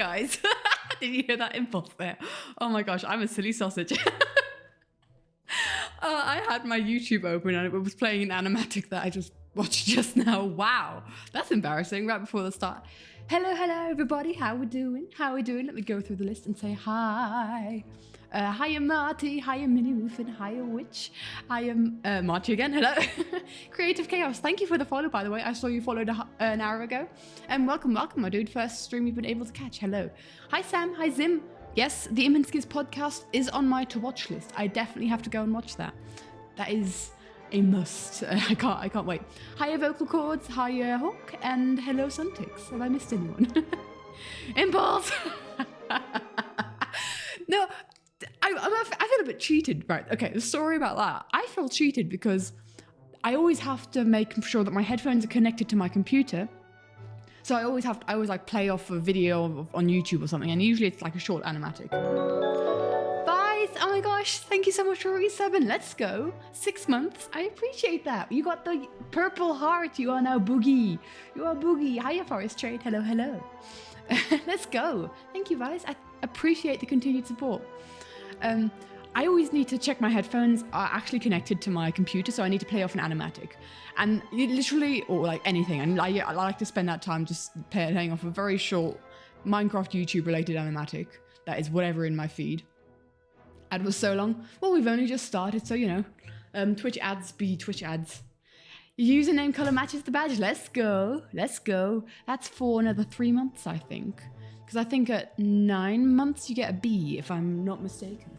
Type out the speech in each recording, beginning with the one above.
guys. Did you hear that impulse there? Oh my gosh, I'm a silly sausage. I had my YouTube open and it was playing an animatic that I just watched just now. Wow, that's embarrassing right before the start. Hello everybody, how we doing? Let me go through the list and say hi. Hiya Marty, hiya Minnie Woofin, hiya Witch, hiya Marty again, hello. Creative Chaos, thank you for the follow, by the way. I saw you followed an hour ago. And welcome, my dude. First stream you've been able to catch, hello. Hi Sam, hi Zim. Yes, the Iminskis podcast is on my to-watch list. I definitely have to go and watch that. That is a must. I can't wait. Hiya Vocal Cords, hiya Hawk, and hello Suntix. Have I missed anyone? Impulse! No, I feel a bit cheated, right? Okay, the story about that. I feel cheated because I always have to make sure that my headphones are connected to my computer. So I always like play off a video on YouTube or something, and usually it's like a short animatic. Vice, oh my gosh, thank you so much for resubbing. Let's go. 6 months, I appreciate that. You got the purple heart, you are now Boogie. You are Boogie. Hiya Forest Trade, hello. Let's go. Thank you Vice, I appreciate the continued support. I always need to check my headphones are actually connected to my computer, so I need to play off an animatic. And you literally, or like anything, and I like to spend that time just playing off a very short Minecraft YouTube related animatic that is whatever in my feed. And it was so long. Well, we've only just started, so you know. Twitch ads be Twitch ads. Your username color matches the badge. Let's go. That's for another 3 months, I think. Because I think at 9 months you get a B, if I'm not mistaken.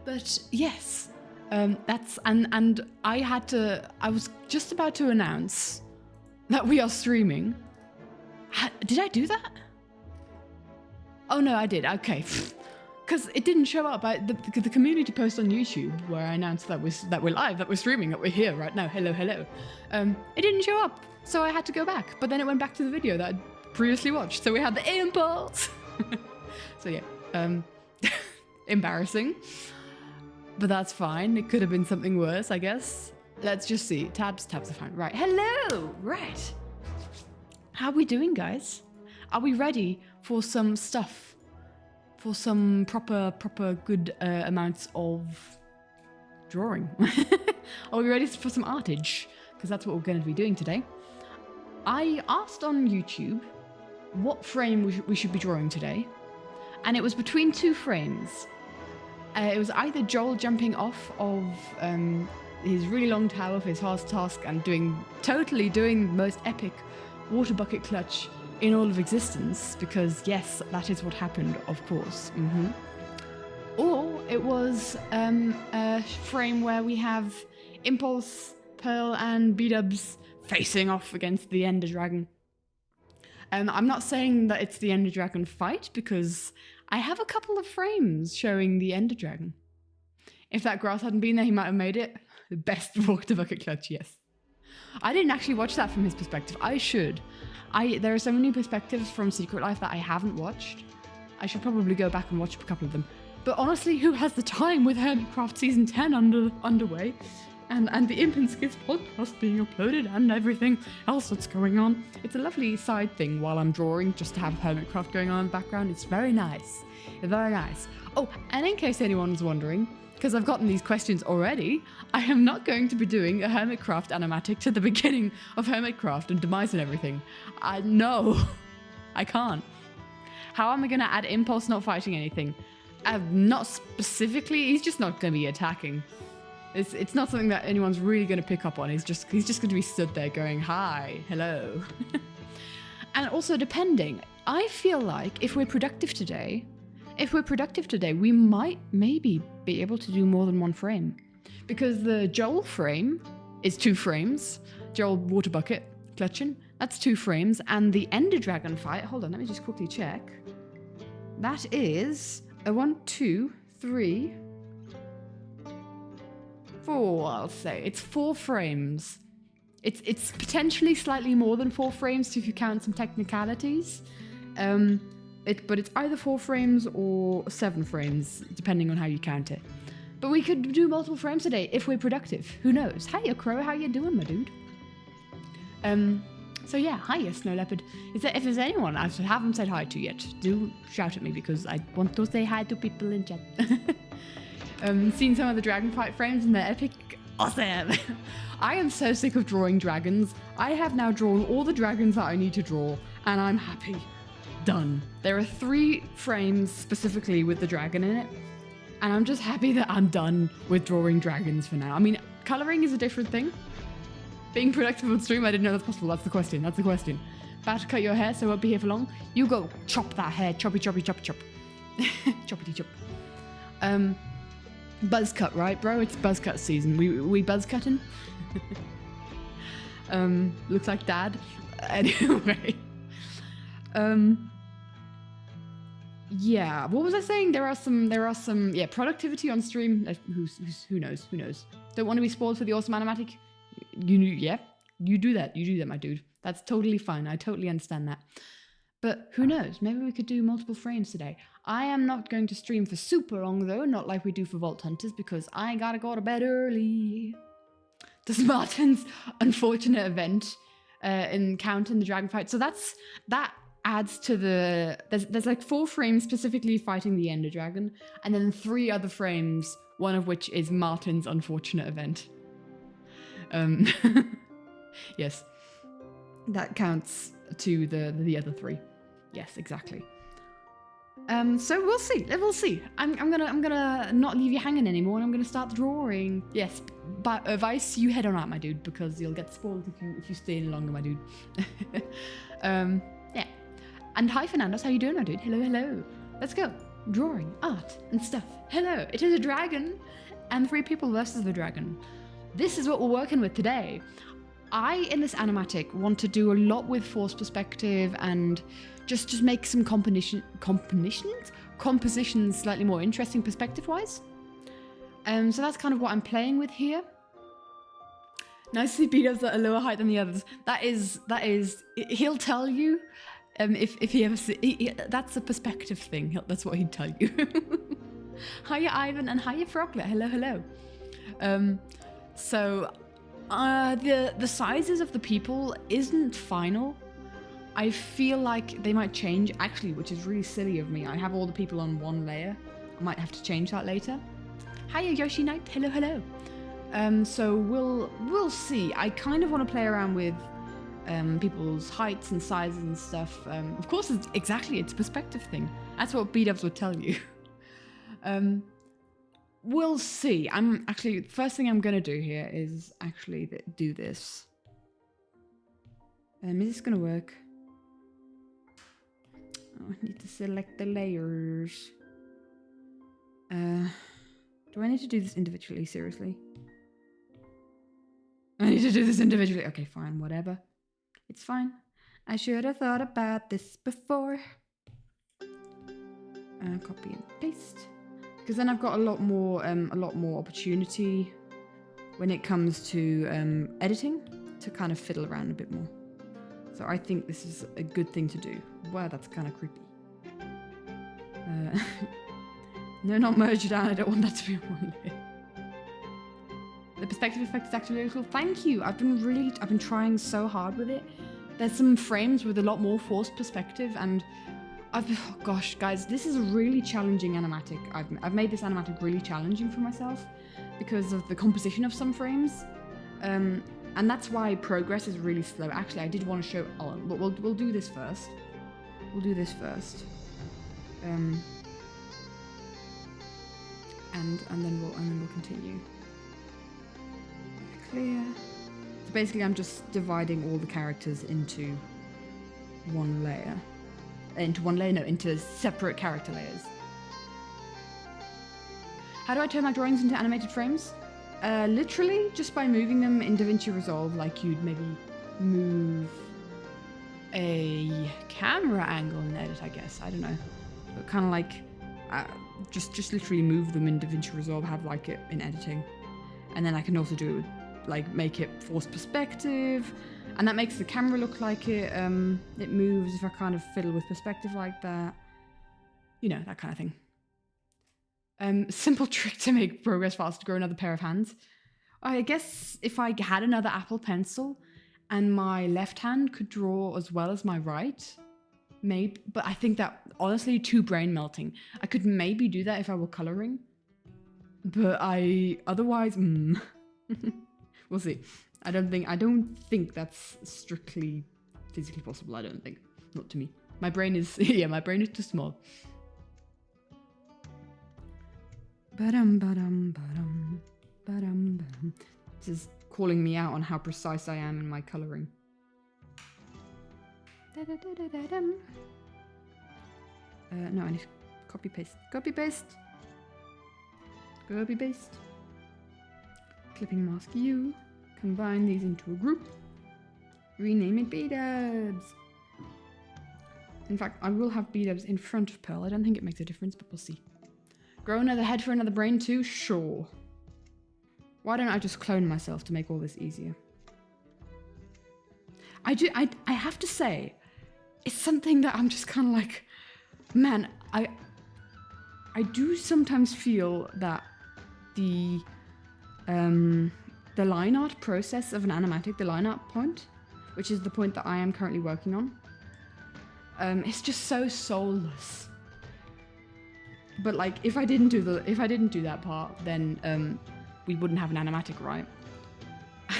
But yes, that's and I was just about to announce that we are streaming. Did I do that? Oh no, I did. Okay, because it didn't show up. The community post on YouTube where I announced that we're live, that we're streaming, that we're here right now. Hello. It didn't show up, so I had to go back. But then it went back to the video that I'd previously watched. So we had the impulse. So yeah, embarrassing. But that's fine. It could have been something worse, I guess. Let's just see. Tabs are fine. Right. Hello. Right. How are we doing, guys? Are we ready for some stuff? For some proper good amounts of drawing? Are we ready for some artage? Because that's what we're going to be doing today. I asked on YouTube what frame we should be drawing today. And it was between 2 frames. It was either Joel jumping off of his really long tower for his hard task and totally doing the most epic water bucket clutch in all of existence, because yes, that is what happened, of course. Or it was a frame where we have Impulse, Pearl, and B-Dubs facing off against the Enderdragon. I'm not saying that it's the Enderdragon fight, because I have a couple of frames showing the Enderdragon. If that grass hadn't been there, he might have made it. The best water bucket clutch, yes. I didn't actually watch that from his perspective. I should. There are so many perspectives from Secret Life that I haven't watched. I should probably go back and watch a couple of them. But honestly, who has the time with Hermitcraft Season 10 underway? And the Imp and Skids podcast being uploaded and everything else that's going on. It's a lovely side thing while I'm drawing, just to have Hermitcraft going on in the background. It's very nice. Very nice. Oh, and in case anyone was wondering, because I've gotten these questions already, I am not going to be doing a Hermitcraft animatic to the beginning of Hermitcraft and Demise and everything. No, I can't. How am I going to add Impulse not fighting anything? Not specifically, he's just not going to be attacking. It's not something that anyone's really going to pick up on. He's just going to be stood there going, hi, hello. And also depending, I feel like if we're productive today, we might maybe be able to do more than 1 frame. Because the Joel frame is 2 frames. Joel water bucket clutching, that's 2 frames. And the Enderdragon fight, hold on, let me just quickly check. That is a 1, 2, 3... 4, I'll say. It's 4 frames. It's potentially slightly more than 4 frames if you count some technicalities. But it's either 4 frames or 7 frames, depending on how you count it. But we could do multiple frames a day if we're productive. Who knows? Hiya, Crow. How you doing, my dude? So yeah, hiya, Snow Leopard. If there's anyone I haven't said hi to yet, do shout at me because I want to say hi to people in chat. Seen some of the dragon fight frames and they're epic. Awesome! I am so sick of drawing dragons. I have now drawn all the dragons that I need to draw and I'm happy. Done. There are 3 frames specifically with the dragon in it and I'm just happy that I'm done with drawing dragons for now. I mean, colouring is a different thing. Being productive on stream, I didn't know that's possible. That's the question. That's the question. About to cut your hair, so I won't be here for long. You go chop that hair. Choppy, choppy, choppy, chop. Choppity chop. Buzz cut, right, bro? It's buzz cut season. We buzz cutting? Looks like dad. Anyway. Yeah, what was I saying? There are some yeah, productivity on stream. Who knows? Don't want to be spoiled for the awesome animatic. You do that, my dude. That's totally fine. I totally understand that. But who knows? Maybe we could do multiple frames today. I am not going to stream for super long though, not like we do for Vault Hunters, because I gotta go to bed early. Does Martin's unfortunate event count in the dragon fight? So that adds to the there's like 4 frames specifically fighting the Enderdragon, and then 3 other frames, one of which is Martin's unfortunate event. Yes, that counts to the other 3. Yes, exactly. So we'll see. I'm gonna not leave you hanging anymore, and I'm gonna start drawing. Yes, but Vice, you head on out, my dude, because you'll get spoiled if you stay any longer, my dude. Yeah. And hi, Fernandos, how you doing, my dude? Hello. Let's go. Drawing, art, and stuff. Hello. It is a dragon, and 3 people versus the dragon. This is what we're working with today. I, in this animatic, want to do a lot with force perspective and just make some compositions slightly more interesting perspective-wise. So that's kind of what I'm playing with here. Nicely beat us at a lower height than the others. That is. He'll tell you. If he ever that's a perspective thing. That's what he'd tell you. Hiya, Ivan, and hiya, Froglet. Hello. So, the sizes of the people isn't final. I feel like they might change, actually, which is really silly of me. I have all the people on 1 layer. I might have to change that later. Hiya, Yoshi Knight. Hello. So we'll see. I kind of want to play around with people's heights and sizes and stuff. Of course, it's a perspective thing. That's what B-dubs would tell you. We'll see. First thing I'm gonna do here is actually do this. Is this gonna work? Oh, I need to select the layers. Do I need to do this individually? Seriously? I need to do this individually. Okay, fine, whatever. It's fine. I should have thought about this before. Copy and paste. Because then I've got a lot more opportunity when it comes to editing to kind of fiddle around a bit more. So I think this is a good thing to do. Wow, that's kind of creepy. No, not merge down. I don't want that to be one layer. The perspective effect is actually really cool. Thank you. I've been trying so hard with it. There's some frames with a lot more forced perspective, and oh gosh, guys, this is a really challenging animatic. I've made this animatic really challenging for myself because of the composition of some frames, and that's why progress is really slow. Actually, I did want to show on, but we'll do this first. We'll do this first, and then we'll continue. Clear. So basically, I'm just dividing all the characters into one layer. Into separate character layers. How do I turn my drawings into animated frames? Literally, just by moving them in DaVinci Resolve, like you'd maybe move a camera angle in Edit, I guess. I don't know. But kind of like, just literally move them in DaVinci Resolve, have like it in editing. And then I can also do it with, like, make it forced perspective. And that makes the camera look like it moves if I kind of fiddle with perspective like that. You know, that kind of thing. Simple trick to make progress faster, grow another pair of hands. I guess if I had another Apple Pencil and my left hand could draw as well as my right. Maybe, but I think that honestly too brain melting. I could maybe do that if I were coloring, but otherwise, we'll see. I don't think that's strictly physically possible. I don't think, not to me. My brain is my brain is too small. This is calling me out on how precise I am in my coloring. No, I need to copy paste. Clipping mask U. Combine these into a group. Rename it B-dubs. In fact, I will have B-dubs in front of Pearl. I don't think it makes a difference, but we'll see. Grow another head for another brain too? Sure. Why don't I just clone myself to make all this easier? I have to say, it's something that I'm just kind of like, man, I do sometimes feel that the line art process of an animatic, the line art point, which is the point that I am currently working on, it's just so soulless. But like, if I didn't do that part, then we wouldn't have an animatic, right?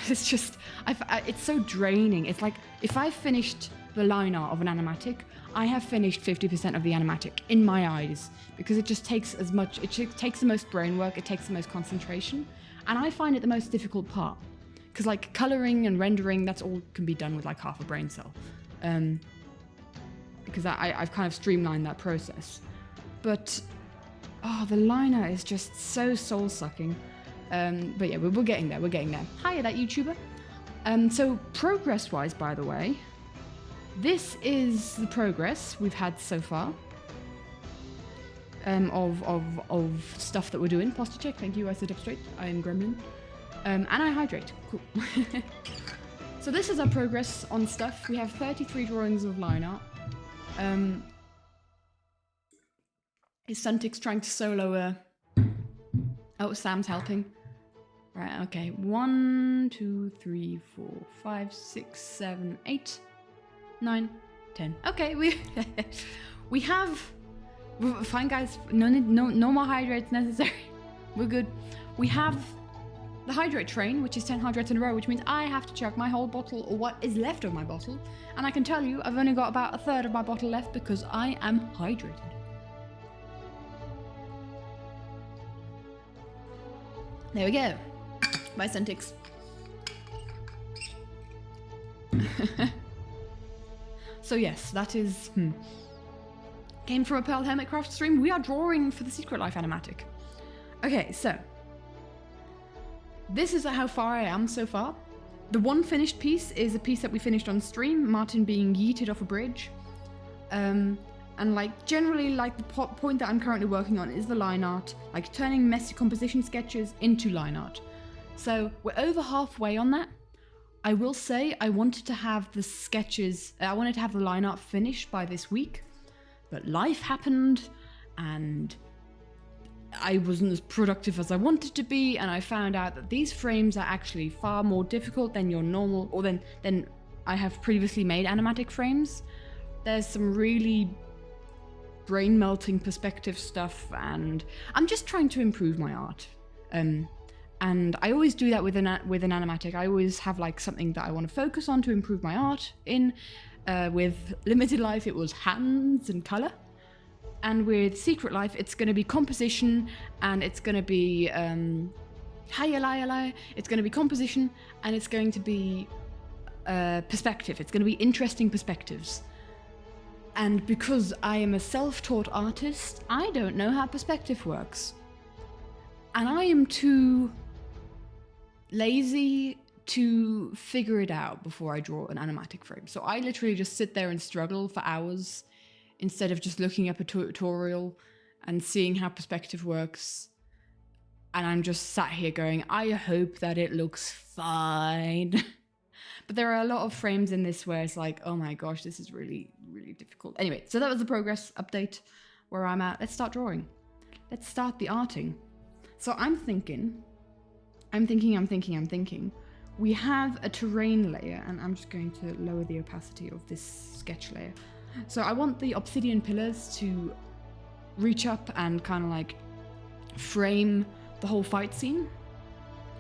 It's just, it's so draining. It's like, if I finished the line art of an animatic, I have finished 50% of the animatic in my eyes, because it just takes as much, it takes the most brain work, it takes the most concentration, and I find it the most difficult part. Because like coloring and rendering, that's all can be done with like half a brain cell. Because I've kind of streamlined that process. But, oh, the liner is just so soul-sucking. But yeah, we're getting there, Hiya, that YouTuber. So progress-wise, by the way, this is the progress we've had so far. Of stuff that we're doing. Posture check, thank you, I sit up straight, I am gremlin. And I hydrate, cool. So this is our progress on stuff. We have 33 drawings of line art. Is Suntix trying to solo a... Oh, Sam's helping. Right, okay. 1, 2, 3, 4, 5, 6, 7, 8, 9, 10. Okay, we have... Fine, guys. No more hydrates necessary. We're good. We have the hydrate train, which is 10 hydrates in a row, which means I have to chug my whole bottle, or what is left of my bottle. And I can tell you, I've only got about a third of my bottle left because I am hydrated. There we go. Bye, Suntix. So yes, that is... Came from a Pearl Hermitcraft stream. We are drawing for the Secret Life Animatic. Okay, so... This is how far I am so far. The one finished piece is a piece that we finished on stream, Martin being yeeted off a bridge. And like, generally, like, the point that I'm currently working on is the line art, like turning messy composition sketches into line art. So we're over halfway on that. I will say I wanted to have the sketches, I wanted to have the line art finished by this week, but life happened and I wasn't as productive as I wanted to be, and I found out that these frames are actually far more difficult than your normal, or than I have previously made animatic frames. There's some really brain-melting perspective stuff, and I'm just trying to improve my art. And I always do that with an animatic. I always have like something that I want to focus on to improve my art in. With Limited Life, it was hands and color. And with Secret Life, it's going to be composition, and it's going to be it's going to be composition, and it's going to be perspective. It's going to be interesting perspectives. And because I am a self-taught artist, I don't know how perspective works. And I am too lazy to figure it out before I draw an animatic frame. So I literally just sit there and struggle for hours instead of just looking up a tutorial and seeing how perspective works. And I'm just sat here going, I hope that it looks fine. But there are a lot of frames in this where it's like, oh my gosh, this is really, really difficult. Anyway, so that was the progress update where I'm at. Let's start drawing. Let's start the arting. So I'm thinking, we have a terrain layer, and I'm just going to lower the opacity of this sketch layer. So I want the obsidian pillars to reach up and kind of like frame the whole fight scene,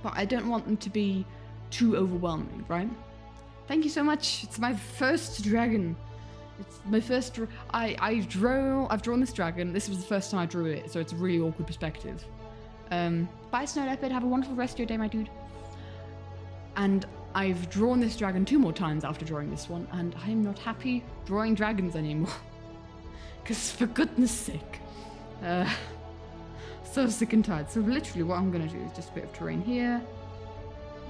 but I don't want them to be too overwhelming, right? Thank you so much. It's my first dragon. It's my first. I've drawn this dragon. This was the first time I drew it, so it's a really awkward perspective. Bye, Snow Leopard. Have a wonderful rest of your day, my dude. And I've drawn this dragon 2 more times after drawing this one, and I'm not happy drawing dragons anymore. Because for goodness sake. So sick and tired. So literally what I'm going to do is just a bit of terrain here,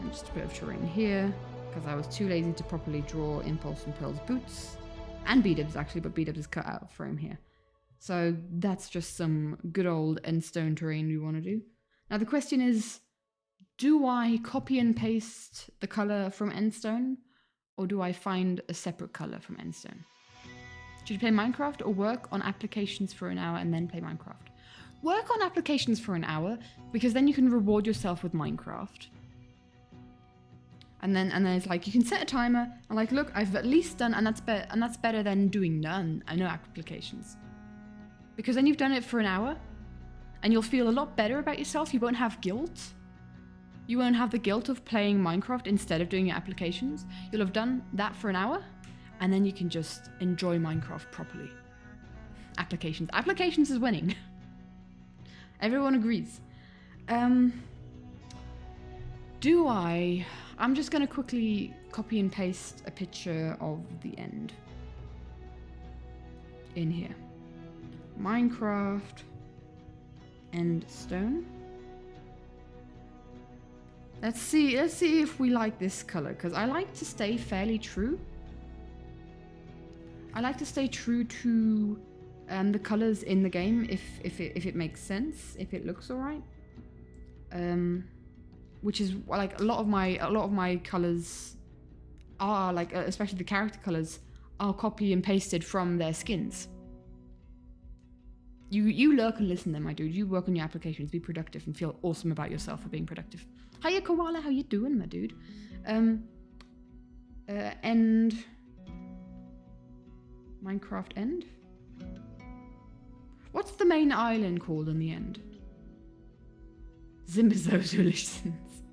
and just a bit of terrain here, because I was too lazy to properly draw Impulse and Pearl's boots. And B-Dubs actually, but B-Dubs is cut out of frame here. So that's just some good old endstone terrain we want to do. Now the question is, do I copy and paste the color from endstone, or do I find a separate color from endstone? Should you play Minecraft or work on applications for an hour and then play Minecraft? Work on applications for an hour, because then you can reward yourself with Minecraft. And then it's like, you can set a timer, and like, look, I've at least done, and that's better than doing none, no applications. Because then you've done it for an hour, and you'll feel a lot better about yourself. You won't have guilt. You won't have the guilt of playing Minecraft instead of doing your applications. You'll have done that for an hour, and then you can just enjoy Minecraft properly. Applications. Applications is winning. Everyone agrees. I'm just going to quickly copy and paste a picture of the end in here. Minecraft Endstone. Let's see if we like this color, because I like to stay fairly true. I like to stay true to the colors in the game, if it makes sense, if it looks alright. Which is like a lot of my colors are like, especially the character colors, are copy and pasted from their skins. You lurk and listen then, my dude. You work on your applications, be productive, and feel awesome about yourself for being productive. Hiya, Koala, how you doing, my dude? End. Minecraft end? What's the main island called in the end? Zimbazos who listens.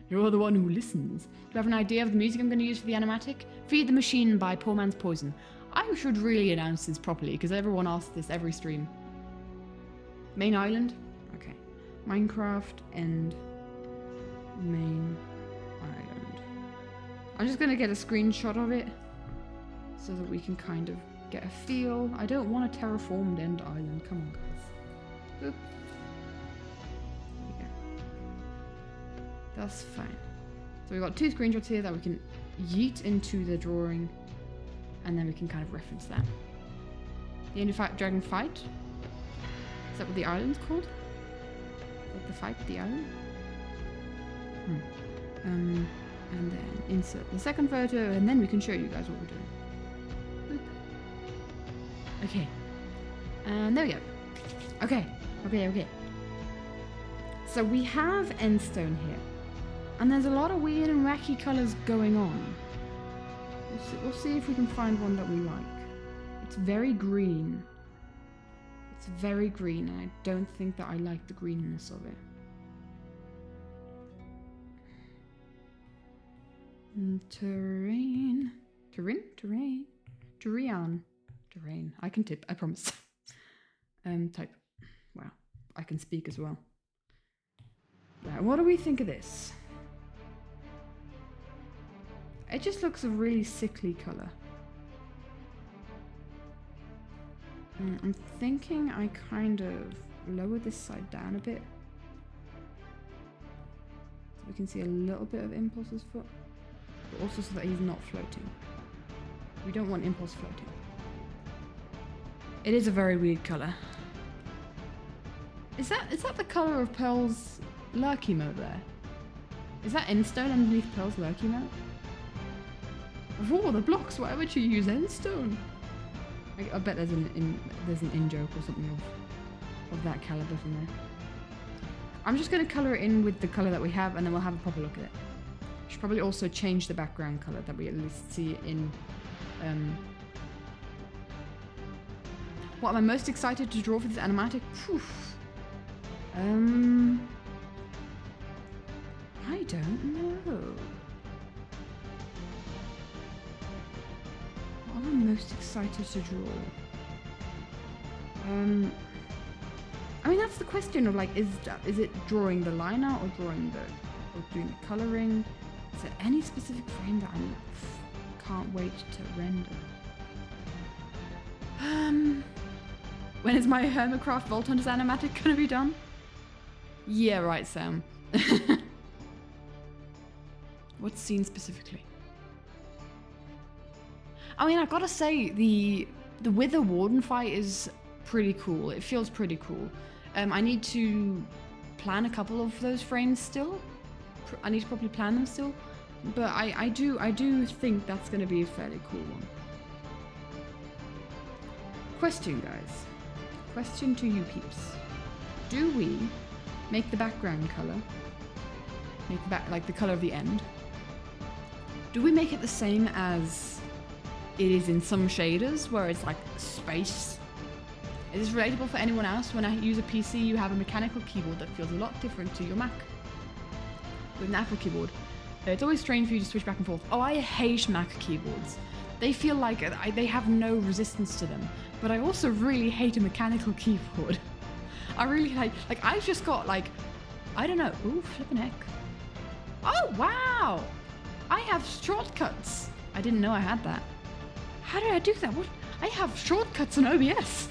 You're the one who listens. Do you have an idea of the music I'm going to use for the animatic? Feed the Machine by Poor Man's Poison. I should really announce this properly, because everyone asks this every stream. Main island? Okay. Minecraft and main island. I'm just going to get a screenshot of it so that we can kind of get a feel. I don't want a terraformed end island. Come on, guys. Oop. That's fine. So we've got 2 screenshots here that we can yeet into the drawing, and then we can kind of reference that. The Enderdragon fight? Is that what the island's called? Like the fight, the island? And then insert the second photo, and then we can show you guys what we're doing. Boop. Okay. And there we go. Okay. So we have endstone here. And there's a lot of weird and wacky colours going on. We'll see if we can find one that we like. It's very green. It's very green, and I don't think that I like the greenness of it. Terrain. I can tip, I promise. Type. Wow, I can speak as well. Now, what do we think of this? It just looks a really sickly colour. I'm thinking I kind of lower this side down a bit, so we can see a little bit of Impulse's foot, but also so that he's not floating. We don't want Impulse floating. It is a very weird colour. Is that the colour of Pearl's lurk emote there? Is that endstone underneath Pearl's lurk emote? Of all the blocks, why would you use endstone? I bet there's an in-joke or something of that caliber from there. I'm just going to colour it in with the colour that we have, and then we'll have a proper look at it. Should probably also change the background color that we at least see in. What am I most excited to draw for this animatic? Phew. I don't know. What am I most excited to draw? I mean, that's the question of like, is it drawing the line out or doing the coloring? Is there any specific frame that I can't wait to render? When is my Hermitcraft Vault Hunters animatic gonna be done? Yeah, right, Sam. What scene specifically? I mean, I've got to say the Wither Warden fight is pretty cool. It feels pretty cool. I need to plan a couple of those frames still. I need to probably plan them still, but I do think that's going to be a fairly cool one. Question, guys. Question to you peeps. Do we make the background color, like the color of the end? Do we make it the same as it is in some shaders where it's like space? Is this relatable for anyone else? When I use a PC, you have a mechanical keyboard that feels a lot different to your Mac. With an Apple keyboard, it's always strange for you to switch back and forth. Oh, I hate Mac keyboards. They feel like they have no resistance to them. But I also really hate a mechanical keyboard. I really like I've just got like, I don't know. Ooh, flippin' heck. Oh, wow. I have shortcuts. I didn't know I had that. How did I do that? What? I have shortcuts on OBS.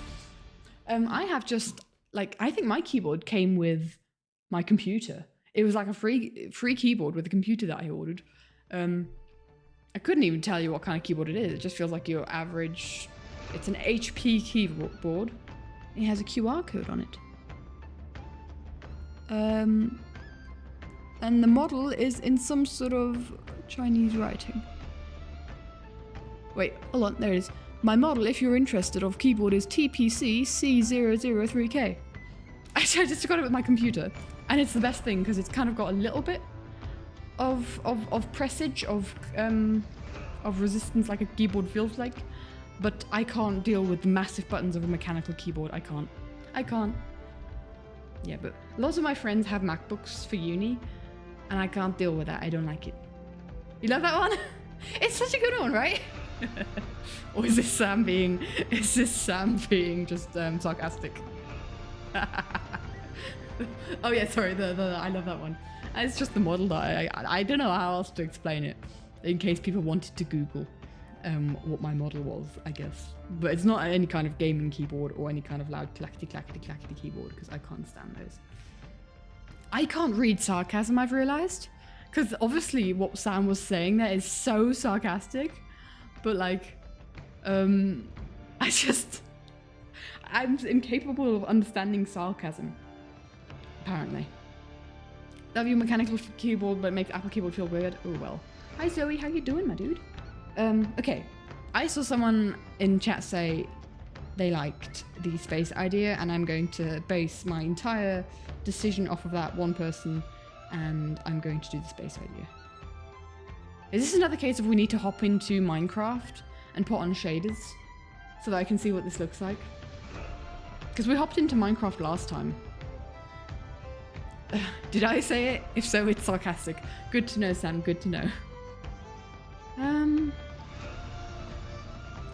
I have just like, I think my keyboard came with my computer. It was like a free keyboard with a computer that I ordered. I couldn't even tell you what kind of keyboard it is. It just feels like your average. It's an HP keyboard. It has a QR code on it. And the model is in some sort of Chinese writing. Wait, hold on, there it is. My model, if you're interested, of keyboard is TPC C003K. Actually, I just got it with my computer. And it's the best thing because it's kind of got a little bit of presage, of resistance like a keyboard feels like. But I can't deal with the massive buttons of a mechanical keyboard. I can't. Yeah, but lots of my friends have MacBooks for uni, and I can't deal with that. I don't like it. You love that one? It's such a good one, right? Or is this Sam being just sarcastic? Oh yeah, sorry, I love that one. It's just the model that I don't know how else to explain it, in case people wanted to Google what my model was, I guess. But it's not any kind of gaming keyboard or any kind of loud clackety keyboard, because I can't stand those. I can't read sarcasm, I've realized, because obviously what Sam was saying there is so sarcastic, but like, I'm incapable of understanding sarcasm, apparently. Love your mechanical keyboard, but it makes Apple keyboard feel weird. Oh well. Hi Zoe, how you doing, my dude? Okay, I saw someone in chat say they liked the space idea, and I'm going to base my entire decision off of that one person, and I'm going to do the space idea. Is this another case of we need to hop into Minecraft and put on shaders so that I can see what this looks like? Because we hopped into Minecraft last time. Did I say it? If so, it's sarcastic. Good to know, Sam, good to know.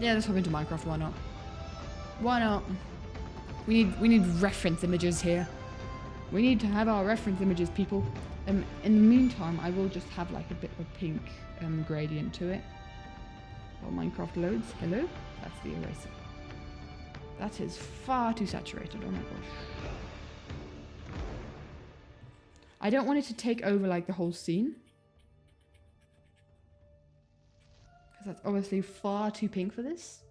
Yeah, let's hop into Minecraft, why not? Why not? We need reference images here. We need to have our reference images, people. In the meantime, I will just have like a bit of a pink gradient to it. While Minecraft loads. Hello? That's the eraser. That is far too saturated, oh my gosh. I don't want it to take over like the whole scene. Because that's obviously far too pink for this.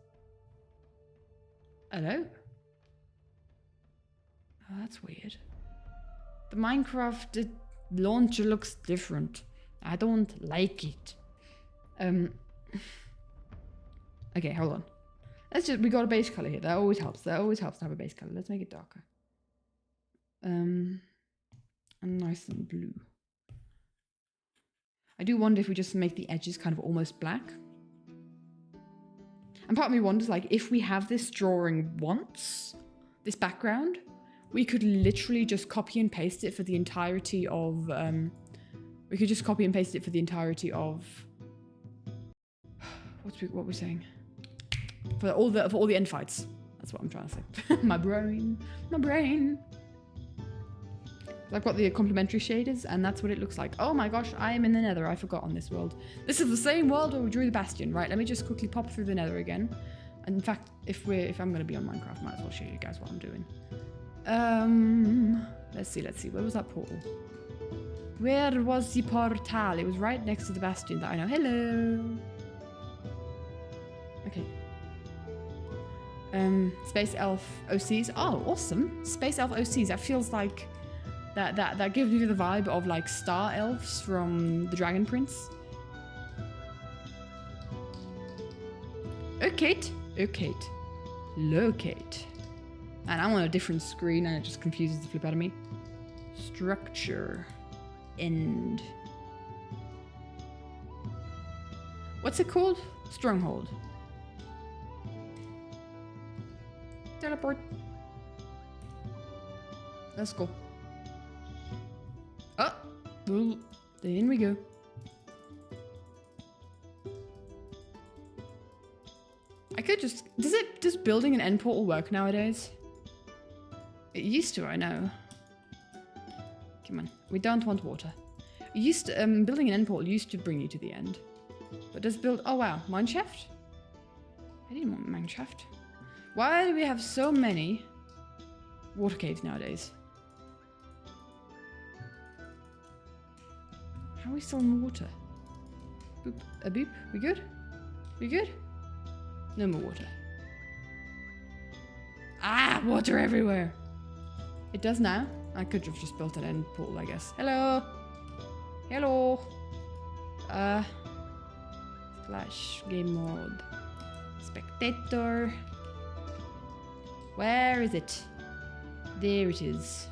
Hello? Oh, that's weird. The Minecraft launcher looks different. I don't like it. Okay, hold on. We got a base color here. That always helps. That always helps to have a base color. Let's make it darker. And nice and blue. I do wonder if we just make the edges kind of almost black. And part of me wonders, like, if we have this drawing once, this background, we could literally just copy and paste it for the entirety of, what we're saying? For all the end fights. That's what I'm trying to say. My brain. I've got the complementary shaders, and that's what it looks like. Oh my gosh, I am in the Nether. I forgot on this world. This is the same world where we drew the Bastion, right? Let me just quickly pop through the Nether again. And in fact, if I'm gonna be on Minecraft, might as well show you guys what I'm doing. Let's see. Where was that portal? Where was the portal? It was right next to the Bastion that I know. Hello. Okay. Space Elf OCs. Oh, awesome. Space Elf OCs. That feels like that gives me the vibe of like star elves from the Dragon Prince. Locate. And I'm on a different screen and it just confuses the flip out of me. Structure. End. What's it called? Stronghold. Teleport. Let's go. Oh, well, in we go. I could just... Does building an end portal work nowadays? It used to, I know. Come on, we don't want water. It used to, building an end portal used to bring you to the end. But does build... Oh wow, mineshaft? I didn't want mineshaft. Why do we have so many water caves nowadays? How are we still in water? Boop. A boop. We good? We good? No more water. Ah, water everywhere. It does now. I could have just built an end portal, I guess. Hello. Hello. Flash game mode. Spectator. Where is it? There it is.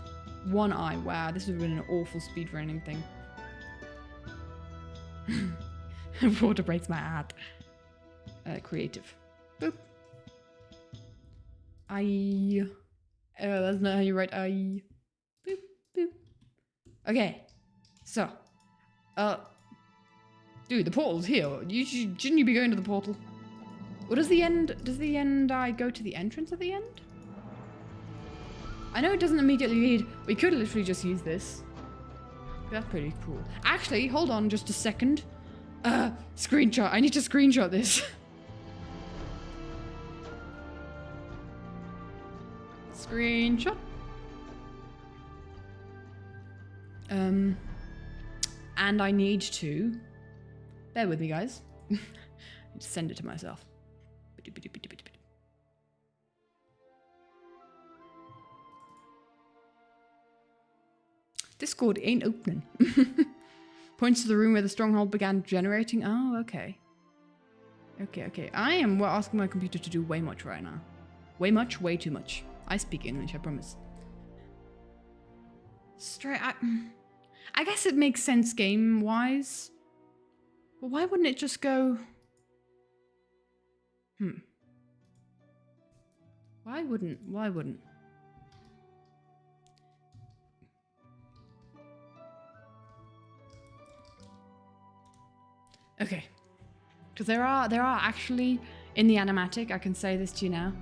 One eye. Wow, this would have been an awful speedrunning thing. Water breaks my heart. Creative. Boop. Aye. Oh, that's not how you write aye. Boop, boop. Okay. So. Dude, the portal's here. Shouldn't you be going to the portal? What does the end eye go to the entrance at the end? I know it doesn't immediately lead. We could literally just use this. That's pretty cool. Actually, hold on just a second. Screenshot. I need to screenshot this. Screenshot. And I need to... Bear with me, guys. I need to send it to myself. Discord ain't opening. Points to the room where the stronghold began generating. Oh, okay. Okay. I am asking my computer to do way much right now. Way much, way too much. I speak English, I promise. I guess it makes sense game-wise. But why wouldn't it just go... Why wouldn't? Okay. Because there are actually, in the animatic, I can say this to you now,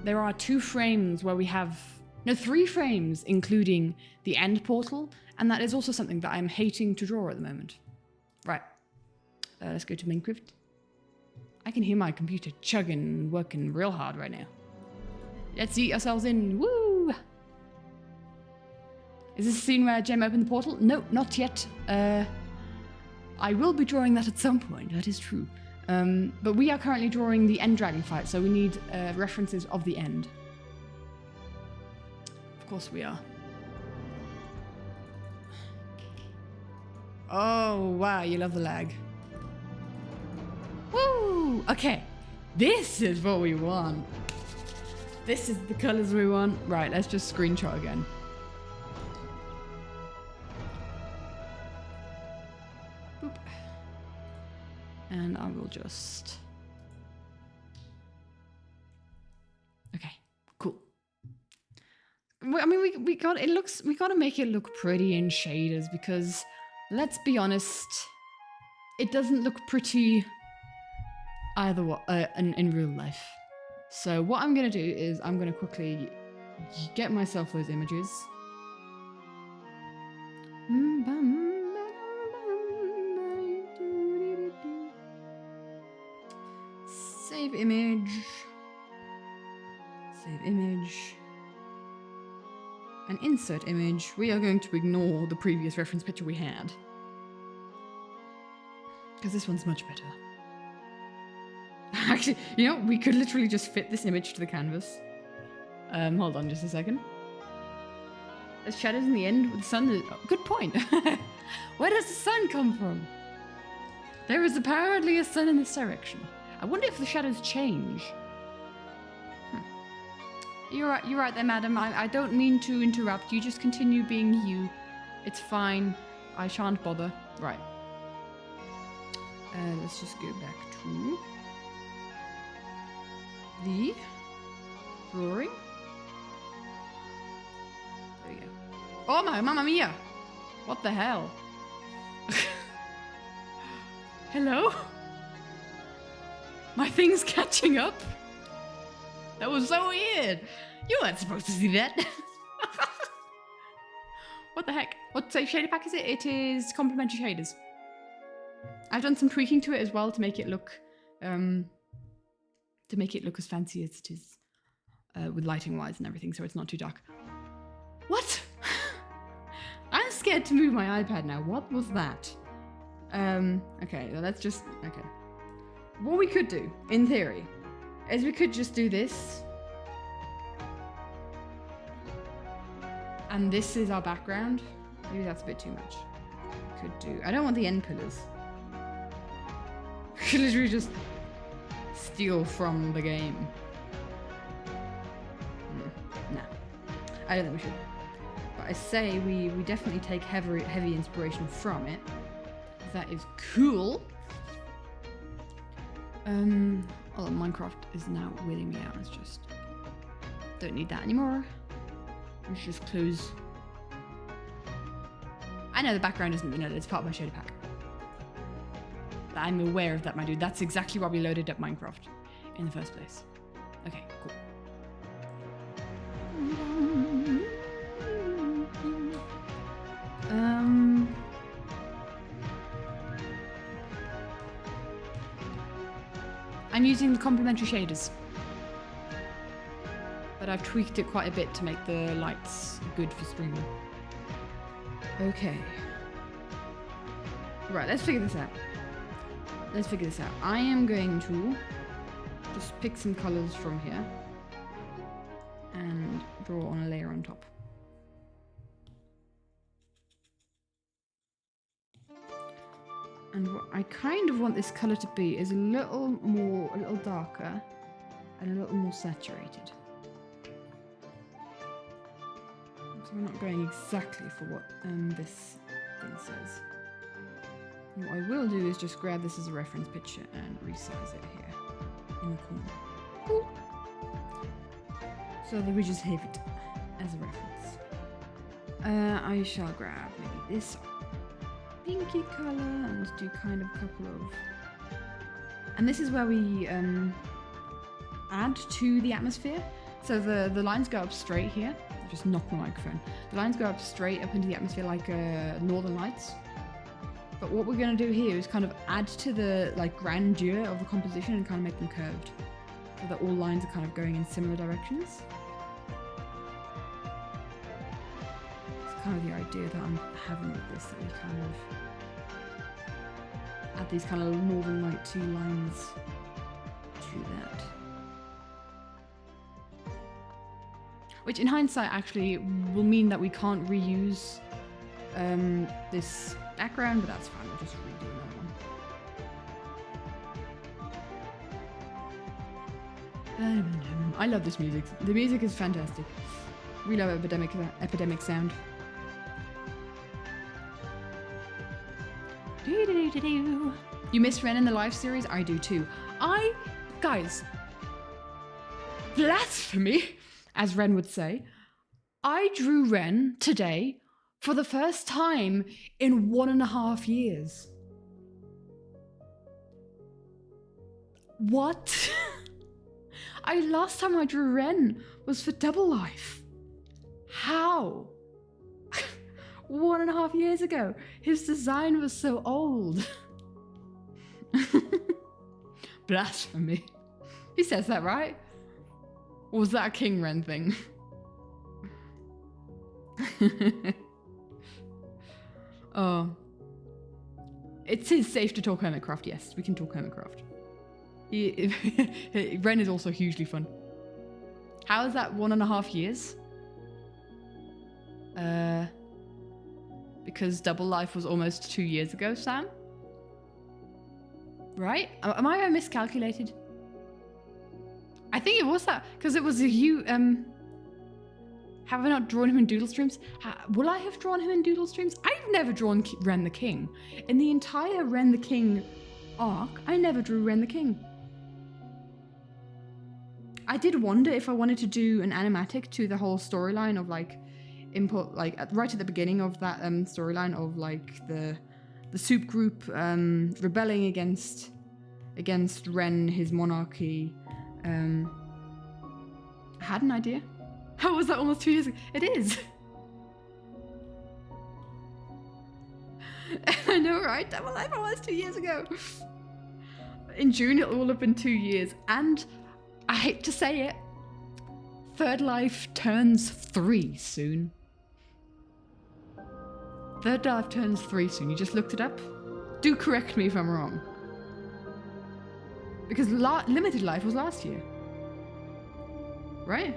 there are 2 frames where we have... No, 3 frames, including the end portal, and that is also something that I'm hating to draw at the moment. Right. Let's go to Minecraft. I can hear my computer chugging and working real hard right now. Let's eat ourselves in. Woo! Is this a scene where Gem opened the portal? No, not yet. I will be drawing that at some point, that is true. But we are currently drawing the Enderdragon fight, so we need references of the end. Of course we are. Oh, wow, you love the lag. Woo! Okay, this is what we want. This is the colors we want. Right, let's just screenshot again. Boop. And I will just... Okay, cool. I mean, we got it. We gotta make it look pretty in shaders because, let's be honest, it doesn't look pretty either in real life. So what I'm gonna do is I'm gonna quickly get myself those images. Save image. Save image. And insert image. We are going to ignore the previous reference picture we had. Because this one's much better. Actually, you know, we could literally just fit this image to the canvas. Hold on just a second. There's shadows in the end with the sun. Oh, good point. Where does the sun come from? There is apparently a sun in this direction. I wonder if the shadows change. You're right there, madam. I don't mean to interrupt. You just continue being you. It's fine. I shan't bother. Right. Let's just go back to the drawing. There we go. Oh my, mamma mia! What the hell? Hello? My thing's catching up? That was so weird. You weren't supposed to see that. What the heck? What shader pack is it? It is complementary shaders. I've done some tweaking to it as well to make it look as fancy as it is with lighting wise and everything, so it's not too dark. What? I'm scared to move my iPad now. What was that? Okay, well, let's just okay. What we could do, in theory, is we could just do this. And this is our background. Maybe that's a bit too much. Could do. I don't want the end pillars. We could literally just steal from the game. No. I don't think we should. But I say we definitely take heavy inspiration from it. That is cool. Oh, Minecraft is now wheeling me out. Let's just... Don't need that anymore. Let's just close. I know the background isn't, you know, it's part of my shader pack. But I'm aware of that, my dude. That's exactly why we loaded up Minecraft in the first place. Okay, cool. I'm using the complementary shaders, but I've tweaked it quite a bit to make the lights good for streaming. Okay. Right, let's figure this out. I am going to just pick some colors from here and draw on a layer on top. And what I kind of want this color to be is a little darker and a little more saturated. So we're not going exactly for what this thing says. And what I will do is just grab this as a reference picture and resize it here in the corner. Cool. So that we just have it as a reference. I shall grab maybe this pinky color and do kind of a couple of... And this is where we add to the atmosphere. So the lines go up straight here. I just knocked my microphone. The lines go up straight up into the atmosphere like Northern Lights. But what we're going to do here is kind of add to the grandeur of the composition and kind of make them curved. So that all lines are kind of going in similar directions. It's kind of the idea that I'm having with this, that we kind of add these kind of Northern Light 2 lines to that. Which in hindsight actually will mean that we can't reuse this background, but that's fine, we'll just redo another one. I love this music. The music is fantastic. We love epidemic sound. You miss Ren in the live series? I do too. Guys, blasphemy, as Ren would say. I drew Ren today for the first time in 1.5 years. What? Last time I drew Ren was for Double Life. How? 1.5 years ago. His design was so old. Blasphemy. He says that, right? Or was that a King Ren thing? Oh. It is safe to talk Hermitcraft, yes. We can talk Hermitcraft. Ren is also hugely fun. How is that 1.5 years? Because Double Life was almost 2 years ago, Sam? Right? Am I miscalculated? I think it was that, because it was have I not drawn him in Doodle Streams? Will I have drawn him in Doodle Streams? I've never drawn Ren the King. In the entire Ren the King arc, I never drew Ren the King. I did wonder if I wanted to do an animatic to the whole storyline of like input, like right at the beginning of that storyline of like the soup group rebelling against Ren, his monarchy. I had an idea. How was that almost 2 years ago? It is. I know, right? Double Life almost 2 years ago. In June, it will have been 2 years. And I hate to say it, Third Life turns 3 soon. Third Life turns 3 soon. You just looked it up? Do correct me if I'm wrong. Because Limited Life was last year. Right?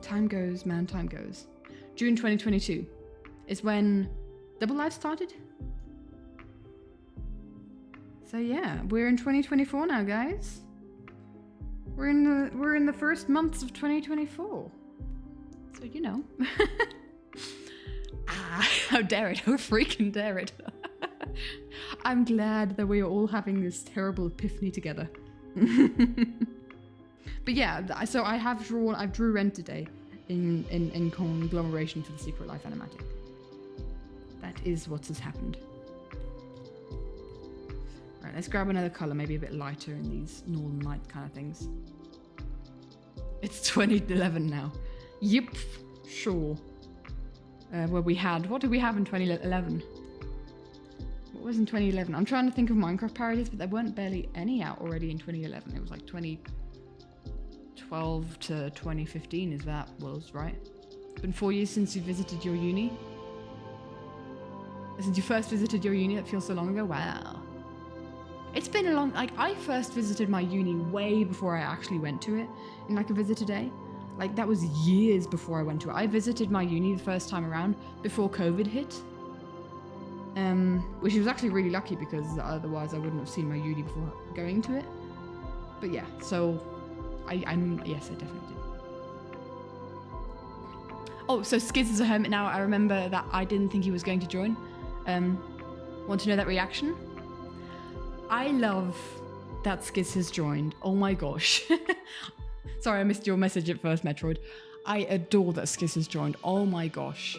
Time goes, man, time goes. June 2022 is when Double Life started. So yeah, we're in 2024 now, guys. We're in the first months of 2024. So you know. How dare it? How freaking dare it? I'm glad that we are all having this terrible epiphany together. But yeah, so I've drew Ren today in conglomeration for the Secret Life Animatic. That is what has happened. Right, let's grab another color, maybe a bit lighter in these northern light kind of things. It's 2011 now. Yep, sure. What did we have in 2011? What was in 2011? I'm trying to think of Minecraft parodies, but there weren't barely any out already in 2011. It was like 2012 to 2015 is that was, right? It's been 4 years since you visited your uni. Since you first visited your uni, that feels so long ago. Wow. It's been a long, like I first visited my uni way before I actually went to it in like a visitor day. Like that was years before I went to it. I visited my uni the first time around before COVID hit. Which was actually really lucky because otherwise I wouldn't have seen my uni before going to it. But yeah, so yes, I definitely did. Oh, so Skiz is a hermit now. I remember that I didn't think he was going to join. Want to know that reaction? I love that Skiz has joined. Oh my gosh. Sorry, I missed your message at first, Metroid. I adore that Skiz has joined. Oh my gosh.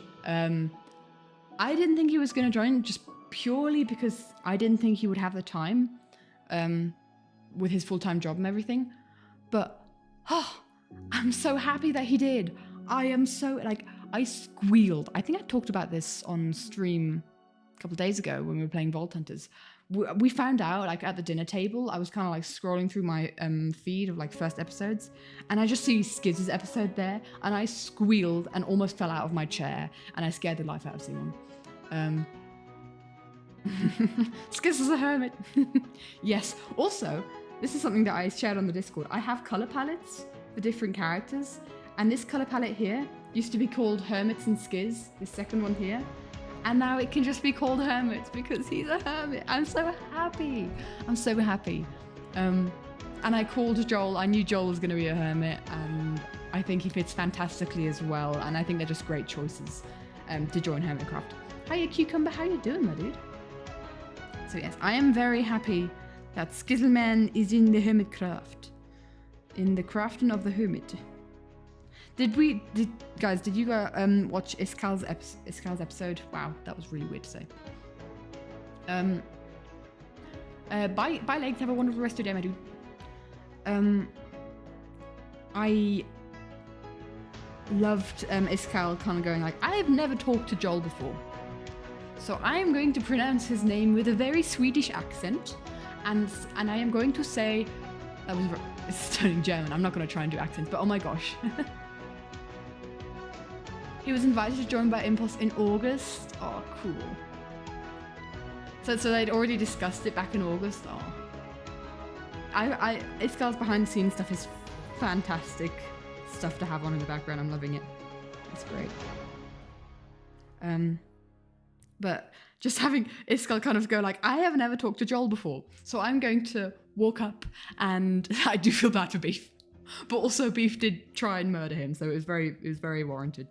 I didn't think he was going to join just purely because I didn't think he would have the time with his full-time job and everything. But I'm so happy that he did. I am so, like, I squealed. I think I talked about this on stream a couple of days ago when we were playing Vault Hunters. We found out, like, at the dinner table, I was kind of, like, scrolling through my feed of, like, first episodes, and I just see Skiz's episode there, and I squealed and almost fell out of my chair, and I scared the life out of Simon. Skiz is a hermit. Yes. Also, this is something that I shared on the Discord. I have color palettes for different characters, and this color palette here used to be called Hermits and Skiz, this second one here. And now it can just be called Hermits because he's a hermit. I'm so happy. I'm so happy. And I called Joel. I knew Joel was going to be a hermit, and I think he fits fantastically as well. And I think they're just great choices to join Hermitcraft. Hiya, Cucumber. How you doing, my dude? So yes, I am very happy that Skizzleman is in the hermitcraft. In the crafting of the hermit. Did you go watch Iskal's episode? Wow, that was really weird to say. Bye legs, have a wonderful rest of your day, my dude. I loved Iskal kind of going like, I have never talked to Joel before. So I am going to pronounce his name with a very Swedish accent, and I am going to say, it's turning German, I'm not going to try and do accents, but oh my gosh. He was invited to join by Impulse in August. Oh, cool. So they'd already discussed it back in August. Oh. Iskal's behind the scenes stuff is fantastic stuff to have on in the background. I'm loving it. It's great. But just having Iskal kind of go like, I have never talked to Joel before, so I'm going to walk up, and I do feel bad for Beef, but also Beef did try and murder him, so it was very warranted.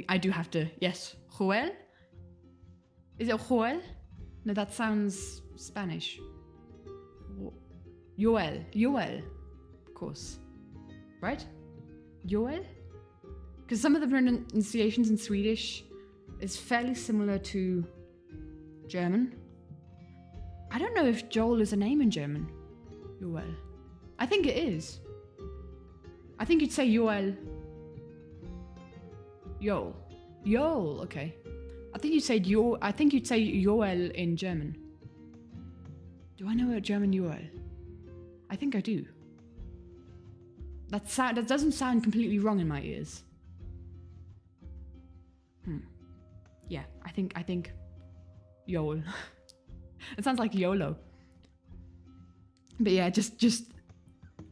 I do have to, yes, Joel? Is it Joel? No, that sounds Spanish. Joel, of course. Right? Joel? Because some of the pronunciations in Swedish is fairly similar to German. I don't know if Joel is a name in German. Joel. I think it is. I think you'd say Joel. Joel, okay. I think you'd say Joel in German. Do I know a German Joel? I think I do. That doesn't sound completely wrong in my ears. Yeah, I think Joel. It sounds like YOLO. But yeah, just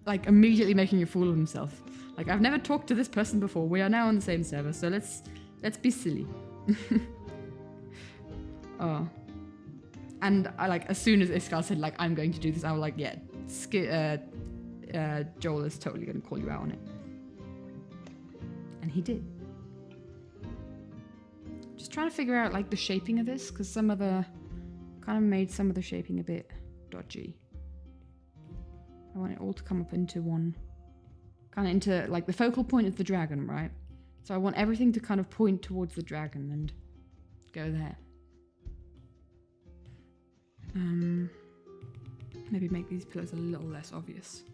like immediately making a fool of himself. Like, I've never talked to this person before. We are now on the same server, so let's be silly. Oh. And I like, as soon as Iskal said like, I'm going to do this, I was like, yeah, Joel is totally going to call you out on it. And he did. Just trying to figure out like the shaping of this, because some of the kind of made some of the shaping a bit dodgy. I want it all to come up into one, kind of into like the focal point is the dragon, right? So I want everything to kind of point towards the dragon and go there. Maybe make these pillars a little less obvious.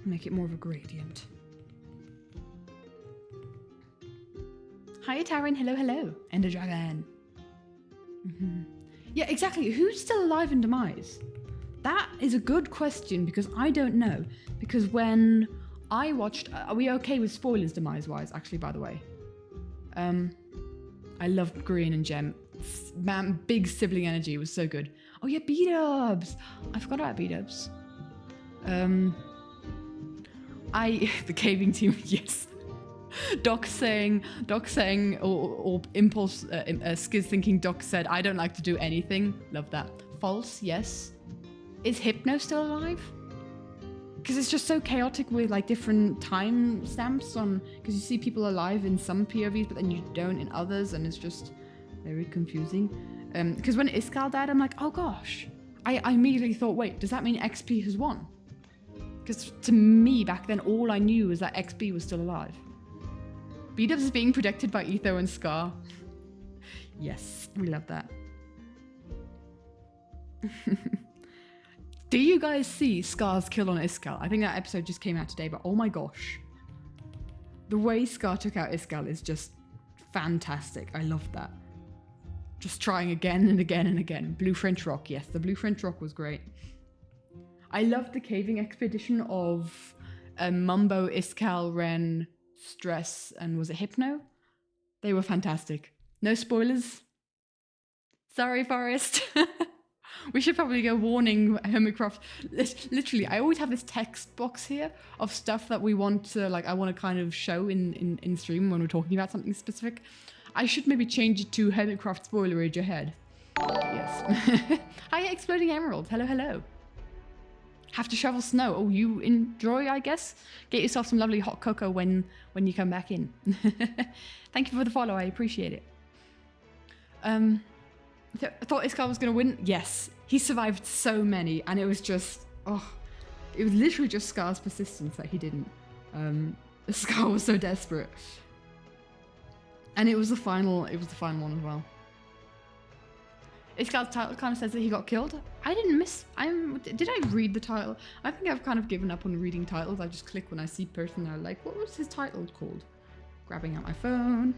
Make it more of a gradient. Hi, Taryn. Hello. Enderdragon. Yeah, exactly. Who's still alive in Demise? That is a good question, because I don't know. Because when I watched... Are we okay with spoilers Demise-wise, actually, by the way? I loved Green and Gem. Man, big sibling energy was so good. Oh yeah, B-dubs! I forgot about B-dubs. The caving team, yes. Doc saying, or Impulse, Skiz thinking Doc said, I don't like to do anything. Love that. False, yes. Is Hypno still alive? Because it's just so chaotic with like different time stamps on, because you see people alive in some POVs, but then you don't in others, and it's just very confusing. Because when Iskal died, I'm like, oh gosh. I immediately thought, wait, does that mean XP has won? Because to me, back then, all I knew was that XP was still alive. B-dubs is being protected by Etho and Scar. Yes, we love that. Do you guys see Scar's kill on Iskal? I think that episode just came out today, but oh my gosh. The way Scar took out Iskal is just fantastic. I love that. Just trying again and again and again. Blue French Rock, yes, the Blue French Rock was great. I loved the caving expedition of Mumbo, Iskal, Ren, Stress, and was it Hypno? They were fantastic. No spoilers. Sorry, Forest. We should probably go warning Hermitcraft. Literally, I always have this text box here of stuff that we want to, like, I want to kind of show in stream when we're talking about something specific. I should maybe change it to Hermitcraft spoilerage ahead. Yes. Hi, Exploding Emerald. Hello. Have to shovel snow. Oh, you enjoy, I guess. Get yourself some lovely hot cocoa when you come back in. Thank you for the follow. I appreciate it. I thought Iskall was going to win. Yes. He survived so many, and it was just, it was literally just Scar's persistence that he didn't. Scar was so desperate. And it was the final one as well. Iskall's title kind of says that he got killed. I didn't did I read the title? I think I've kind of given up on reading titles. I just click when I see person and I'm like, what was his title called? Grabbing out my phone.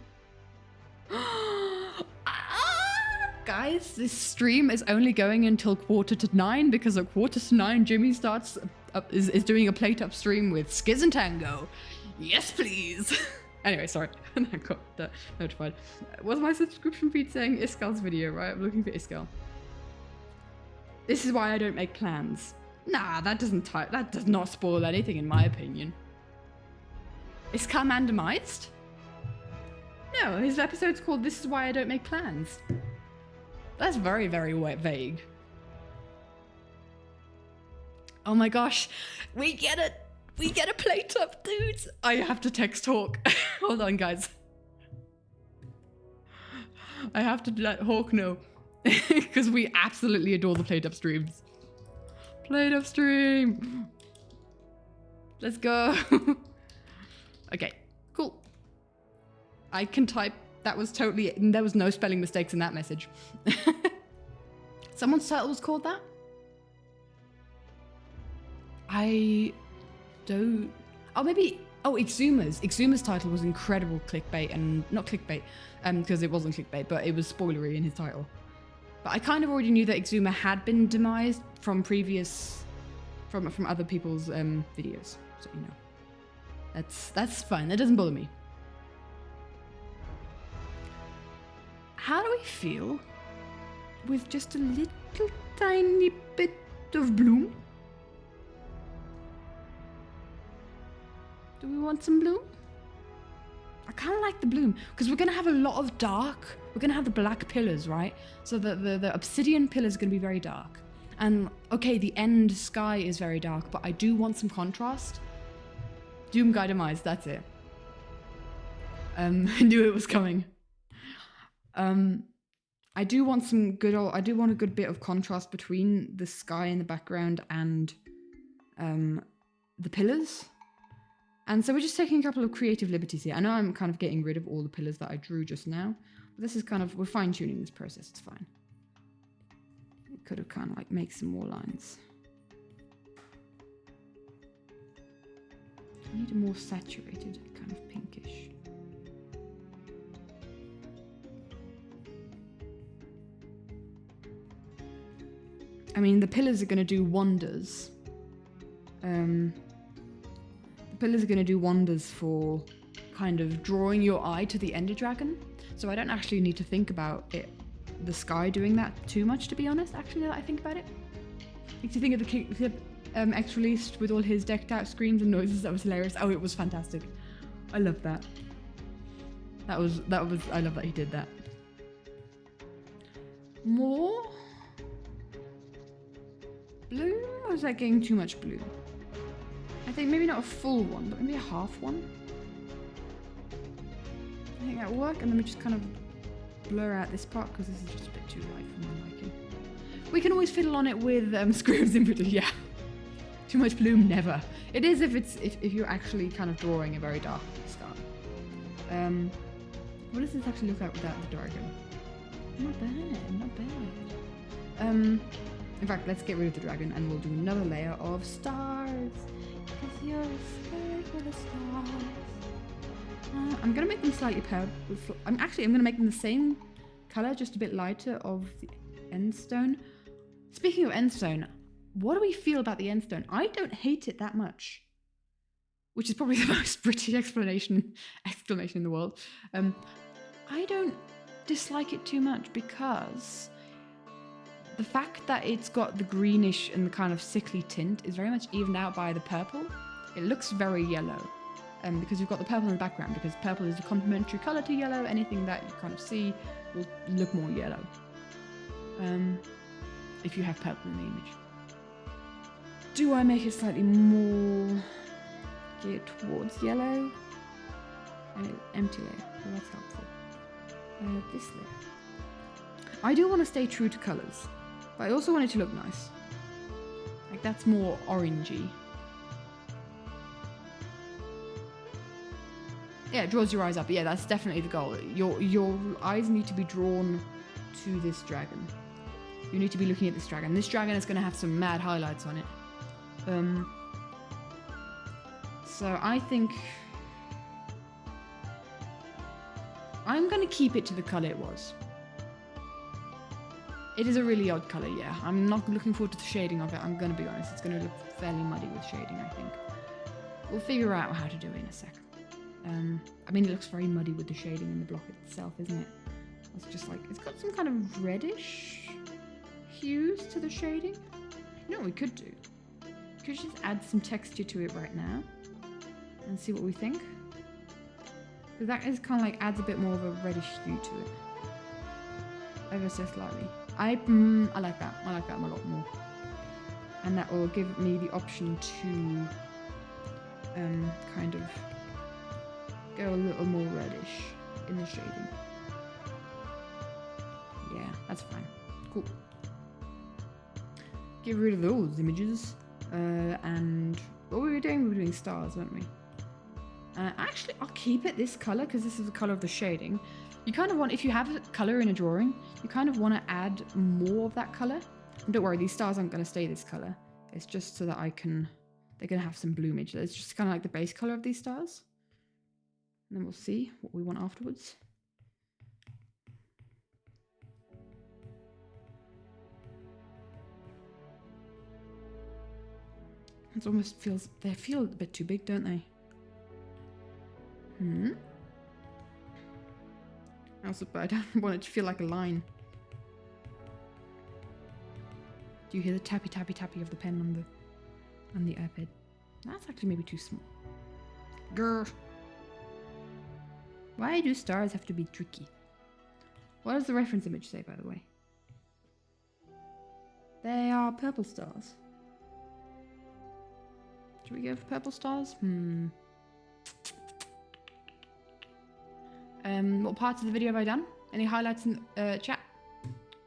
Guys, this stream is only going until 8:45 because at 8:45 Jimmy is doing a plate up stream with Skiz and Tango. Yes, please. Anyway, sorry, I got notified. Was my subscription feed saying Iskall's video, right? I'm looking for Iskall. This is why I don't make plans. Nah, that does not spoil anything in my opinion. Is Iskall randomized? No, his episode's called This Is Why I Don't Make Plans. That's very, very vague. Oh my gosh, we get it. We get a plate up, dudes. I have to text Hawk. Hold on, guys. I have to let Hawk know. Because we absolutely adore the plate up streams. Plate up stream. Let's go. Okay, cool. I can type. That was totally, there was no spelling mistakes in that message. Someone's title was called that? Exhuma's. Exhuma's title was incredible clickbait, and not clickbait, because it wasn't clickbait, but it was spoilery in his title. But I kind of already knew that Exhuma had been demised from from other people's videos, so you know. That's fine. That doesn't bother me. How do we feel with just a little tiny bit of bloom? Do we want some bloom? I kind of like the bloom because we're going to have a lot of dark. We're going to have the black pillars, right? So the obsidian pillars are going to be very dark. And okay, the end sky is very dark, but I do want some contrast. Doom Guy Demise, that's it. I knew it was coming. I do want a good bit of contrast between the sky in the background and the pillars. And so we're just taking a couple of creative liberties here. I know I'm kind of getting rid of all the pillars that I drew just now. But this is kind of, we're fine tuning this process, it's fine. We could have kind of like make some more lines. I need a more saturated kind of pinkish. I mean, the pillars are going to do wonders. The pillars are going to do wonders for kind of drawing your eye to the Enderdragon. So I don't actually need to think about the sky doing that too much, to be honest, actually, now that I think about it. Makes you think of the clip X-released with all his decked out screams and noises. That was hilarious. Oh, it was fantastic. I love that. I love that he did that. More bloom, or is that getting too much bloom? I think maybe not a full one, but maybe a half one. I think that'll work, and then we just kind of blur out this part because this is just a bit too light for my liking. We can always fiddle on it with screws in between. Yeah, too much bloom, never. It is if you're actually kind of drawing a very dark sky. What does this actually look like without the dragon? Not bad, not bad. In fact, let's get rid of the dragon and we'll do another layer of stars. Because you're scared for the stars. I'm gonna make them slightly purple. I'm gonna make them the same color, just a bit lighter, of the endstone. Speaking of endstone, what do we feel about the endstone? I don't hate it that much, which is probably the most British exclamation in the world. I don't dislike it too much because the fact that it's got the greenish and the kind of sickly tint is very much evened out by the purple. It looks very yellow. Because you've got the purple in the background, because purple is a complementary color to yellow. Anything that you kind of see will look more yellow. If you have purple in the image. Do I make it slightly more geared towards yellow? And empty layer. Oh, that's helpful. This layer. I do want to stay true to colours, but I also want it to look nice. Like that's more orangey. Yeah, it draws your eyes up. Yeah, that's definitely the goal. Your eyes need to be drawn to this dragon. You need to be looking at this dragon. This dragon is going to have some mad highlights on it. So I think I'm going to keep it to the colour it was. It is a really odd colour, yeah. I'm not looking forward to the shading of it. I'm going to be honest. It's going to look fairly muddy with shading, I think. We'll figure out how to do it in a sec. I mean, it looks very muddy with the shading in the block itself, isn't it? It's just like, it's got some kind of reddish hues to the shading. You know what we could do? We could just add some texture to it right now and see what we think. Because that is kind of like adds a bit more of a reddish hue to it. Ever so slightly. I like that. I like that a lot more. And that will give me the option to kind of go a little more reddish in the shading. Yeah, that's fine. Cool. Get rid of those images. And what were we doing? We were doing stars, weren't we? Actually, I'll keep it this color because this is the color of the shading. You kind of want, if you have a color in a drawing, you kind of want to add more of that color. And don't worry, these stars aren't going to stay this color. It's just so that they're going to have some bloomage. It's just kind of like the base color of these stars. And then we'll see what we want afterwards. It almost feels, they feel a bit too big, don't they? Also, but I don't want it to feel like a line. Do you hear the tappy tappy tappy of the pen on the iPad? That's actually maybe too small. Grr. Why do stars have to be tricky? What does the reference image say, by the way? They are purple stars. Should we go for purple stars? What parts of the video have I done? Any highlights in chat?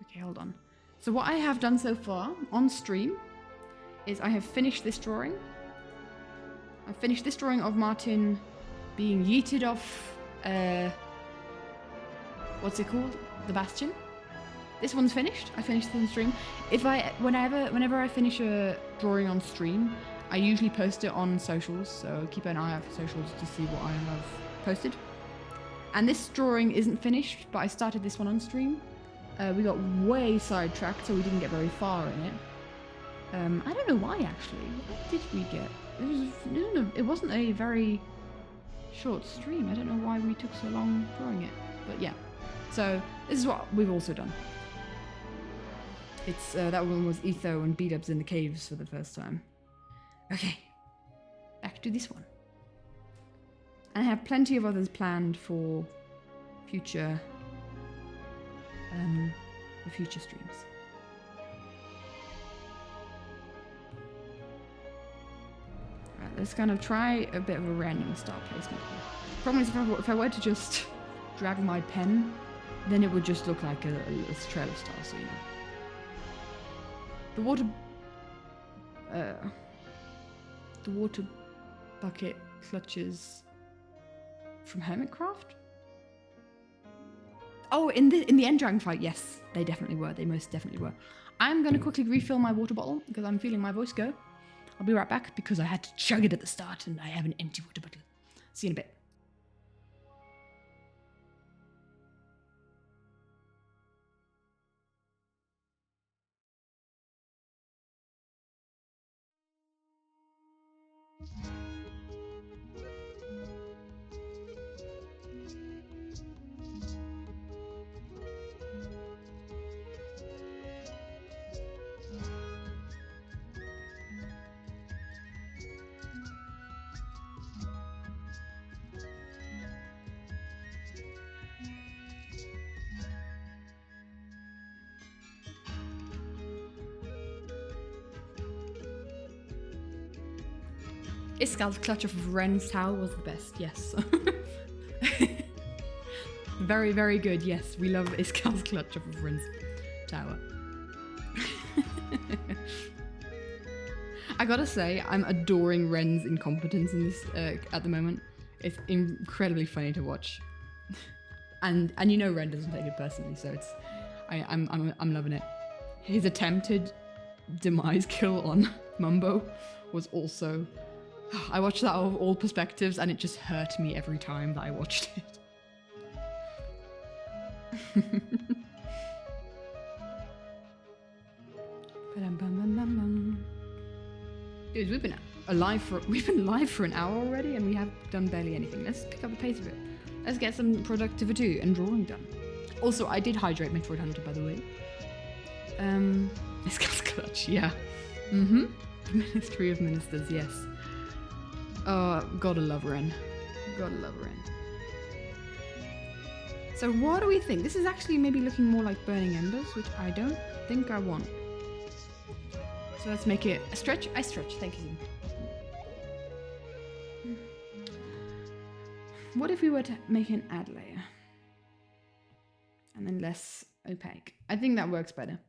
Okay, hold on. So what I have done so far on stream is I have finished this drawing. I've finished this drawing of Martin being yeeted off, what's it called? The Bastion. This one's finished. I finished it on stream. Whenever I finish a drawing on stream, I usually post it on socials, so keep an eye out for socials to see what I have posted. And this drawing isn't finished, but I started this one on stream. We got way sidetracked, so we didn't get very far in it. I don't know why, actually. What did we get? It wasn't a very short stream. I don't know why we took so long drawing it. But yeah, so this is what we've also done. It's that one was Etho and B-dubs in the caves for the first time. Okay, back to this one. And I have plenty of others planned for future streams. Right, let's kind of try a bit of a random star placement here. Problem is, if I were to just drag my pen, then it would just look like a trail of stars, so you know. The water bucket clutches from Hermitcraft? Oh, in the Enderdragon fight, yes, they definitely were. They most definitely were. I'm going to quickly refill my water bottle because I'm feeling my voice go. I'll be right back because I had to chug it at the start and I have an empty water bottle. See you in a bit. Iskal's clutch of Ren's tower was the best, yes. Very, very good, yes. We love Iskal's clutch of Ren's tower. I gotta say, I'm adoring Ren's incompetence in this at the moment. It's incredibly funny to watch. And you know Ren doesn't take it personally, so it's I'm loving it. His attempted demise kill on Mumbo was also... I watched that out of all perspectives and it just hurt me every time that I watched it. Dude, we've been live for an hour already and we have done barely anything. Let's pick up the pace a bit. Let's get some productivity and drawing done. Also, I did hydrate Metroid Hunter, by the way. This guy's clutch, yeah. The Ministry of Ministers, yes. Gotta love Ren. Gotta love Ren. So what do we think? This is actually maybe looking more like Burning Embers, which I don't think I want. So let's make it a stretch. I stretch, thank you. What if we were to make an add layer? And then less opaque. I think that works better.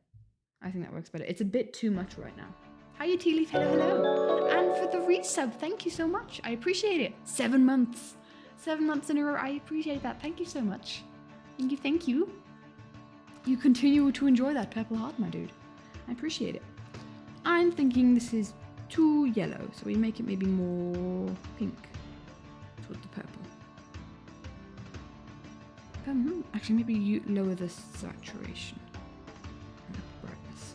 It's a bit too much right now. Hiya, Tea Leaf. Hello, hello. And for the resub, thank you so much. I appreciate it. 7 months. 7 months in a row. I appreciate that. Thank you so much. Thank you, thank you. You continue to enjoy that purple heart, my dude. I appreciate it. I'm thinking this is too yellow, so we make it maybe more pink towards the purple. Actually, maybe you lower the saturation and the brightness.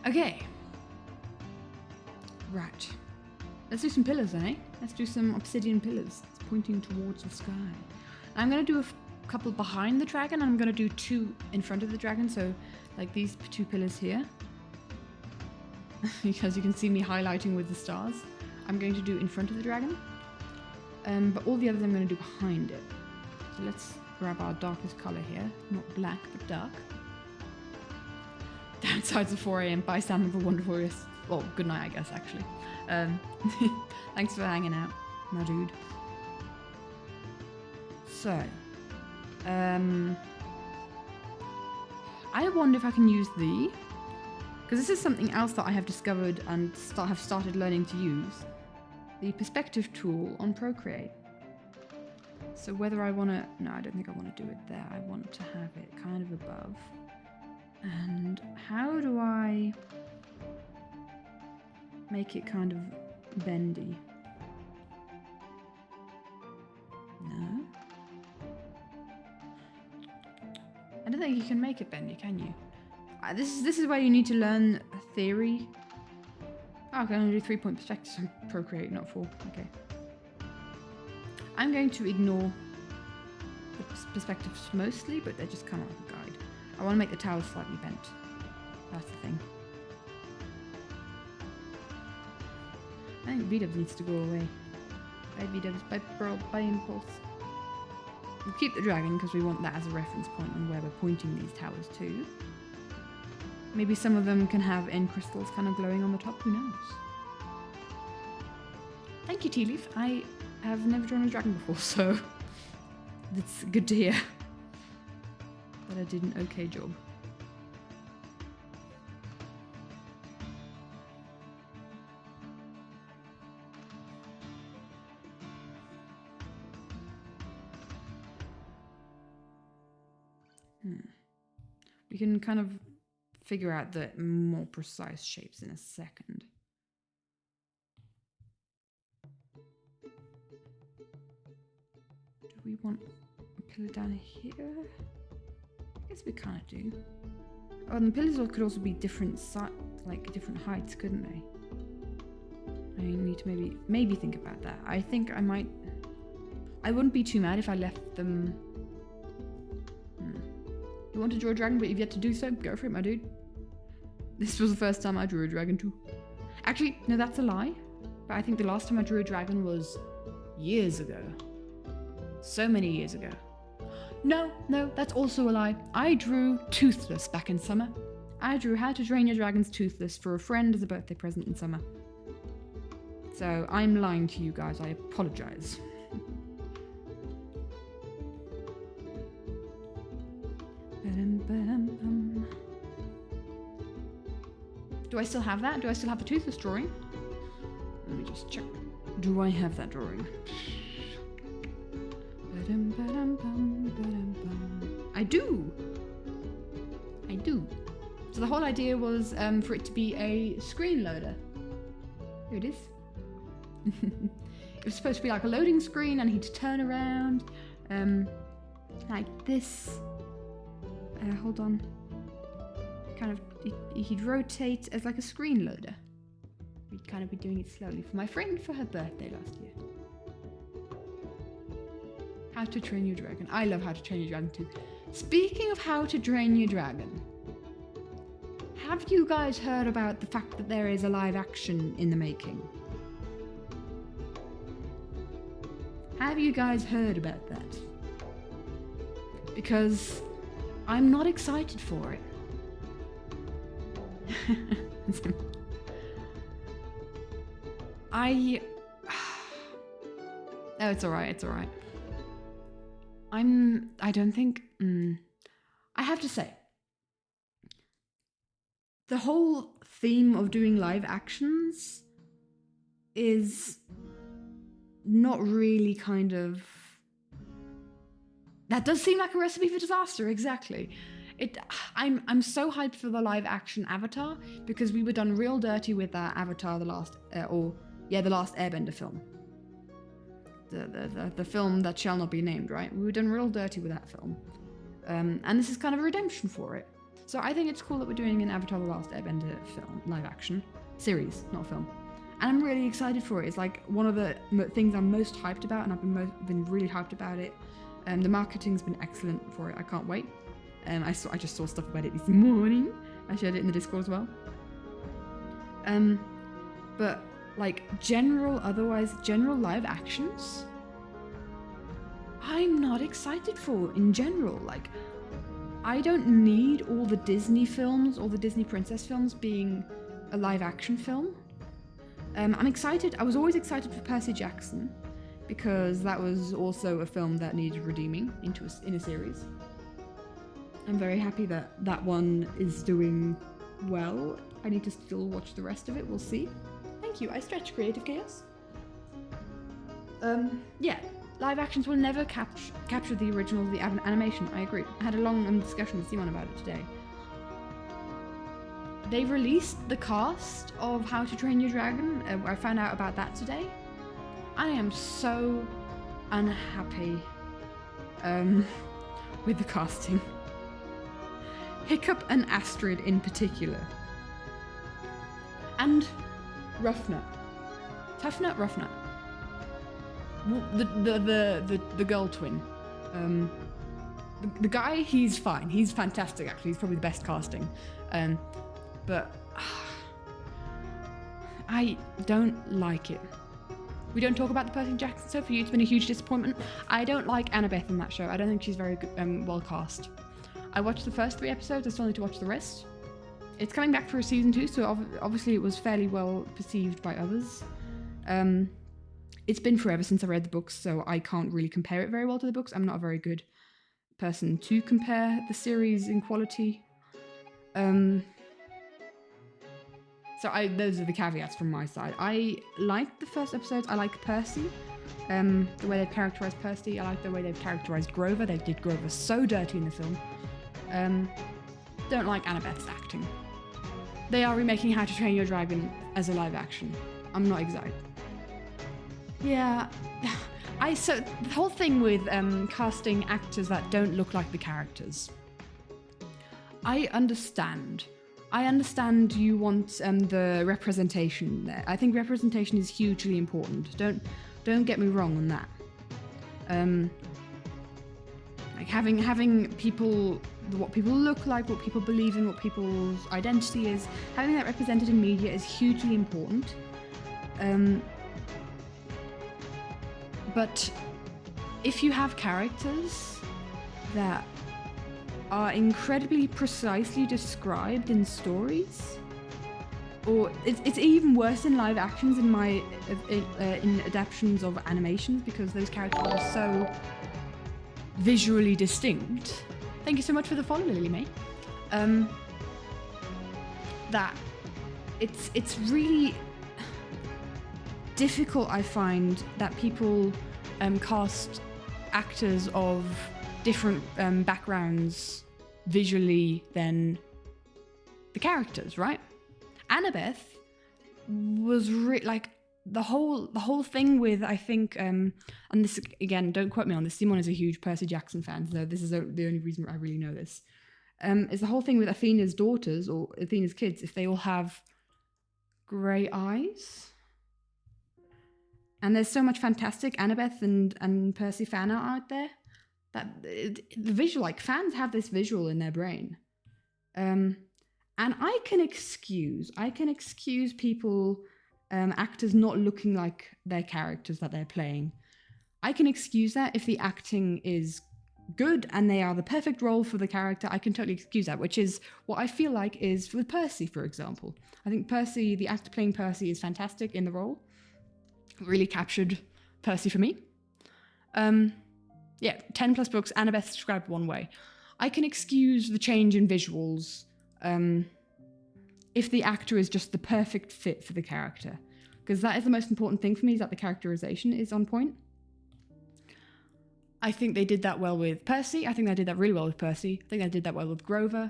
Okay. Right. Let's do some pillars, eh? Let's do some obsidian pillars. It's pointing towards the sky. I'm going to do a couple behind the dragon. I'm going to do 2 in front of the dragon. So, like these 2 pillars here. Because you can see me highlighting with the stars. I'm going to do in front of the dragon. But all the others I'm going to do behind it. So let's grab our darkest color here. Not black, but dark. Downsides of 4 AM. Bye, Sam. Have a wonderful rest. Well, good night, I guess, actually. Thanks for hanging out, my dude. So, I wonder if I can use the... Because this is something else that I have discovered and have started learning to use. The perspective tool on Procreate. So whether I want to... No, I don't think I want to do it there. I want to have it kind of above. And how do I make it kind of bendy? No? I don't think you can make it bendy, can you? This is where you need to learn theory. Oh, I can only do 3-point perspectives on Procreate, not 4. Okay. I'm going to ignore the perspectives mostly, but they're just kind of like a guide. I want to make the tower slightly bent. That's the thing. I think V-dubs needs to go away. Bye V-dubs, bye Pearl, bye Impulse. We'll keep the dragon because we want that as a reference point on where we're pointing these towers to. Maybe some of them can have end crystals kind of glowing on the top, who knows? Thank you, Tea Leaf. I have never drawn a dragon before, so it's good to hear that I did an okay job. We can kind of figure out the more precise shapes in a second. Do we want a pillar down here? I guess we kind of do. Oh, and the pillars could also be different different heights, couldn't they? I need to maybe think about that. I think I might... I wouldn't be too mad if I left them... You want to draw a dragon, but you've yet to do so? Go for it, my dude. This was the first time I drew a dragon too. Actually, no, that's a lie. But I think the last time I drew a dragon was years ago. So many years ago. No, that's also a lie. I drew Toothless back in summer. I drew How to Train Your Dragons Toothless for a friend as a birthday present in summer. So I'm lying to you guys. I apologize. Do I still have that? Do I still have the toothless drawing? Let me just check. Do I have that drawing? I do. I do. So the whole idea was for it to be a screen loader. Here it is. It was supposed to be like a loading screen, and he'd turn around like this. Hold on. Kind of, he'd rotate as like a screen loader. We'd kind of be doing it slowly for my friend for her birthday last year. How to Train Your Dragon. I love How to Train Your Dragon too. Speaking of How to Train Your Dragon, have you guys heard about the fact that there is a live action in the making? Have you guys heard about that? Because I'm not excited for it. Oh, it's alright, it's alright. I don't think... I have to say, the whole theme of doing live actions is not really kind of... That does seem like a recipe for disaster, exactly. I'm so hyped for the live action Avatar, because we were done real dirty with that Avatar, the last Airbender film. The film that shall not be named, right? We were done real dirty with that film. And this is kind of a redemption for it. So I think it's cool that we're doing an Avatar the Last Airbender film, live action, series, not film. And I'm really excited for it. It's like one of the things I'm most hyped about, and I've been really hyped about it. The marketing's been excellent for it. I can't wait. I just saw stuff about it this morning. I shared it in the Discord as well. But like general live actions, I'm not excited for in general. Like, I don't need all the Disney films, all the Disney princess films being a live action film. I'm excited. I was always excited for Percy Jackson, because that was also a film that needed redeeming in a series. I'm very happy that that one is doing well. I need to still watch the rest of it. We'll see. Thank you. I stretch creative chaos. Yeah, live actions will never capture the original of the animation. I agree. I had a long discussion with Simon about it today. They released the cast of How to Train Your Dragon. I found out about that today. I am so unhappy with the casting. Hiccup and Astrid in particular. And Ruffnut. Toughnut, Ruffnut. The girl twin. The guy, he's fine. He's fantastic, actually. He's probably the best casting. But I don't like it. We don't talk about the Percy Jackson, so for you it's been a huge disappointment. I don't like Annabeth in that show. I don't think she's very good, well cast. I watched the first 3 episodes. I still need to watch the rest. It's coming back for a season 2, so obviously it was fairly well perceived by others. It's been forever since I read the books, so I can't really compare it very well to the books. I'm not a very good person to compare the series in quality. So those are the caveats from my side. I liked the first episodes. I like Percy, the way they've characterized Percy. I like the way they've characterized Grover. They did Grover so dirty in the film. Don't like Annabeth's acting. They are remaking How to Train Your Dragon as a live action. I'm not excited. Yeah, so the whole thing with casting actors that don't look like the characters. I understand. You want the representation there. I think representation is hugely important. Don't get me wrong on that. Like having people, what people look like, what people believe in, what people's identity is, having that represented in media is hugely important. But if you have characters that are incredibly precisely described in stories, or it's even worse in live actions in adaptations of animations, because those characters are so visually distinct. Thank you so much for the follow, Lily May. That it's really difficult, I find, that people cast actors of different backgrounds visually than the characters, right? Annabeth was like the whole thing with, I think, and this again, don't quote me on this. Simon is a huge Percy Jackson fan, so this is the only reason I really know this. Is the whole thing with Athena's daughters or Athena's kids, if they all have grey eyes. And there's so much fantastic Annabeth and Percy fan art out there that the visual, like, fans have this visual in their brain. And I can excuse people, actors not looking like their characters that they're playing. I can excuse that if the acting is good and they are the perfect role for the character. I can totally excuse that, which is what I feel like is with Percy, for example. I think Percy, the actor playing Percy, is fantastic in the role. Really captured Percy for me. 10+ books, Annabeth described one way. I can excuse the change in visuals if the actor is just the perfect fit for the character, because that is the most important thing for me, is that the characterization is on point. I think they did that well with Percy. I think they did that really well with Percy. I think they did that well with Grover.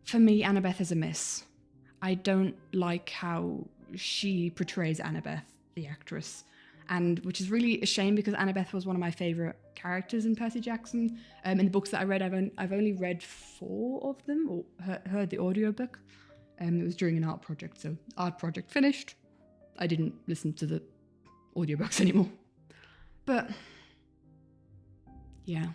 For me, Annabeth is a miss. I don't like how she portrays Annabeth, the actress, and which is really a shame, because Annabeth was one of my favorite characters in Percy Jackson. In the books that I read, I've only read 4 of them, or heard the audiobook. It was during an art project, so art project finished. I didn't listen to the audiobooks anymore. But yeah.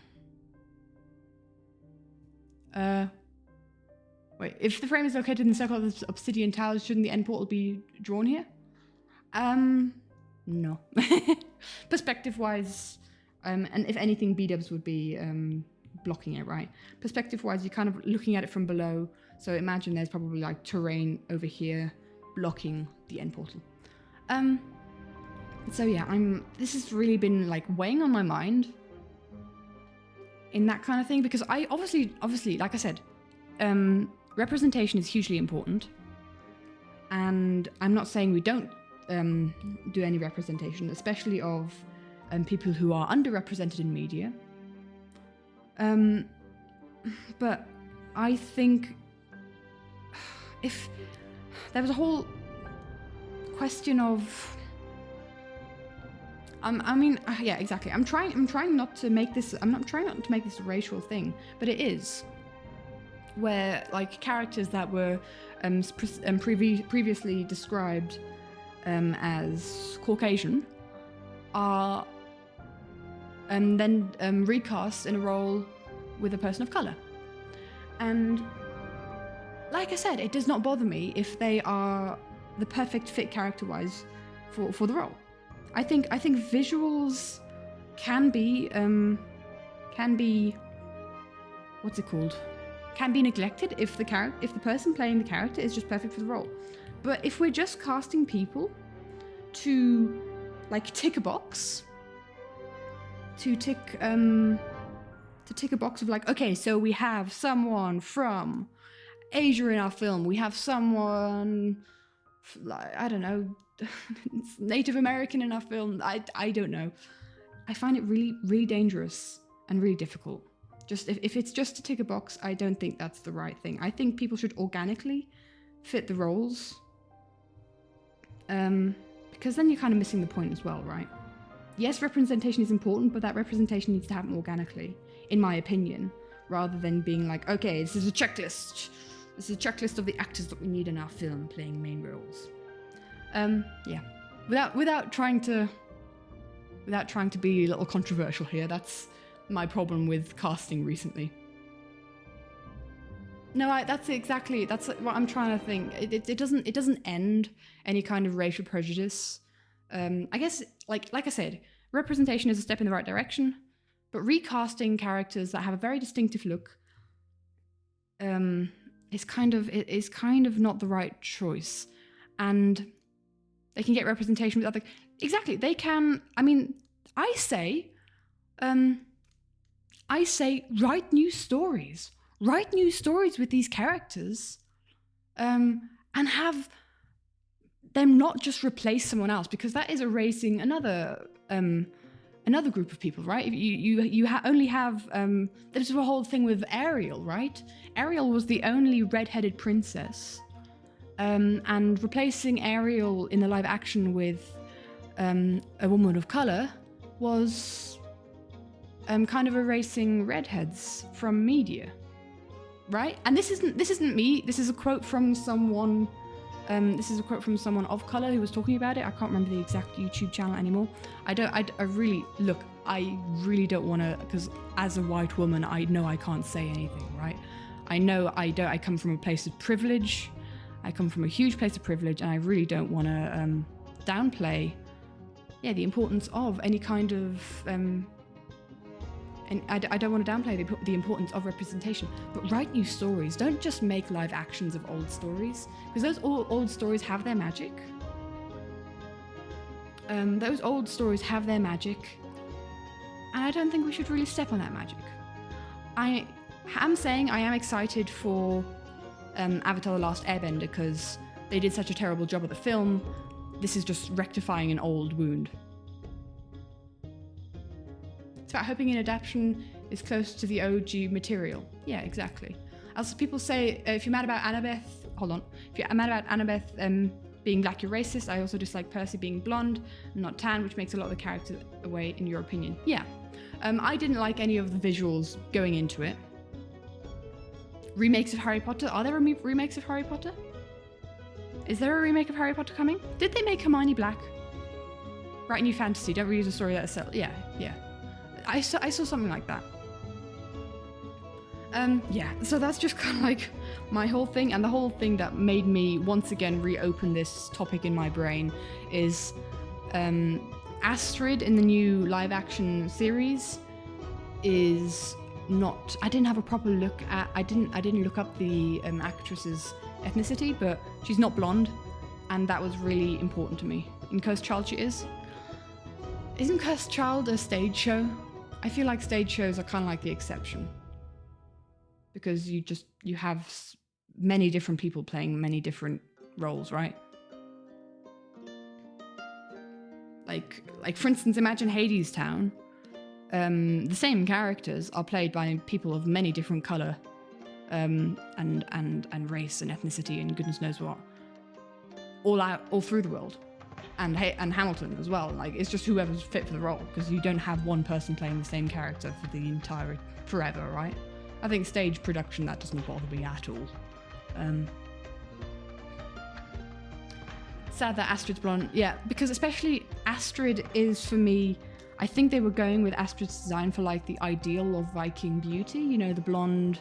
Wait, if the frame is located in the circle of the obsidian towers, shouldn't the end portal be drawn here? No. Perspective-wise, and if anything, B-dubs would be blocking it, right? Perspective-wise, you're kind of looking at it from below, so imagine there's probably like terrain over here blocking the end portal. So yeah, this has really been like weighing on my mind in that kind of thing, because I obviously, like I said, representation is hugely important, and I'm not saying we don't do any representation, especially of people who are underrepresented in media. But I think if there was a whole question of, yeah, exactly. I'm trying not to make this a racial thing, but it is. Where like characters that were previously described as Caucasian are then recast in a role with a person of color. And like I said, it does not bother me if they are the perfect fit character-wise for the role. I think visuals can be what's it called? Can be neglected if the person playing the character is just perfect for the role. But if we're just casting people to like tick a box, to tick a box of like, okay, so we have someone from Asia in our film, we have someone, I don't know, Native American in our film, I don't know. I find it really, really dangerous and really difficult. Just if it's just to tick a box, I don't think that's the right thing. I think people should organically fit the roles, because then you're kind of missing the point as well, right? Yes, representation is important, but that representation needs to happen organically, in my opinion, rather than being like, okay, this is a checklist. This is a checklist of the actors that we need in our film playing main roles. Yeah, without trying to be a little controversial here, that's my problem with casting recently. No, that's what I'm trying to think. It doesn't end any kind of racial prejudice. I guess, like I said, representation is a step in the right direction, but recasting characters that have a very distinctive look is kind of not the right choice. And they can get representation with other. Exactly, they can. I mean, I say, write new stories. Write new stories with these characters, and have them not just replace someone else, because that is erasing another group of people, right? You only have there's a whole thing with Ariel, right? Ariel was the only red-headed princess, and replacing Ariel in the live action with a woman of color was kind of erasing redheads from media, right? And this isn't me. This is a quote from someone. This is a quote from someone of color who was talking about it. I can't remember the exact YouTube channel anymore. I really don't want to, because as a white woman, I know I can't say anything, right? I know I come from a place of privilege. I come from a huge place of privilege, and I really don't want to downplay, the importance of any kind of, and I don't want to downplay the importance of representation, but write new stories. Don't just make live actions of old stories, because those old stories have their magic. Those old stories have their magic, and I don't think we should really step on that magic. I am saying I am excited for Avatar: The Last Airbender, because they did such a terrible job at the film. This is just rectifying an old wound. It's about hoping an adaptation is close to the OG material. Yeah, exactly. Also, people say, if you're mad about Annabeth, if you're mad about Annabeth being black, you're racist. I also dislike Percy being blonde and not tan, which makes a lot of the characters away, in your opinion. Yeah. I didn't like any of the visuals going into it. Remakes of Harry Potter. Are there remakes of Harry Potter? Is there a remake of Harry Potter coming? Did they make Hermione black? Write new fantasy. Don't read a story that is settled. Yeah. I saw something like that. So that's just kind of like my whole thing, and the whole thing that made me once again reopen this topic in my brain is Astrid in the new live action series is not. I didn't have a proper look at. I didn't look up the actress's ethnicity, but she's not blonde, and that was really important to me. In Cursed Child, she is. Isn't Cursed Child a stage show? I feel like stage shows are kind of like the exception, because you have many different people playing many different roles, right? Like for instance, imagine Hades Town. The same characters are played by people of many different color, and race and ethnicity and goodness knows what, all through the world. And Hamilton as well. Like, it's just whoever's fit for the role, because you don't have one person playing the same character for the entire forever, right? I think stage production, that doesn't bother me at all. Sad that Astrid's blonde. Yeah, because especially Astrid is, for me, I think they were going with Astrid's design for like the ideal of Viking beauty, you know, the blonde,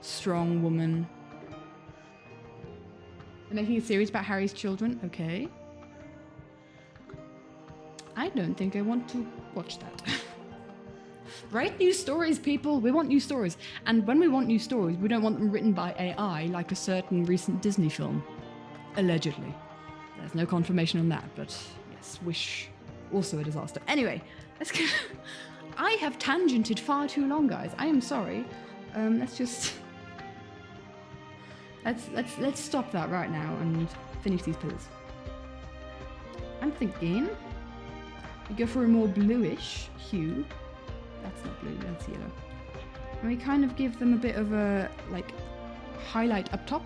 strong woman. They're making a series about Harry's children. Okay. I don't think I want to watch that. Write new stories, people. We want new stories. And when we want new stories, we don't want them written by AI like a certain recent Disney film. Allegedly. There's no confirmation on that, but yes, Wish, also a disaster. Anyway, let's go. I have tangented far too long, guys. I am sorry. Let's stop that right now and finish these pillars. I'm thinking we go for a more bluish hue. That's not blue, that's yellow. And we kind of give them a bit of a, like, highlight up top.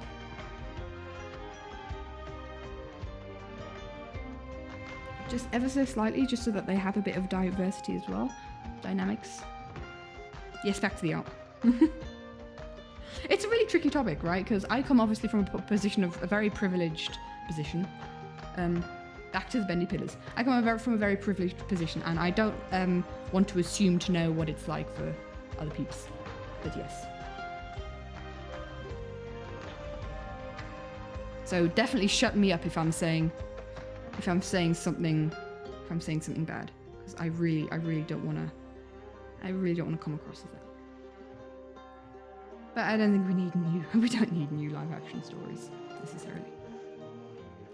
Just ever so slightly, just so that they have a bit of diversity as well. Dynamics. Yes, back to the art. It's a really tricky topic, right? Because I come obviously from a position of a very privileged position. Back to the bendy pillars. I come from a very privileged position, and I don't want to assume to know what it's like for other peeps. But yes. So definitely shut me up if I'm saying something bad, because I really don't want to come across as that. But I don't think we need we don't need new live action stories necessarily.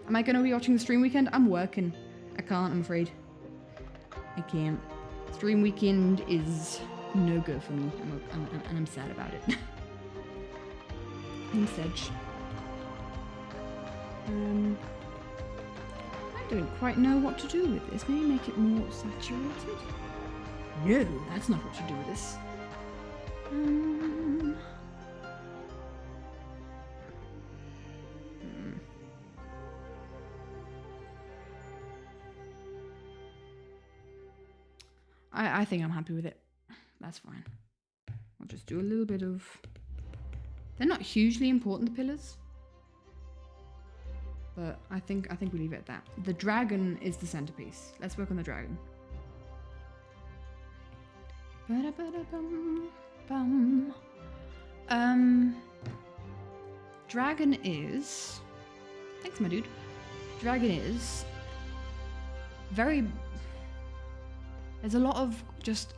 Am I going to be watching the stream weekend? I'm working. I can't, I'm afraid. I can't. Stream weekend is no go for me. I'm sad about it. I'm sedge. I don't quite know what to do with this. Maybe make it more saturated? No, that's not what to do with this. I think I'm happy with it. That's fine. I'll just do a little bit of... They're not hugely important, the pillars. But I think we leave it at that. The dragon is the centerpiece. Let's work on the dragon. Dragon is... Thanks, my dude. Dragon is... very... There's a lot of just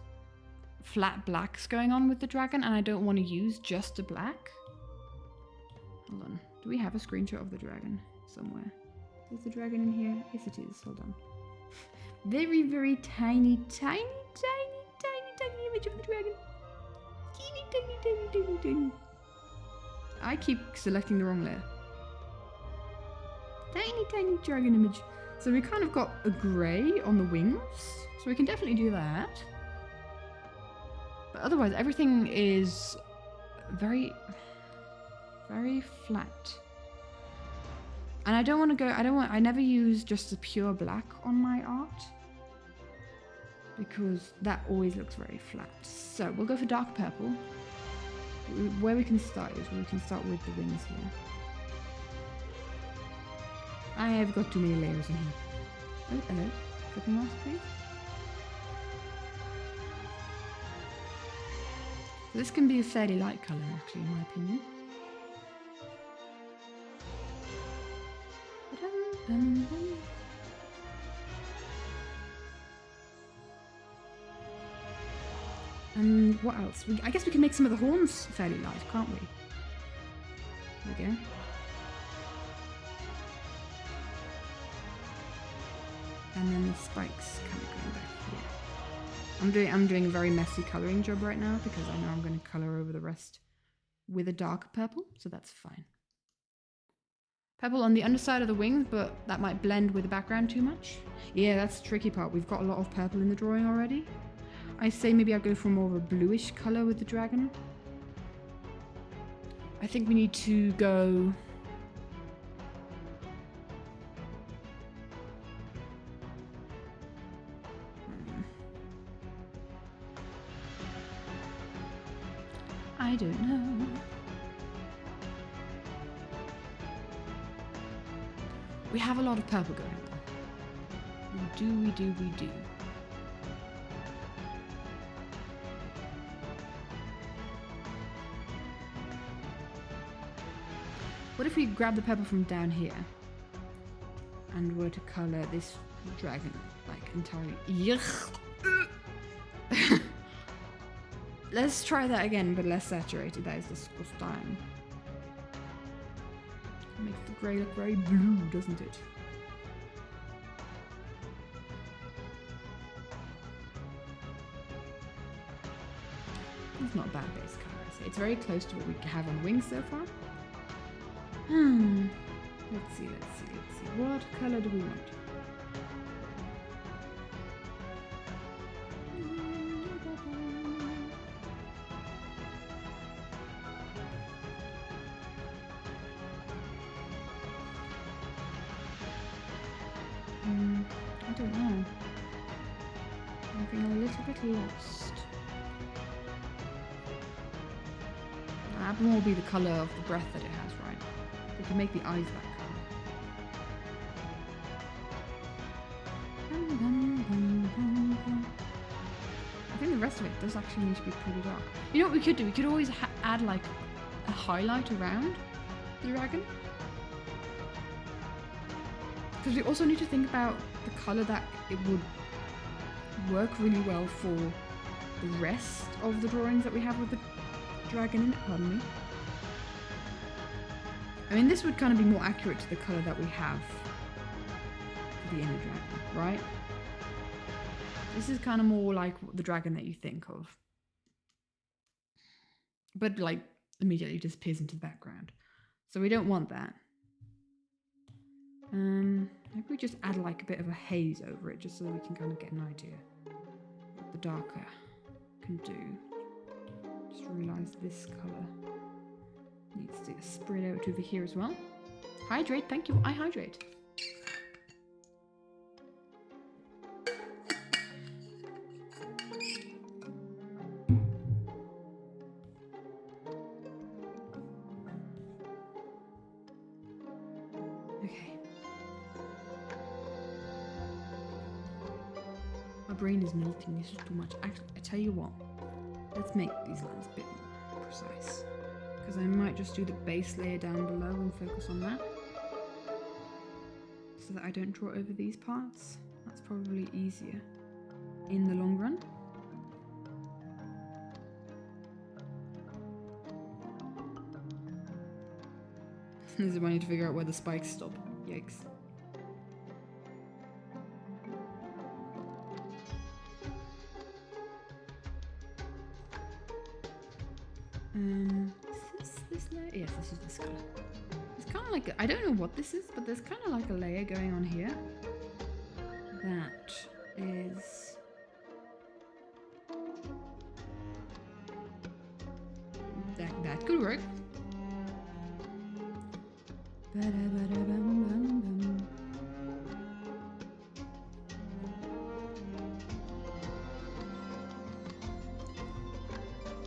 flat blacks going on with the dragon, and I don't want to use just a black. Hold on. Do we have a screenshot of the dragon somewhere? Is the dragon in here? Yes, it is. Hold on. Very, very tiny, tiny, tiny, tiny, tiny image of the dragon. Teeny, tiny, tiny, tiny, tiny. I keep selecting the wrong layer. Tiny, tiny dragon image. So we kind of got a grey on the wings. So we can definitely do that. But otherwise, everything is very, very flat. And I don't want to go, I never use just the pure black on my art. Because that always looks very flat. So we'll go for dark purple. Where we can start is we can start with the wings here. I have got too many layers in here. Oh, hello. Flipping mask, please. This can be a fairly light colour, actually, in my opinion. And what else? I guess we can make some of the horns fairly light, can't we? There we go. And then the spikes kind of going back here. I'm doing a very messy colouring job right now because I know I'm going to colour over the rest with a dark purple, so that's fine. Purple on the underside of the wings, but that might blend with the background too much. Yeah, that's the tricky part. We've got a lot of purple in the drawing already. I say maybe I'll go for more of a bluish colour with the dragon. I think we need to go... I don't know. We have a lot of purple going on. We do. What if we grab the purple from down here and were to colour this dragon like entirely? Yuck. Let's try that again, but less saturated. That is disgusting. Makes the grey look very blue, doesn't it? It's not a bad base colour, I say. It's very close to what we have on wings so far. Let's see. What colour do we want? I don't know. I'm feeling a little bit lost. That will be the colour of the breath that it has, right? We can make the eyes that colour. I think the rest of it does actually need to be pretty dark. You know what we could do? We could always add like a highlight around the dragon. Because we also need to think about the colour that it would work really well for the rest of the drawings that we have with the dragon in it, pardon me. I mean, this would kind of be more accurate to the colour that we have for the Enderdragon, right? This is kind of more like the dragon that you think of. But like immediately disappears into the background. So we don't want that. Maybe we just add like a bit of a haze over it just so that we can kind of get an idea what the darker can do. Just realised this colour needs to spread out over here as well. Hydrate, thank you. I hydrate. Okay. My brain is melting. This is too much. Actually, I tell you what. Let's make these lines a bit more precise. Because I might just do the base layer down below and focus on that. So that I don't draw over these parts. That's probably easier in the long run. This is when I need to figure out where the spikes stop. Yikes. Is this layer? Yes, this is this color. It's kind of like, I don't know what this is, but there's kind of like a layer going on here. That is... That could work.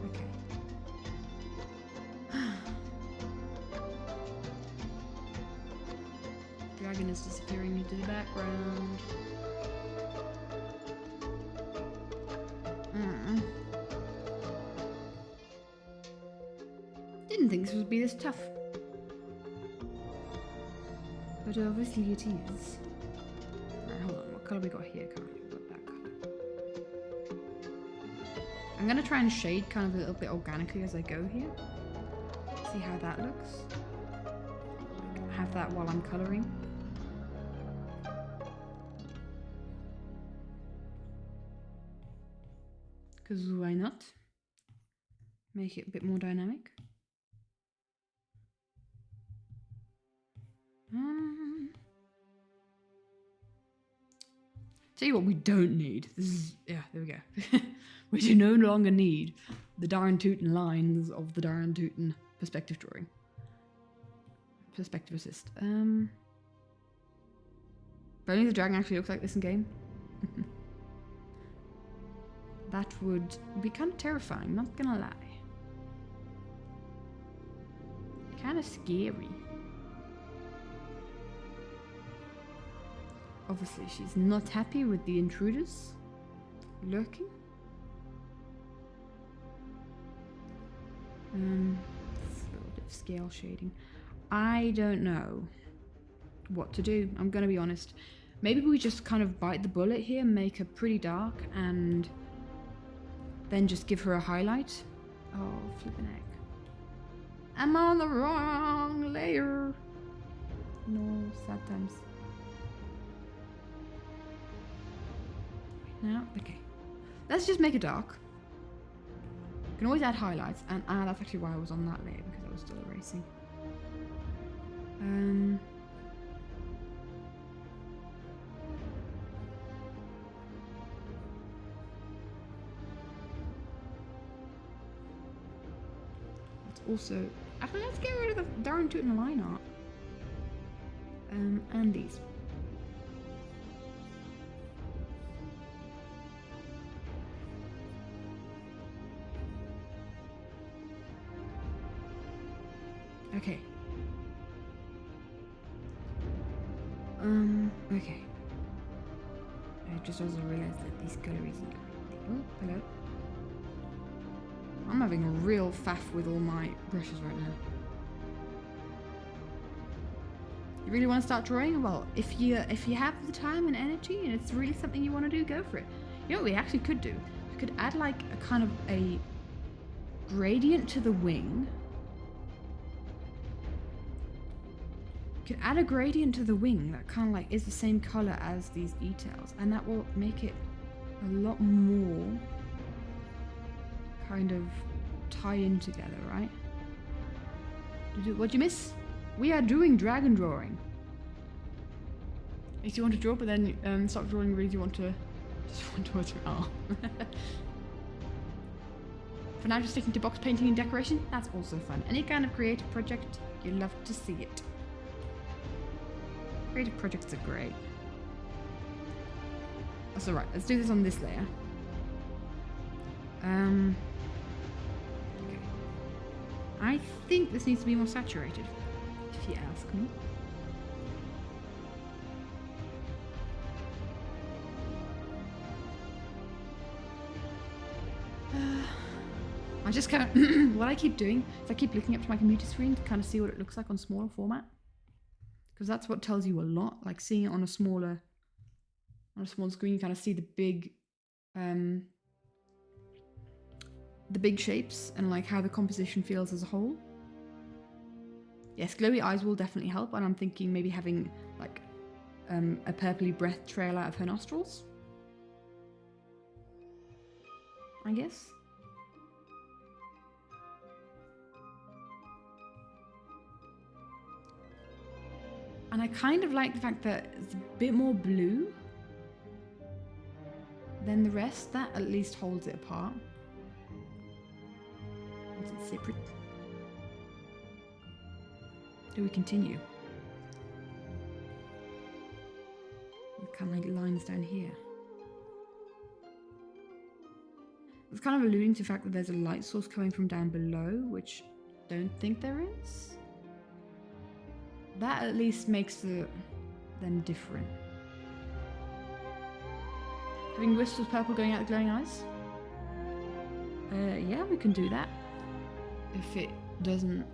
Okay. Dragon is disappearing into the background. Didn't think this would be this tough. But obviously it is. Alright, hold on. What colour we got here? Currently, we've got that colour. I'm gonna try and shade kind of a little bit organically as I go here. See how that looks. Have that while I'm colouring. Because why not? Make it a bit more dynamic. Tell you what we don't need. This is, yeah, there we go. We do no longer need the darn tootin' lines of the darn tootin' perspective drawing. Perspective assist. But only the dragon actually looks like this in game. That would be kind of terrifying, not gonna lie. Kind of scary. Obviously, she's not happy with the intruders lurking. A little bit of scale shading. I don't know what to do. I'm gonna be honest. Maybe we just kind of bite the bullet here, make her pretty dark, and then just give her a highlight. Oh, flippin' heck. I'm on the wrong layer. No, sad times. Now, okay. Let's just make it dark. You can always add highlights, and that's actually why I was on that layer, because I was still erasing. Let's also, actually, let's get rid of the darn tootin' line art. And these. Okay. Okay. I just also realized that these galleries. Oh, hello. I'm having a real faff with all my brushes right now. You really want to start drawing? Well, if you have the time and energy and it's really something you want to do, go for it. You know what we actually could do? We could add like a kind of a gradient to the wing. You can add a gradient to the wing that kind of like is the same color as these details, and that will make it a lot more kind of tie in together, right? What'd you miss? We are doing dragon drawing. If you want to draw, but then stop drawing really you want to just want to watch it. Oh. For now, just sticking to box painting and decoration. That's also fun. Any kind of creative project, you love to see it. Creative projects are great. That's alright. Let's do this on this layer. Okay. I think this needs to be more saturated, if you ask me. I just kind of, what I keep doing is I keep looking up to my computer screen to kind of see what it looks like on smaller format. Because that's what tells you a lot. Like seeing it on a small screen, you kind of see the big shapes and like how the composition feels as a whole. Yes, glowy eyes will definitely help, and I'm thinking maybe having like a purpley breath trail out of her nostrils, I guess. And I kind of like the fact that it's a bit more blue than the rest. That at least holds it apart. Is it separate? Do we continue? With kind of like lines down here. It's kind of alluding to the fact that there's a light source coming from down below, which I don't think there is. That at least makes them different. Having wisps of purple going out the glowing eyes? Yeah, we can do that. If it doesn't...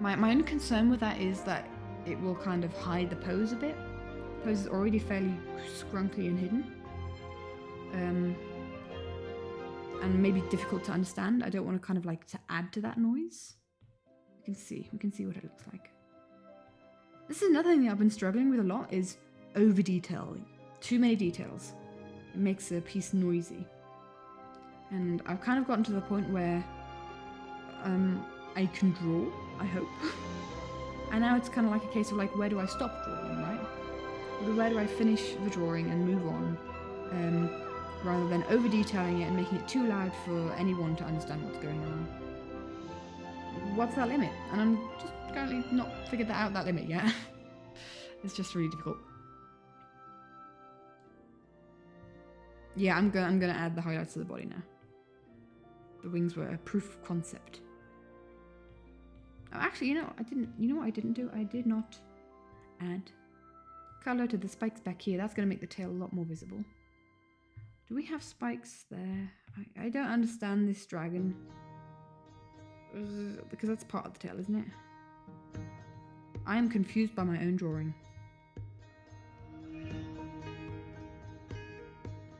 My only concern with that is that it will kind of hide the pose a bit. The pose is already fairly scrunkly and hidden. And maybe difficult to understand. I don't want to kind of like to add to that noise. We can see what it looks like. This is another thing that I've been struggling with a lot is over detailing. Too many details. It makes a piece noisy. And I've kind of gotten to the point where I can draw, I hope. And now it's kind of like a case of like, where do I stop drawing, right? Or where do I finish the drawing and move on? Rather than over detailing it and making it too loud for anyone to understand what's going on. What's that limit? And I'm just currently not figured that limit yet. It's just really difficult. Yeah, I'm gonna add the highlights to the body now. The wings were a proof of concept. Oh, actually, you know what I didn't do? I did not add color to the spikes back here. That's gonna make the tail a lot more visible. Do we have spikes there? I don't understand this dragon. Because that's part of the tail, isn't it? I am confused by my own drawing.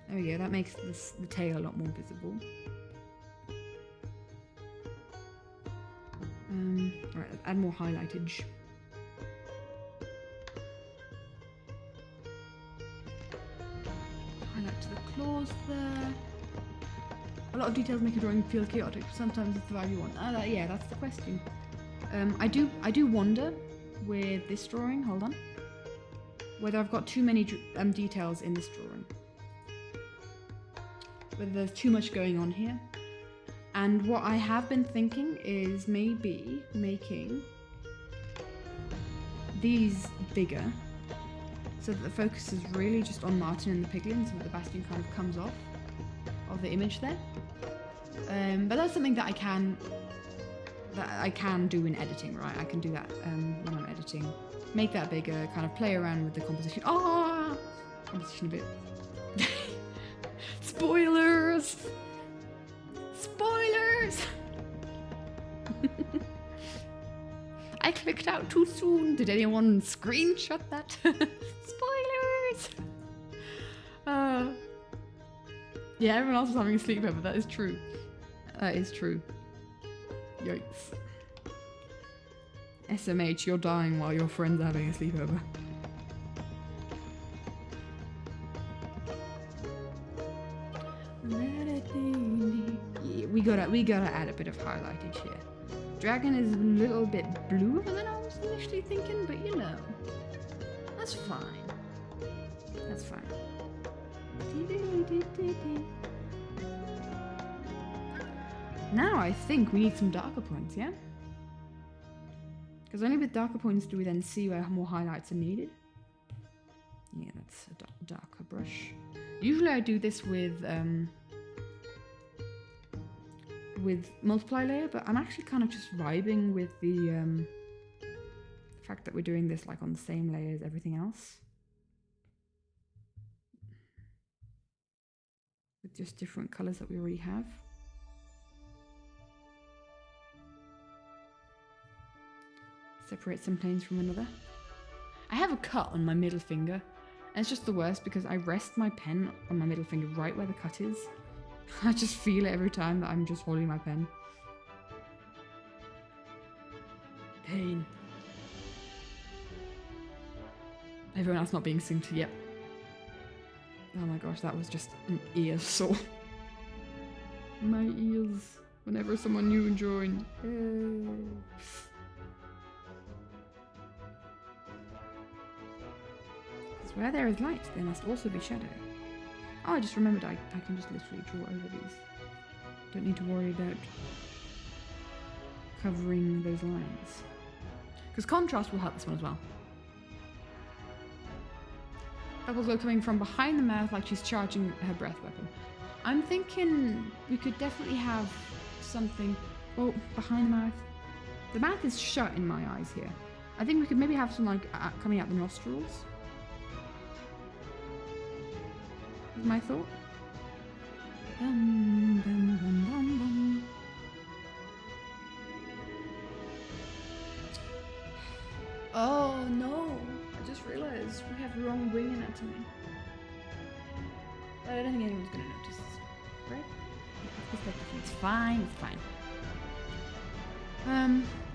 There we go, that makes the tail a lot more visible. Right, let's add more highlightage. Highlight to the claws there. A lot of details make a drawing feel chaotic. Sometimes it's the vibe you want. Yeah, that's the question. I do wonder with this drawing. Hold on. Whether I've got too many details in this drawing. Whether there's too much going on here. And what I have been thinking is maybe making these bigger, so that the focus is really just on Martin and the piglins, and that the bastion kind of comes off of the image there. But that's something that I can do in editing, right? I can do that when I'm editing. Make that bigger, kind of play around with the composition. Oh, composition a bit. Spoilers! Spoilers! I clicked out too soon. Did anyone screenshot that? Spoilers! Yeah, everyone else was having a sleepover. That is true. That is true. Yikes. SMH, you're dying while your friend's having a sleepover. Yeah, we gotta add a bit of highlightage here. Dragon is a little bit bluer than I was initially thinking, but you know, that's fine. That's fine. Now I think we need some darker points, yeah? Because only with darker points do we then see where more highlights are needed. Yeah, that's a darker brush. Usually I do this with multiply layer, but I'm actually kind of just vibing with the fact that we're doing this like on the same layer as everything else. With just different colors that we already have. Separate some planes from another. I have a cut on my middle finger, and it's just the worst because I rest my pen on my middle finger right where the cut is. I just feel it every time that I'm just holding my pen. Pain. Everyone else not being synced yet. Oh my gosh, that was just an ear sore. My ears. Whenever someone new joined. Because where there is light, there must also be shadow. Oh, I just remembered I can just literally draw over these. Don't need to worry about covering those lines. Because contrast will help this one as well. Double glow coming from behind the mouth like she's charging her breath weapon. I'm thinking we could definitely have something... Oh, behind the mouth. The mouth is shut in my eyes here. I think we could maybe have some like coming out the nostrils. Is my thought. Dum, dum, dum, dum, dum. Oh no! I just realised we have the wrong wing anatomy. But I don't think anyone's gonna notice, right? It's fine, it's fine.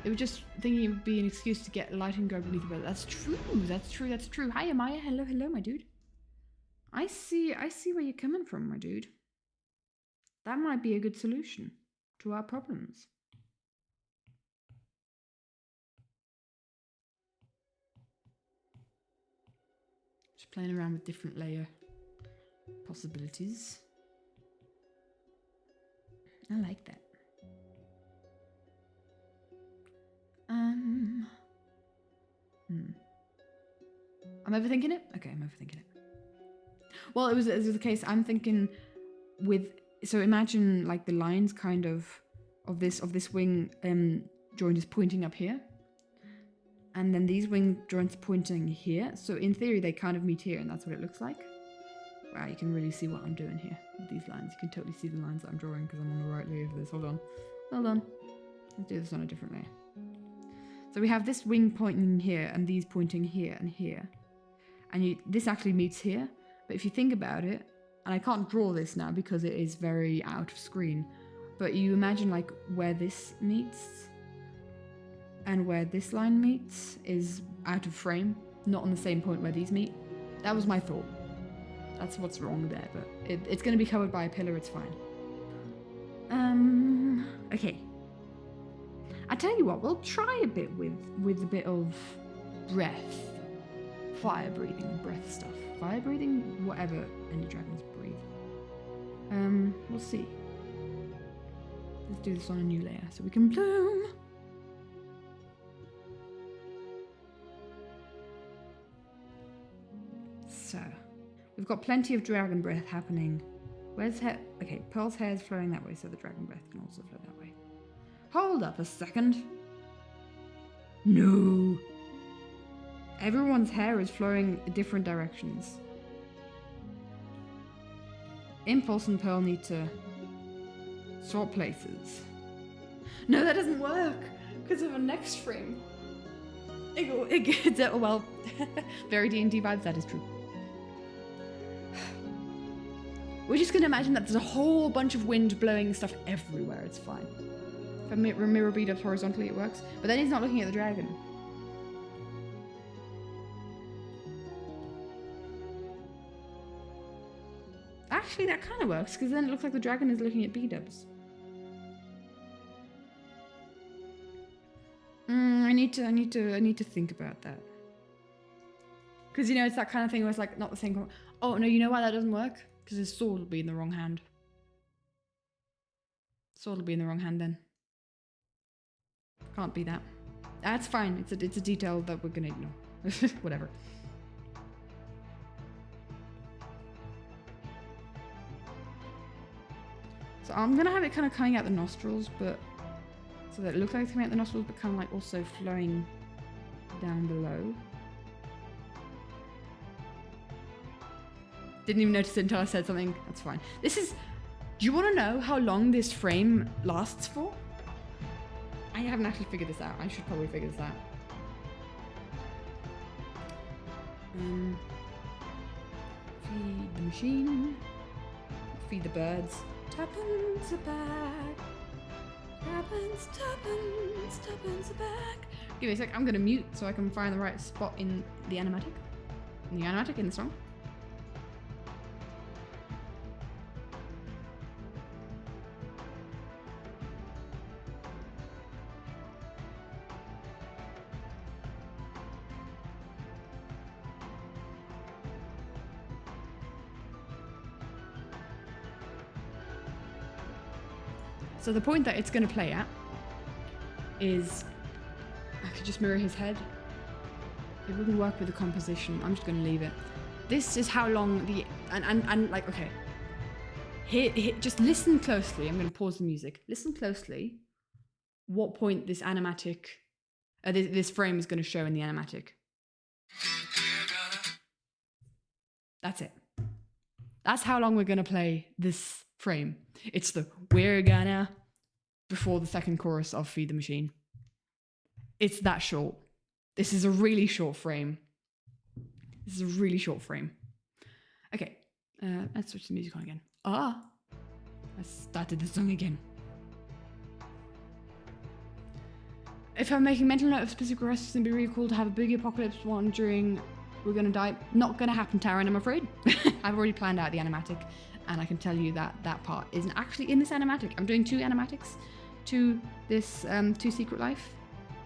It was just thinking it would be an excuse to get light and go beneath the weather. That's true, that's true, that's true. Hiya Maya, hello, hello, my dude. I see where you're coming from, my dude. That might be a good solution to our problems. Just playing around with different layer possibilities. I like that. I'm overthinking it? Okay, I'm overthinking it. Well, it was the case. I'm thinking with... So imagine like the lines kind of this wing joint is pointing up here. And then these wing joints pointing here. So in theory, they kind of meet here, and that's what it looks like. Wow, you can really see what I'm doing here with these lines. You can totally see the lines that I'm drawing because I'm on the right layer of this. Hold on. Hold on. Let's do this on a different layer. So we have this wing pointing here, and these pointing here and here. And this actually meets here. But if you think about it, and I can't draw this now because it is very out of screen, but you imagine like where this meets and where this line meets is out of frame, not on the same point where these meet. That was my thought. That's what's wrong there, but it's going to be covered by a pillar, it's fine. Okay. I tell you what, we'll try a bit with a bit of breath. Fire breathing, breath stuff. Fire breathing, whatever Enderdragons breathe. We'll see. Let's do this on a new layer so we can bloom. So, we've got plenty of dragon breath happening. Where's hair? Okay, Pearl's hair is flowing that way, so the dragon breath can also flow that way. Hold up a second. No. Everyone's hair is flowing in different directions. Impulse and Pearl need to swap places. No, that doesn't work because of a next frame. Well, very D&D vibes, that is true. We're just going to imagine that there's a whole bunch of wind blowing stuff everywhere. It's fine. If I mirror bead ups horizontally, it works. But then he's not looking at the dragon. Actually, that kind of works, because then it looks like the dragon is looking at bead-ups. I need to think about that. Because, you know, it's that kind of thing where it's like, not the same. Oh, no, you know why that doesn't work? Because his sword will be in the wrong hand. Sword will be in the wrong hand then. Can't be that. That's fine. It's a detail that we're gonna ignore. Whatever. So I'm gonna have it kind of coming out the nostrils, but so that it looks like it's coming out the nostrils, but kind of like also flowing down below. Didn't even notice it until I said something. That's fine. This is. Do you want to know how long this frame lasts for? I haven't actually figured this out. I should probably figure this out. Feed the machine. Feed the birds. Tuppence a bag. Tuppence a bag. Give me a sec. I'm gonna mute so I can find the right spot in the animatic. In the song. So the point that it's going to play at is, I could just mirror his head. It wouldn't work with the composition. I'm just going to leave it. This is how long the, and like, okay. Here, just listen closely. I'm going to pause the music. Listen closely. What point this animatic, this frame is going to show in the animatic. That's it. That's how long we're going to play this frame. It's the we're gonna before the second chorus of Feed the Machine. It's that short. This is a really short frame. Okay, let's switch the music on again. I started the song again. If I'm making mental note of specific rests, it'd be really cool to have a boogie apocalypse one during We're Gonna Die. Not gonna happen, Taryn, I'm afraid. I've already planned out the animatic. And I can tell you that that part isn't actually in this animatic. I'm doing 2 animatics to this 2 Secret Life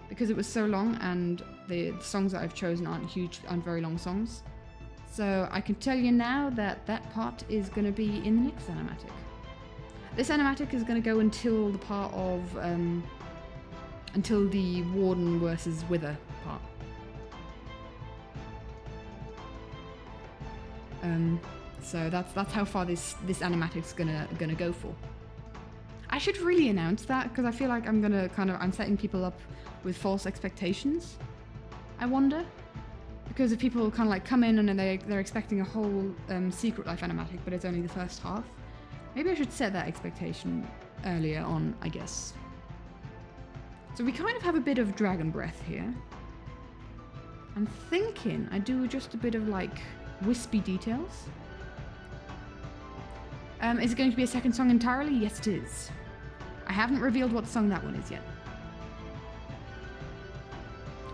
because it was so long and the songs that I've chosen aren't very long songs. So I can tell you now that that part is going to be in the next animatic. This animatic is going to go until the part of, until the Warden versus Wither part. So that's how far this animatic's gonna go for. I should really announce that because I feel like I'm setting people up with false expectations. I wonder, because if people kind of like come in and they're expecting a whole Secret Life animatic, but it's only the first half. Maybe I should set that expectation earlier on, I guess. So we kind of have a bit of dragon breath here. I'm thinking I do just a bit of like wispy details. Is it going to be a second song entirely? Yes, it is. I haven't revealed what song that one is yet.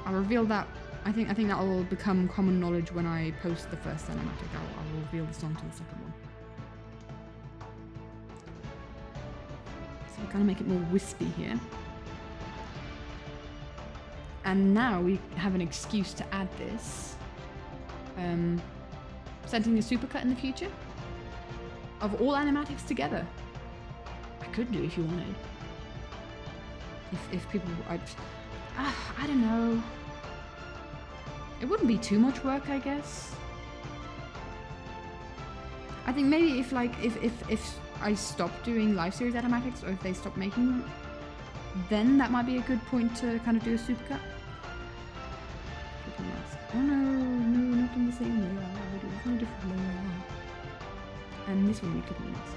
I'll reveal that. I think that will become common knowledge when I post the first cinematic. I'll reveal the song to the second one. So we're gonna make it more wispy here. And now we have an excuse to add this. Sending a supercut in the future of all animatics together. I could do if you wanted. If people, I don't know. It wouldn't be too much work, I guess. I think maybe if I stop doing live series animatics, or if they stop making them, then that might be a good point to kind of do a supercut. Oh no, not on the same layer. I'll do it on a different layer. And this one we clipping mask.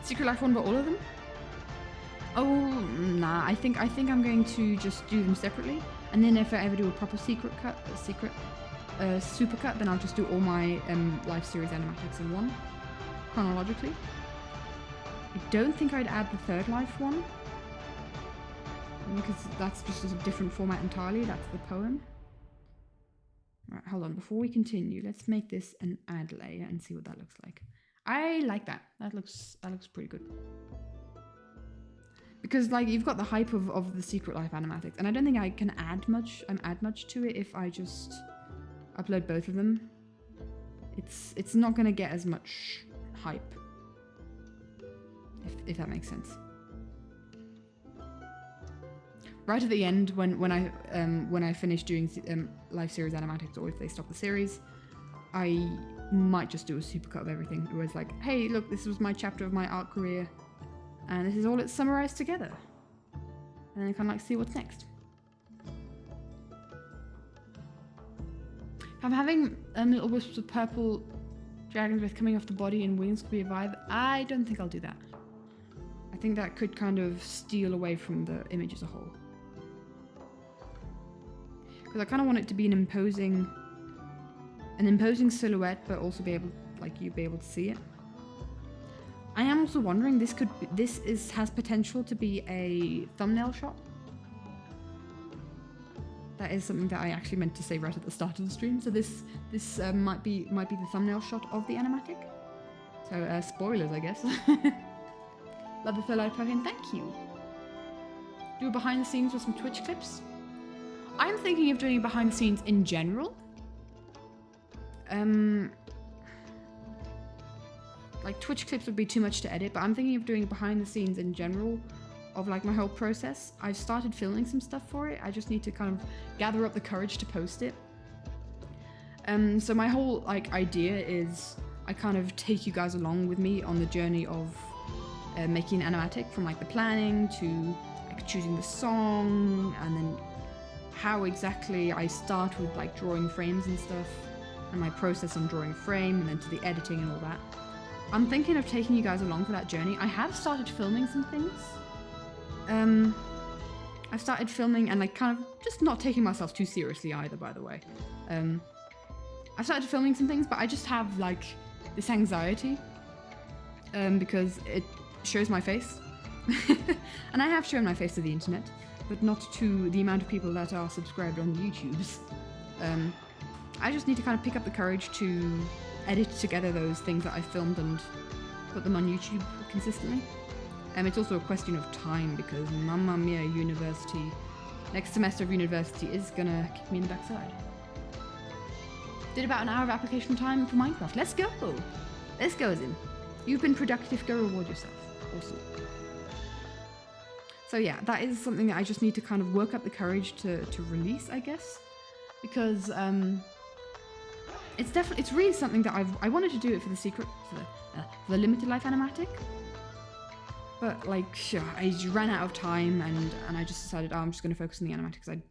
Secret Life one, but all of them? Oh, nah. I think I'm going to just do them separately, and then if I ever do a proper supercut, then I'll just do all my live series animatics in one, chronologically. I don't think I'd add the third life one, because that's just a different format entirely. That's the poem. Right, hold on. Before we continue, let's make this an add layer and see what that looks like. I like that. That looks pretty good. Because like you've got the hype of the Secret Life animatics, and I don't think I can add much to it if I just upload both of them. It's not gonna get as much hype, if that makes sense. Right at the end, when I finish doing Life Series animatics, or if they stop the series, I might just do a supercut of everything. Where it's like, hey, look, this was my chapter of my art career, and this is all it's summarized together. And then I kind of like see what's next. If I'm having little wisps of purple dragon's breath coming off the body and wings could be a vibe, I don't think I'll do that. I think that could kind of steal away from the image as a whole. Because I kind of want it to be an imposing silhouette, but also be able, like, you'd be able to see it. I am also wondering, this has potential to be a thumbnail shot. That is something that I actually meant to say right at the start of the stream. So this might be the thumbnail shot of the animatic. So spoilers, I guess. Love the fellow plugin, thank you. Do a behind the scenes with some Twitch clips. I'm thinking of doing behind the scenes in general. Like Twitch clips would be too much to edit, but I'm thinking of doing behind the scenes in general of like my whole process. I've started filming some stuff for it. I just need to kind of gather up the courage to post it. So my whole like idea is I kind of take you guys along with me on the journey of making an animatic, from like the planning to like choosing the song, and then how exactly I start with like drawing frames and stuff, and my process on drawing a frame, and then to the editing and all that. I'm thinking of taking you guys along for that journey. I have started filming some things. I've started filming and like kind of just not taking myself too seriously either, by the way. I've started filming some things, but I just have like this anxiety because it shows my face. And I have shown my face to the internet, but not to the amount of people that are subscribed on the YouTubes. I just need to kind of pick up the courage to edit together those things that I filmed and put them on YouTube consistently. It's also a question of time, because mamma mia, university, next semester of university is gonna kick me in the backside. Did about an hour of application time for Minecraft. Let's go! Let's go, Zim. You've been productive, go reward yourself. Awesome. So yeah, that is something that I just need to kind of work up the courage to release, I guess. Because it's really something that I wanted to do it for for the limited life animatic. But like, I ran out of time, and I just decided, I'm just going to focus on the animatic because I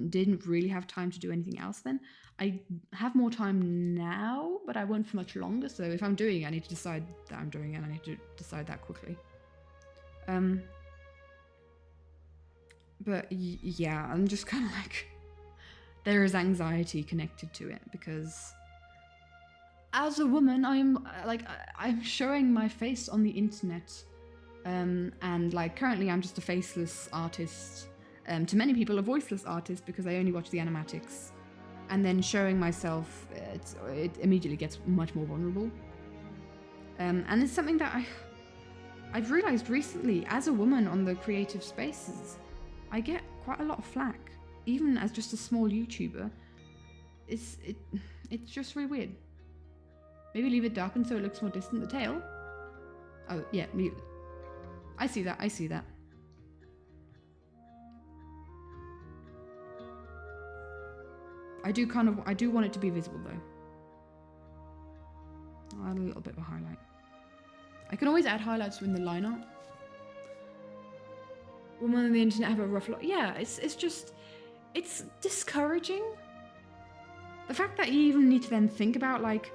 didn't really have time to do anything else then. I have more time now, but I won't for much longer. So if I'm doing it, I need to decide that I'm doing it, and I need to decide that quickly. But yeah, I'm just kind of like, there is anxiety connected to it, because as a woman, I'm showing my face on the internet. And like currently I'm just a faceless artist, to many people a voiceless artist, because I only watch the animatics, and then showing myself, it immediately gets much more vulnerable. And it's something that I've realized recently, as a woman on the creative spaces, I get quite a lot of flack, even as just a small YouTuber. It's just really weird. Maybe leave it darkened so it looks more distant, the tail. Oh yeah, I see that. I do want it to be visible though. I'll add a little bit of a highlight. I can always add highlights in the line art. Women on the internet have a rough lot. Yeah, it's discouraging. The fact that you even need to then think about, like,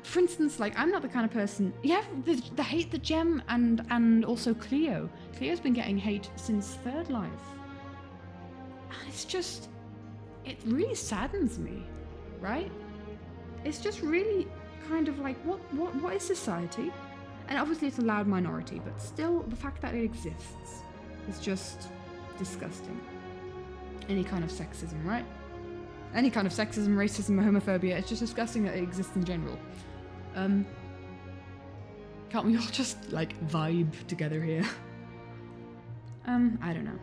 for instance, like, I'm not the kind of person. You have the hate, the Gem, and also Cleo. Cleo's been getting hate since Third Life. And it's just, it really saddens me, right? It's just really kind of like, what is society? And obviously it's a loud minority, but still the fact that it exists is just disgusting. Any kind of sexism, right? Any kind of sexism, racism, homophobia, it's just disgusting that it exists in general. Can't we all just like vibe together here? I don't know.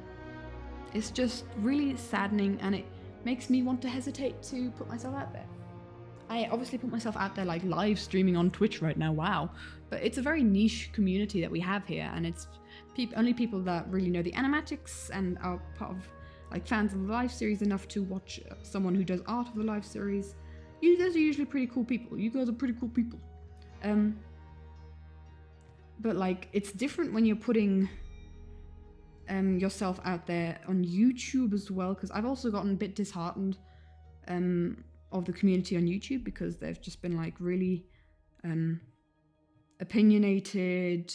It's just really saddening, and it makes me want to hesitate to put myself out there. I obviously put myself out there like live streaming on Twitch right now, wow. But it's a very niche community that we have here, and it's only people that really know the animatics and are part of like fans of the live series enough to watch someone who does art of the live series. You guys are usually pretty cool people. You guys are pretty cool people. But like it's different when you're putting yourself out there on YouTube as well, because I've also gotten a bit disheartened of the community on YouTube, because they've just been like really opinionated,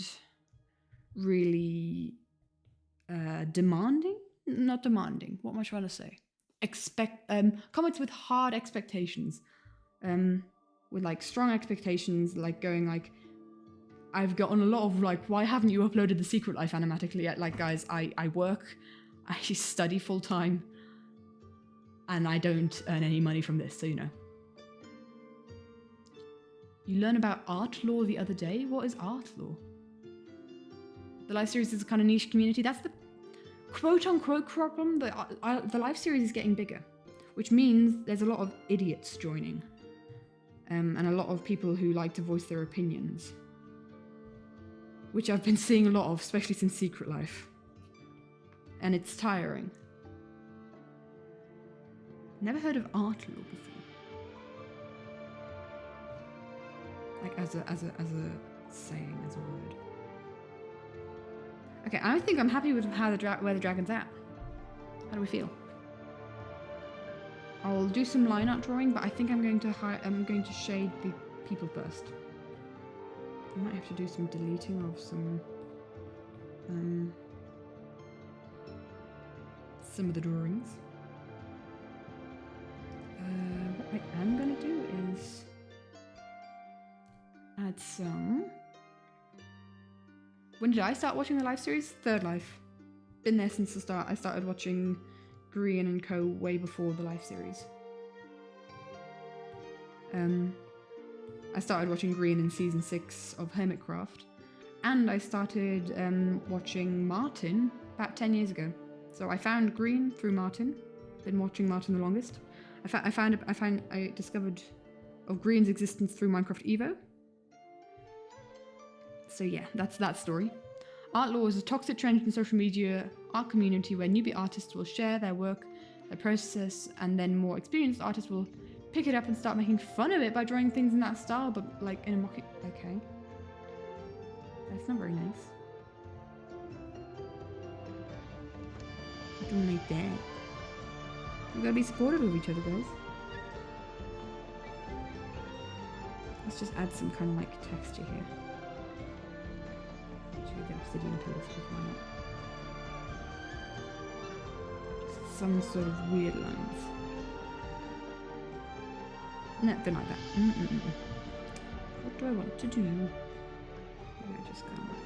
really demanding. Not demanding, what am I trying to say? Comments with hard expectations, with like strong expectations, like going like, I've gotten a lot of like, why haven't you uploaded the Secret Life animatically yet? Like, guys, I work, I study full time, and I don't earn any money from this, so you know. You learn about art law the other day? What is art law? The live series is a kind of niche community. That's the quote-unquote problem. The live series is getting bigger, which means there's a lot of idiots joining, and a lot of people who like to voice their opinions, which I've been seeing a lot of, especially since Secret Life. And it's tiring. Never heard of art law before. Like as a saying, as a word. Okay, I think I'm happy with where the dragon's at. How do we feel? I'll do some line art drawing, but I think I'm going to shade the people first. I might have to do some deleting of some of the drawings. What I am going to do is add some... When did I start watching the live series? Third Life. Been there since the start. I started watching Green and Co. way before the live series. I started watching Green in season 6 of Hermitcraft, and I started watching Martin about 10 years ago. So I found Green through Martin. Been watching Martin the longest. I discovered of Green's existence through Minecraft Evo. So yeah, that's that story. Art law is a toxic trend in social media art community where newbie artists will share their work, their process, and then more experienced artists will pick it up and start making fun of it by drawing things in that style, but like in a mocking... Okay. That's not very nice. I don't like that. We gotta be supportive of each other, guys. Let's just add some kind of like texture here. Actually, the obsidian tools just why not? Just some sort of weird lines. Nothing like that. What do I want to do? Maybe I just kind of like...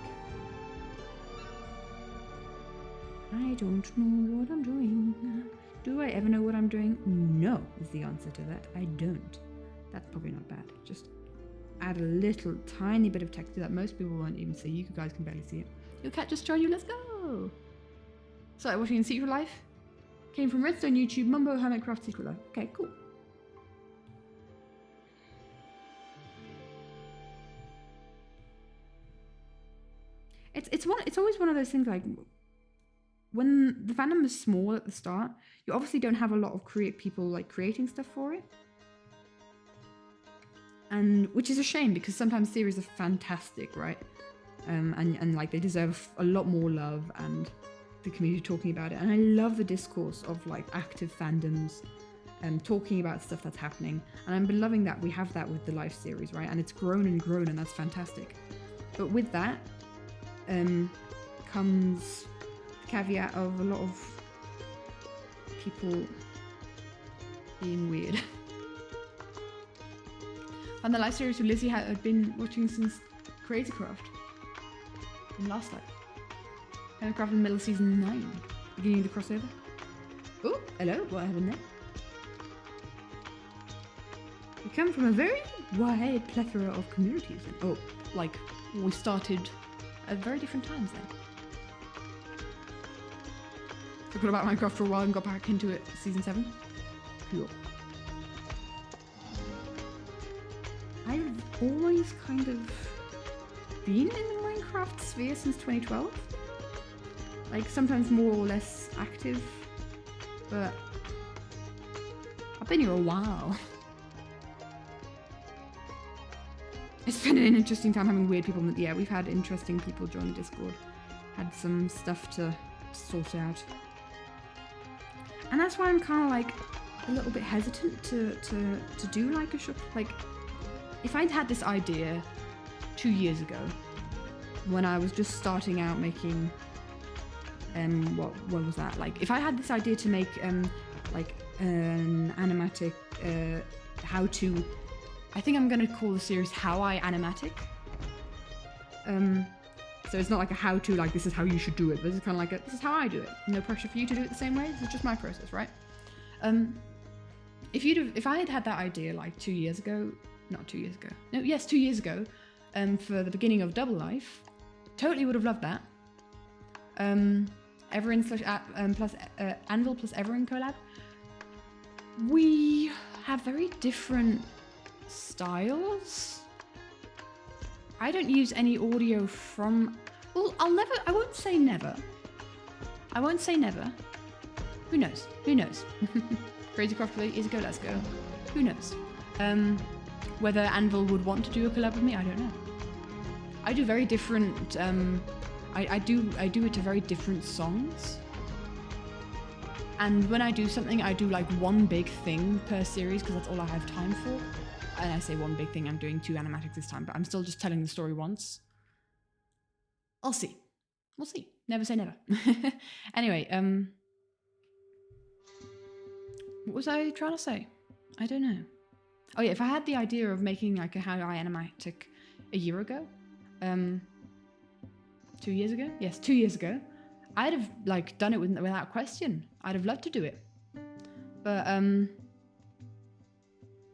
I don't know what I'm doing. Do I ever know what I'm doing? No, is the answer to that. I don't. That's probably not bad. Just add a little tiny bit of texture that most people won't even see. You guys can barely see it. Your cat just joined you. Let's go. Started watching in Secret Life. Came from Redstone YouTube, Mumbo Hermitcraft Secret Life. Okay, cool. It's always one of those things like when the fandom is small at the start, you obviously don't have a lot of people like creating stuff for it. And which is a shame because sometimes series are fantastic, right? And like they deserve a lot more love and the community talking about it. And I love the discourse of like active fandoms talking about stuff that's happening. And I've been loving that we have that with the live series, right? And it's grown and grown and that's fantastic. But with that comes the caveat of a lot of people being weird. And the live series with Lizzie had been watching since Creatorcraft. in Last Life. Hermitcraft in the middle of season 9. Beginning of the crossover. Oh, hello, what happened there? We come from a very wide plethora of communities. Oh, like, we started at very different times then. Forgot about Minecraft for a while and got back into it season 7. Cool. I've always kind of been in the Minecraft sphere since 2012. Like, sometimes more or less active, but I've been here a while. It's been an interesting time having weird people. Yeah, we've had interesting people join the Discord. Had some stuff to sort out. And that's why I'm kind of like a little bit hesitant to do like a show. Like, if I'd had this idea 2 years ago, when I was just starting out making, what was that? Like, if I had this idea to make like an animatic how-to, I think I'm gonna call the series How I Animatic. So it's not like a how-to, like this is how you should do it, but it's kind of like this is how I do it. No pressure for you to do it the same way. This is just my process, right? If I had had that idea like 2 years ago, not 2 years ago, no, yes, 2 years ago, for the beginning of Double Life, totally would have loved that. Everin plus Anvil plus Everin collab. We have very different styles. I don't use any audio from, well, I won't say never. I won't say never. Who knows? Who knows? Crazy Craft years ago, let's go. Who knows? Whether Anvil would want to do a collab with me, I don't know. I do very different, I do it to very different songs. And when I do something, I do like one big thing per series because that's all I have time for. And I say one big thing, I'm doing 2 animatics this time, but I'm still just telling the story once. I'll see. We'll see. Never say never. Anyway, what was I trying to say? I don't know. Oh yeah, if I had the idea of making like a How I Animatic a year ago, 2 years ago? Yes, 2 years ago. I'd have like done it without question. I'd have loved to do it. But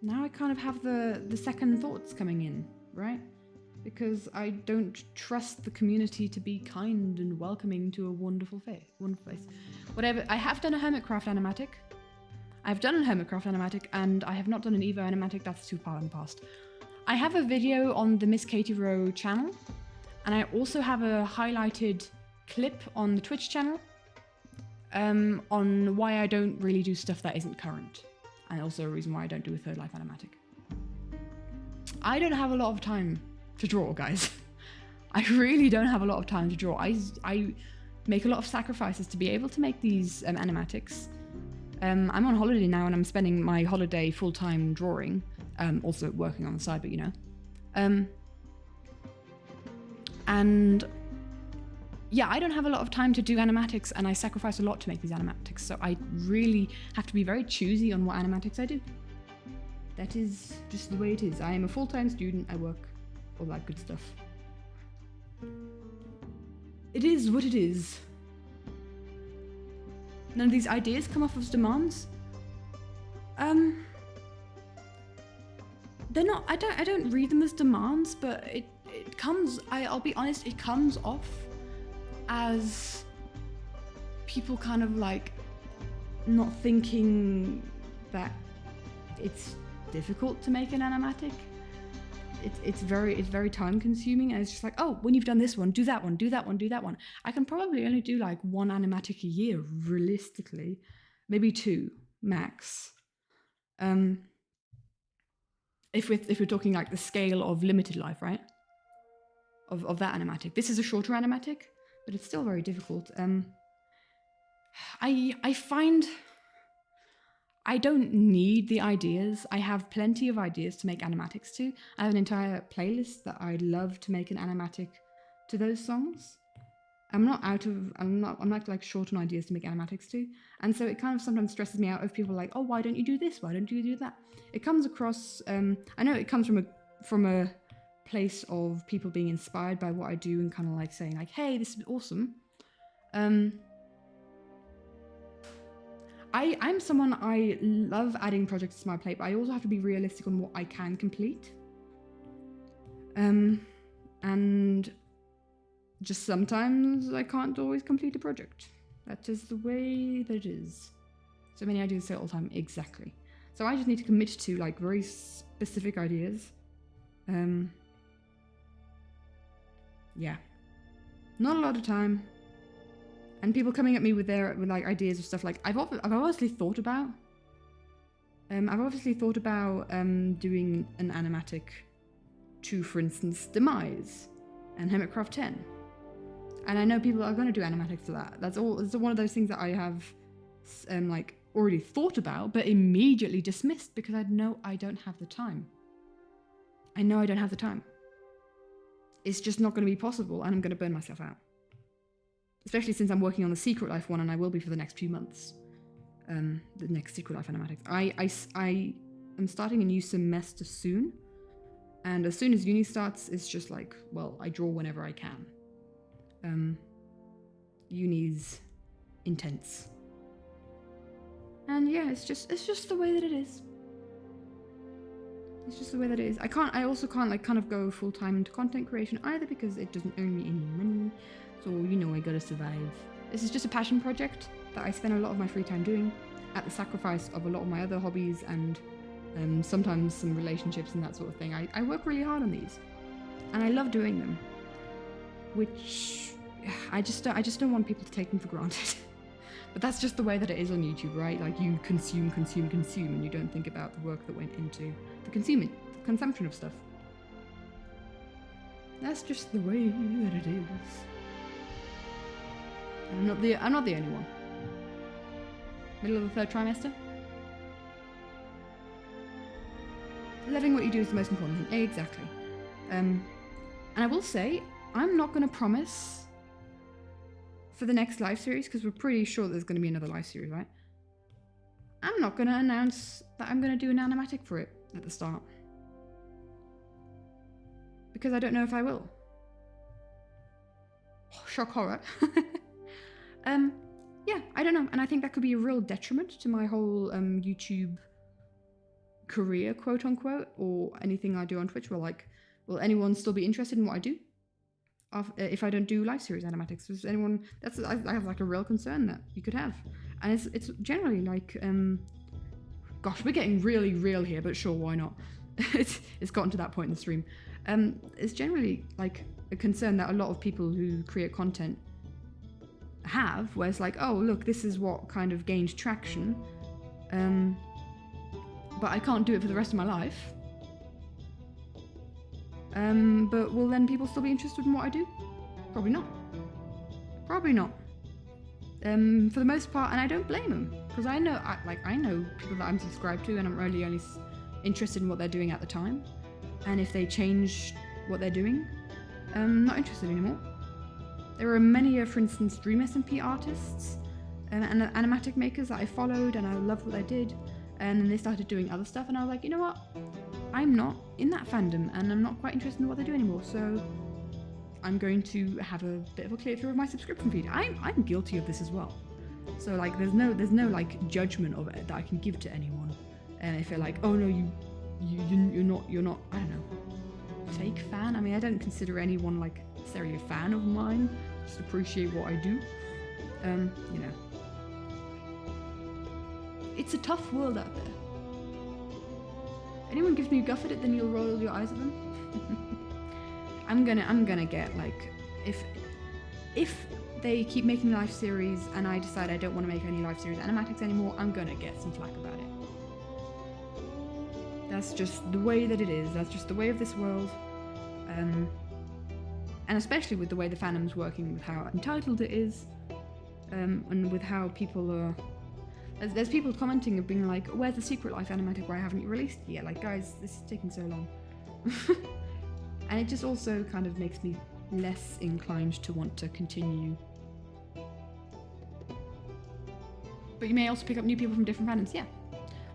now I kind of have the second thoughts coming in, right? Because I don't trust the community to be kind and welcoming to a wonderful place. Whatever. I have done a Hermitcraft animatic. I've done a Hermitcraft animatic, and I have not done an Evo animatic. That's too far in the past. I have a video on the Miss Katie Rowe channel, and I also have a highlighted clip on the Twitch channel on why I don't really do stuff that isn't current, and also a reason why I don't do a third life animatic. I don't have a lot of time to draw, guys. I really don't have a lot of time to draw. I make a lot of sacrifices to be able to make these animatics. I'm on holiday now, and I'm spending my holiday full-time drawing, also working on the side, but you know. And yeah, I don't have a lot of time to do animatics, and I sacrifice a lot to make these animatics, so I really have to be very choosy on what animatics I do. That is just the way it is. I am a full-time student, I work, all that good stuff. It is what it is. None of these ideas come off as demands. They're not, I don't read them as demands, but it comes, I'll be honest, it comes off as people kind of like not thinking that it's difficult to make an animatic. It's very time consuming, and it's just like, oh, when you've done this one, do that one, do that one, do that one. I can probably only do like 1 animatic a year, realistically, maybe 2 max. If we're talking like the scale of limited life, right? Of that animatic. This is a shorter animatic, but it's still very difficult. I find I don't need the ideas. I have plenty of ideas to make animatics to. I have an entire playlist that I'd love to make an animatic to those songs. I'm not like short on ideas to make animatics to. And so it kind of sometimes stresses me out if people are like, oh, why don't you do this? Why don't you do that? It comes across, I know it comes from a place of people being inspired by what I do and kind of like saying like, hey, this is awesome. I'm someone, I love adding projects to my plate, but I also have to be realistic on what I can complete. And just sometimes I can't always complete a project. That is the way that it is. So many ideas say all the time, exactly. So I just need to commit to like very specific ideas. Yeah. Not a lot of time. And people coming at me with like ideas of stuff like I've obviously thought about doing an animatic to, for instance, Demise and Hermitcraft 10. And I know people are going to do animatics for that. It's one of those things that I have like already thought about, but immediately dismissed because I know I don't have the time. I know I don't have the time. It's just not going to be possible, and I'm going to burn myself out. Especially since I'm working on the Secret Life one, and I will be for the next few months. The next Secret Life animatics. I am starting a new semester soon, and as soon as uni starts, it's just like, well, I draw whenever I can. Uni's intense, and yeah, it's just the way that it is. It's just the way that it is. I also can't like kind of go full time into content creation either because it doesn't earn me any money. So, you know, I gotta survive. This is just a passion project that I spend a lot of my free time doing at the sacrifice of a lot of my other hobbies and sometimes some relationships and that sort of thing. I work really hard on these and I love doing them, which I just don't want people to take them for granted. But that's just the way that it is on YouTube, right? Like you consume, and you don't think about the work that went into the consumption of stuff. That's just the way that it is. I'm not the only one. Middle of the third trimester. Loving what you do is the most important thing. Exactly. And I will say, I'm not going to promise for the next live series, because we're pretty sure there's going to be another live series, right? I'm not going to announce that I'm going to do an animatic for it at the start. Because I don't know if I will. Shock horror. Yeah, I don't know. And I think that could be a real detriment to my whole YouTube career, quote unquote, or anything I do on Twitch. Where like, will anyone still be interested in what I do if I don't do live series animatics? Is anyone? I have like a real concern that you could have, and it's generally like, gosh, we're getting really real here, but sure, why not? It's gotten to that point in the stream. It's generally like a concern that a lot of people who create content have, where it's like, oh look, this is what kind of gained traction, but I can't do it for the rest of my life. But will then people still be interested in what I do? Probably not. Probably not. For the most part, and I don't blame them, because I know people that I'm subscribed to, and I'm really only interested in what they're doing at the time. And if they change what they're doing, I'm not interested anymore. There are many, for instance, Dream SMP artists and animatic makers that I followed, and I loved what they did. And then they started doing other stuff, and I was like, you know what? I'm not in that fandom, and I'm not quite interested in what they do anymore. So I'm going to have a bit of a clear through of my subscription feed. I'm guilty of this as well. So like, there's no like judgment of it that I can give to anyone. And I feel like, oh no, you're not, I don't know, fake fan. I mean, I don't consider anyone like necessarily a fan of mine. Just appreciate what I do. You know, it's a tough world out there. Anyone gives me a guff at it, then you'll roll your eyes at them. I'm gonna get like, if they keep making live series and I decide I don't want to make any live series animatics anymore, I'm gonna get some flack about it. That's just the way that it is. That's just the way of this world. And especially with the way the fandom's working, with how entitled it is, and with how people are... There's people commenting and being like, where's the Secret Life animatic? Why haven't you released it yet? Like, guys, this is taking so long. And it just also kind of makes me less inclined to want to continue. But you may also pick up new people from different fandoms, yeah.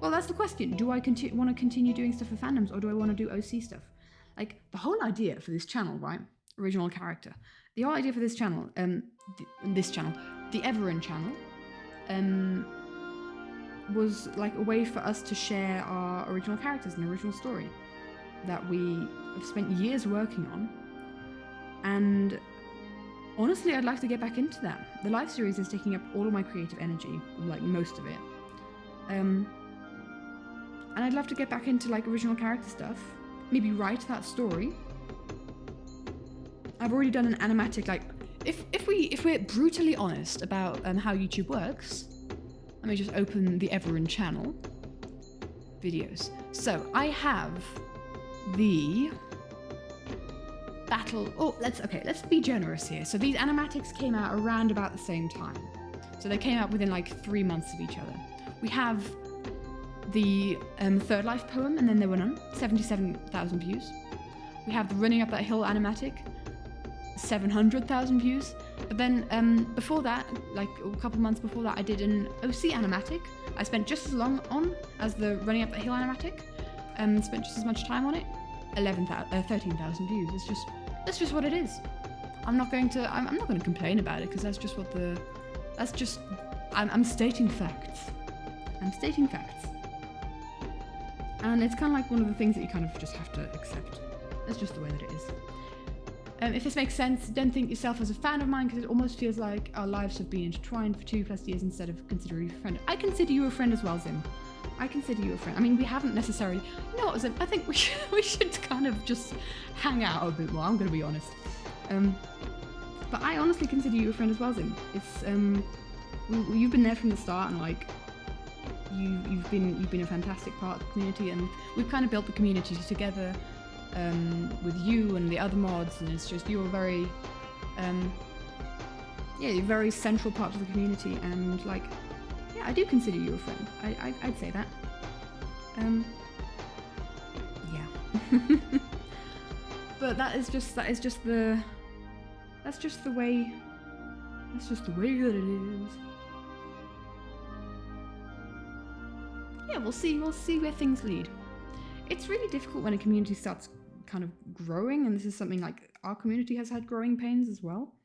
Well, that's the question. Do I want to continue doing stuff for fandoms, or do I want to do OC stuff? like the whole idea for this channel, right? Original character. The whole idea for this channel, the Everin channel, was like a way for us to share our original characters and original story that we have spent years working on. And honestly, I'd like to get back into that. The live series is taking up all of my creative energy, like most of it. And I'd love to get back into like original character stuff. Maybe write that story. I've already done an animatic, like, if we're brutally honest about how YouTube works, let me just open the Everin channel videos. So I have the battle. Oh, let's be generous here. So these animatics came out around about the same time. So they came out within like 3 months of each other. We have the Third Life poem, and then there were none, 77,000 views. We have the Running Up That Hill animatic, 700,000 views. But then before that, like a couple months before that, I did an OC animatic. I spent just as long on as the Running Up That Hill animatic, spent just as much time on it. 13,000 views. That's just what it is. I'm not going to complain about it, because I'm stating facts. And it's kind of like one of the things that you kind of just have to accept. That's just the way that it is. If this makes sense, don't think yourself as a fan of mine, because it almost feels like our lives have been intertwined for 2+ years instead of considering you a friend. I consider you a friend as well, Zim. I consider you a friend. I mean, we haven't necessarily... You know what, Zim? I think we should kind of just hang out a bit more, I'm going to be honest. But I honestly consider you a friend as well, Zim. It's... you've been there from the start, and like... You've been a fantastic part of the community, and we've kind of built the community together. With you and the other mods, and it's just you're very you're a very central part of the community, and like I do consider you a friend. I'd say that. But that's just the way that it is. Yeah, we'll see where things lead. It's really difficult when a community starts kind of growing, and this is something like our community has had growing pains as well.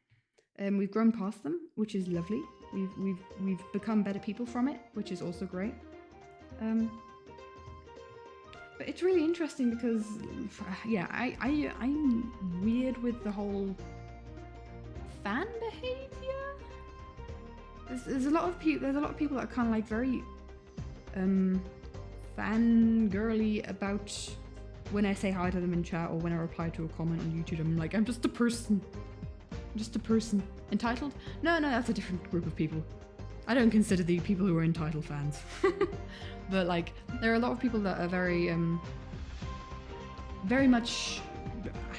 We've grown past them, which is lovely. We've become better people from it, which is also great. But it's really interesting because, I'm weird with the whole fan behavior. There's a lot of people that are kind of like very fangirly about when I say hi to them in chat, or when I reply to a comment on YouTube. I'm like, I'm just a person. Entitled? No, that's a different group of people. I don't consider the people who are entitled fans. But like, there are a lot of people that are very, very much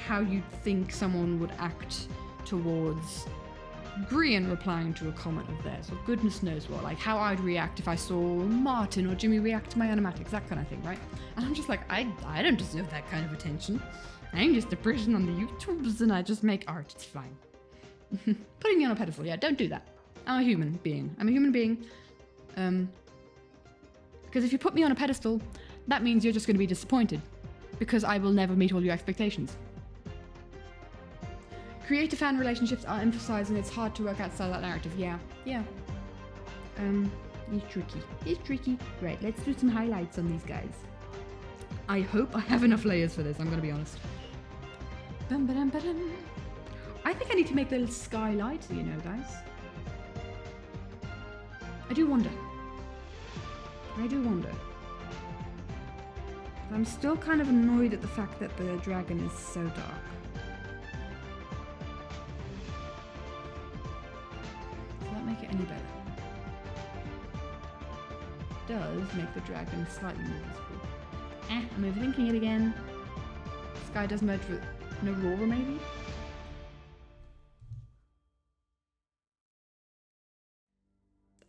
how you'd think someone would act towards Grian replying to a comment of theirs, or goodness knows what, like how I'd react if I saw Martin or Jimmy react to my animatics, that kind of thing, right? And I'm just like, I don't deserve that kind of attention. I'm just a person on the YouTubes, and I just make art, it's fine. Putting me on a pedestal, yeah, don't do that. I'm a human being. Because if you put me on a pedestal, that means you're just going to be disappointed, because I will never meet all your expectations. Creator fan relationships are emphasized, and it's hard to work outside that narrative. Yeah. It's tricky. Right, let's do some highlights on these guys. I hope I have enough layers for this, I'm gonna be honest. I think I need to make the little sky lighter, you know, guys. I do wonder. I'm still kind of annoyed at the fact that the dragon is so dark. Make it any better. Does make the dragon slightly more visible. I'm overthinking it again. Sky does merge with an aurora, maybe?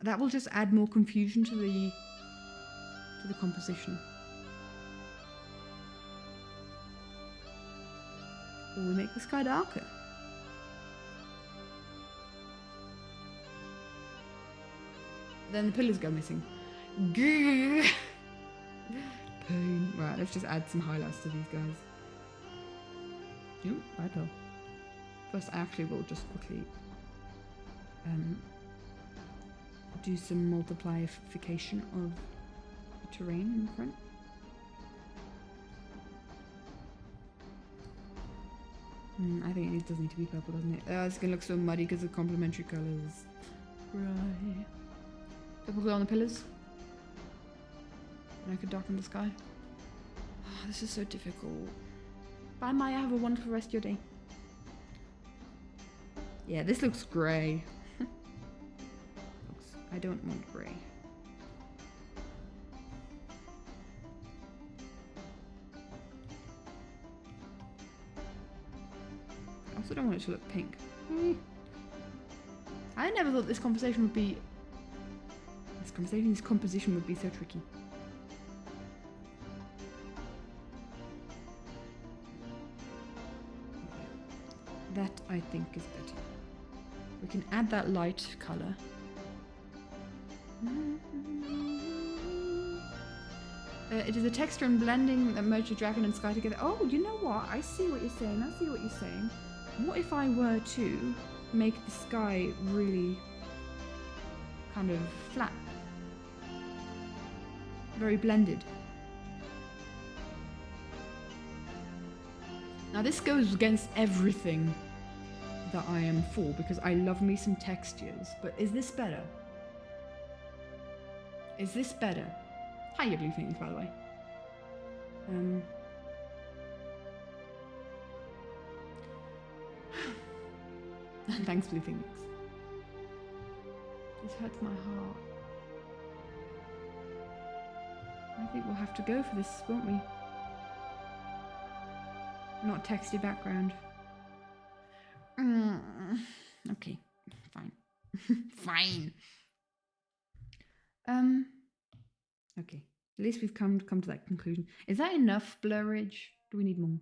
That will just add more confusion to the composition. Or we make the sky darker. Then the pillars go missing. Pain. Right, let's just add some highlights to these guys. Ooh, right though. First, I actually will just quickly do some multiplication of the terrain in front. I think it does need to be purple, doesn't it? It's gonna look so muddy because of complementary colours. Right. Purple glue on the pillars. And I could darken the sky. Oh, this is so difficult. Bye, Maya. Have a wonderful rest of your day. Yeah, this looks grey. I don't want grey. I also don't want it to look pink. I never thought this composition would be so tricky. That I think is better. We can add that light colour. It is a texture and blending that merge the dragon and sky together. Oh, you know what? I see what you're saying. I see what you're saying. What if I were to make the sky really kind of flat? Very blended. Now this goes against everything that I am for because I love me some textures. But is this better? Is this better? Hiya, Blue Phoenix, by the way. Thanks, Blue Phoenix. This hurts my heart. I think we'll have to go for this, won't we? Not texty background. Okay, fine. Fine. Okay. At least we've come to that conclusion. Is that enough blurage? Do we need more?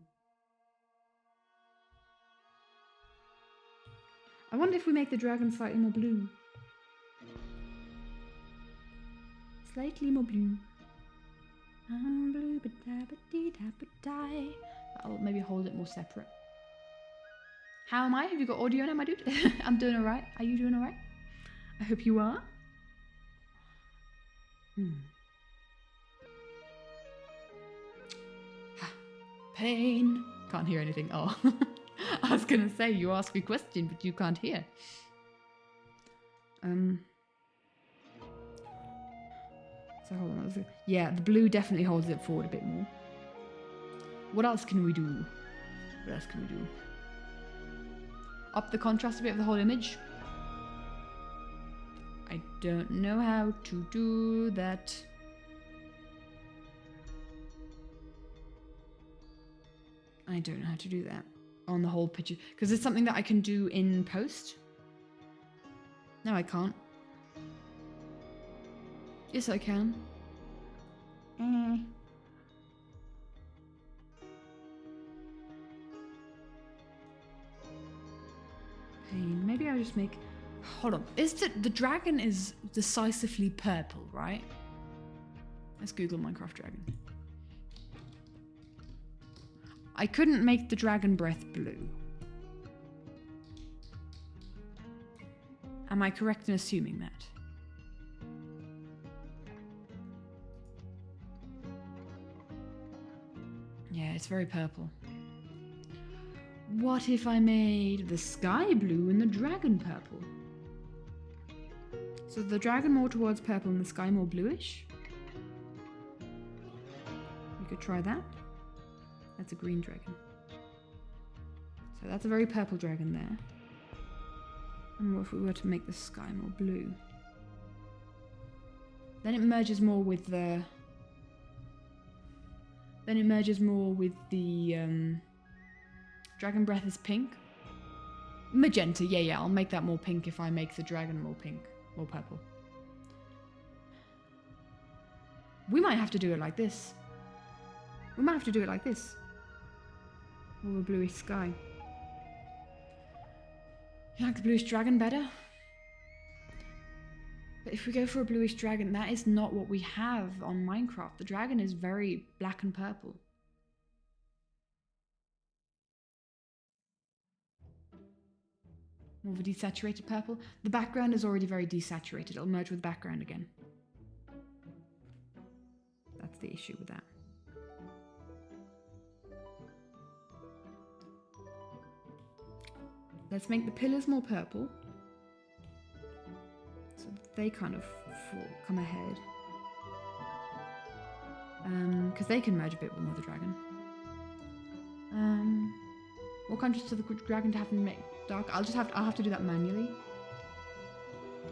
I wonder if we make the dragon slightly more blue. Slightly more blue. I'm blue, but die. I'll maybe hold it more separate. How am I? Have you got audio now, my dude? I'm doing alright. Are you doing alright? I hope you are. Pain. Can't hear anything. Oh. I was gonna say, you ask a question, but you can't hear. So hold on. Yeah, the blue definitely holds it forward a bit more. What else can we do? What else can we do? Up the contrast a bit of the whole image. I don't know how to do that. I don't know how to do that on the whole picture because it's something that I can do in post. No, I can't. Yes, I can. Pain. Maybe I'll just make... Hold on. Is the dragon is decisively purple, right? Let's Google Minecraft dragon. I couldn't make the dragon breath blue. Am I correct in assuming that? Yeah, it's very purple. What if I made the sky blue and the dragon purple? So the dragon more towards purple and the sky more bluish? We could try that. That's a green dragon. So that's a very purple dragon there. And what if we were to make the sky more blue? Then it merges more with the... Dragon breath is pink. Magenta, yeah, I'll make that more pink if I make the dragon more pink, more purple. We might have to do it like this. We might have to do it like this. Or a bluish sky. You like the bluish dragon better? But if we go for a bluish dragon, that is not what we have on Minecraft. The dragon is very black and purple. More of a desaturated purple. The background is already very desaturated. It'll merge with the background again. That's the issue with that. Let's make the pillars more purple. So they kind of come ahead. Because they can merge a bit more with the dragon. What contrast to the dragon to have to make dark? I'll have to do that manually.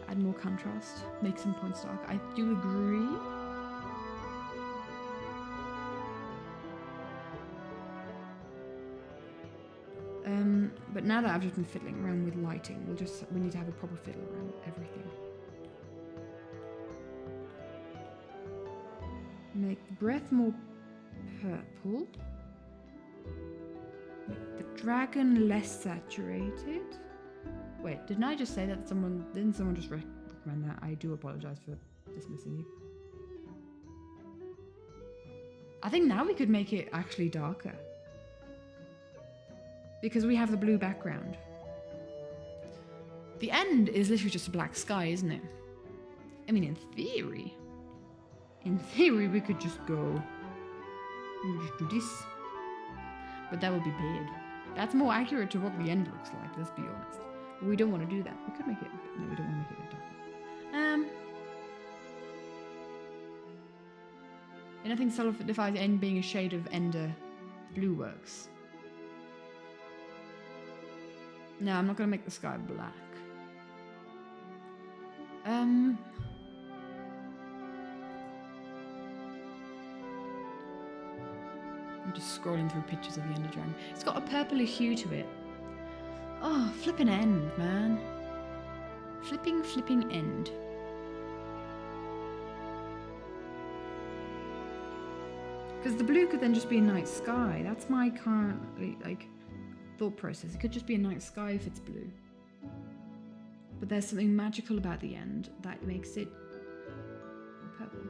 Add more contrast. Make some points dark. I do agree. But now that I've just been fiddling around with lighting, we need to have a proper fiddle around everything. Make the breath more purple. Make the dragon less saturated. Wait, didn't I just say that didn't someone just recommend that? I do apologize for dismissing you. I think now we could make it actually darker. Because we have the blue background. The end is literally just a black sky, isn't it? I mean, in theory, we could just go, just do this. But that would be bad. That's more accurate to what the end looks like, let's be honest. But we don't want to do that. We could make it, no, we don't want to make it darker. And I think solidifies the end being a shade of Ender blue works. No, I'm not going to make the sky black. I'm just scrolling through pictures of the Enderdragon. It's got a purpley hue to it. Oh, flipping end, man. Flipping end. Because the blue could then just be a night sky. That's my current, thought process. It could just be a night sky if it's blue. But there's something magical about the end that makes it purple.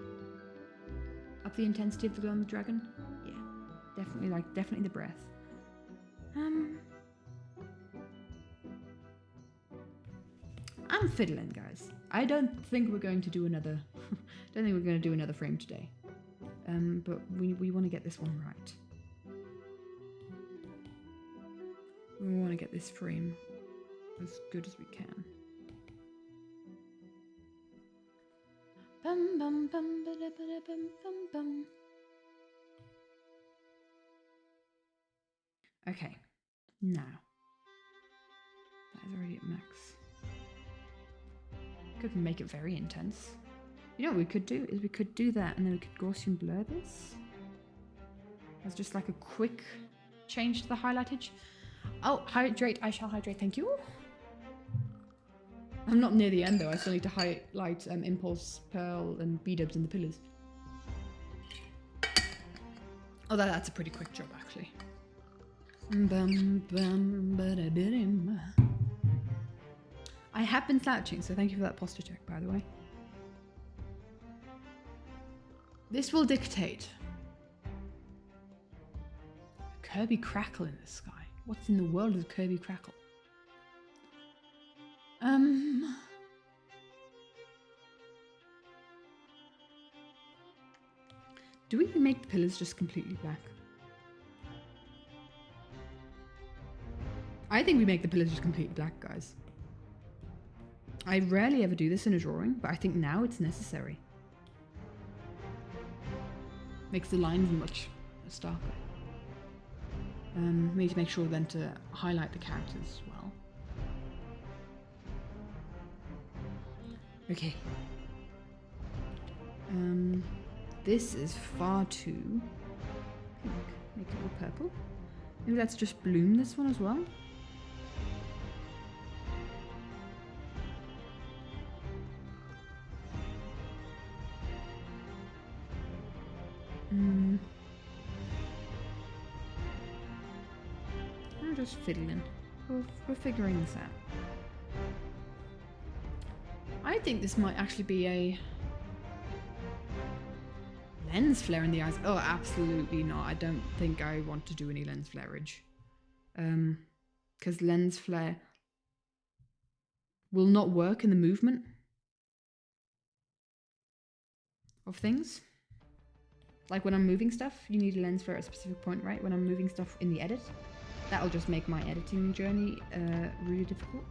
Up the intensity of the glow on the dragon? Yeah. Definitely the breath. I'm fiddling, guys. I don't think we're going to do another frame today. But we want to get this one right. We want to get this frame as good as we can. Bum, bum, bum, ba-da, ba-da, bum, bum, bum. Okay, now that is already at max. Could make it very intense. You know what we could do is we could do that and then we could Gaussian blur this. As just like a quick change to the highlightage. Oh, hydrate, I shall hydrate, thank you. I'm not near the end though, I still need to highlight Impulse, Pearl and B-dubs in the pillars. Oh, that's a pretty quick job actually. I have been slouching, so thank you for that posture check, by the way. This will dictate a Kirby crackle in the sky. What's in the world is Kirby crackle? Do we make the pillars just completely black? I think we make the pillars just completely black, guys. I rarely ever do this in a drawing, but I think now it's necessary. Makes the lines much starker. We need to make sure then to highlight the characters as well. Okay. This is far too pink. Make it all purple. Maybe let's just bloom this one as well. I'm just fiddling. We're figuring this out. I think this might actually be a lens flare in the eyes. Oh, absolutely not. I don't think I want to do any lens flareage. Because lens flare... will not work in the movement of things. Like when I'm moving stuff, you need a lens flare at a specific point, right? When I'm moving stuff in the edit, that'll just make my editing journey really difficult.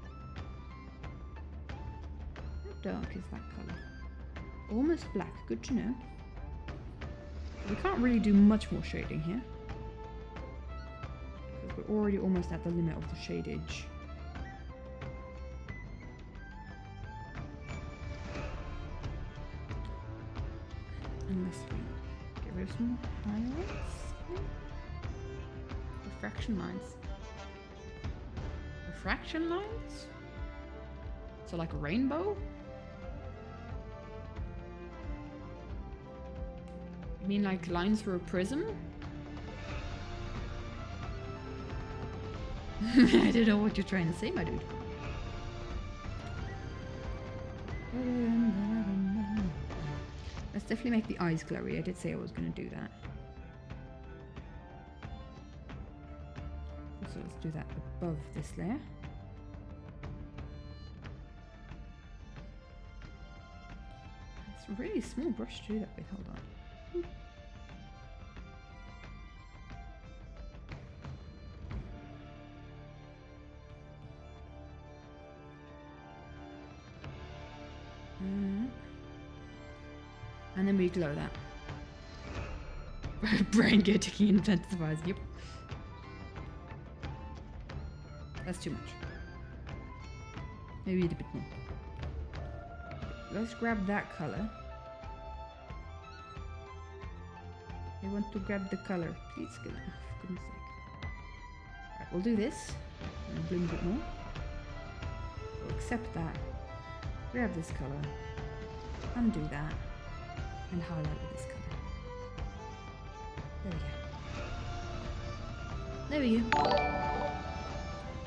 How dark is that colour? Almost black, good to know. We can't really do much more shading here, because we're already almost at the limit of the shadage. Unless we get rid of some highlights. Refraction lines. Refraction lines? So like a rainbow? You mean like lines through a prism? I don't know what you're trying to say, my dude. Let's definitely make the eyes glowy. I did say I was going to do that. So let's do that above this layer. It's a really small brush to do that with. Hold on. And then we glow that. Brain getting intensifies, yep. That's too much. Maybe a bit more. Let's grab that color. I want to grab the color. Please, for goodness sake. Alright, we'll do this. And bloom a bit more. We'll accept that. Grab this color. Undo that. And highlight with this color. There we go. There we go.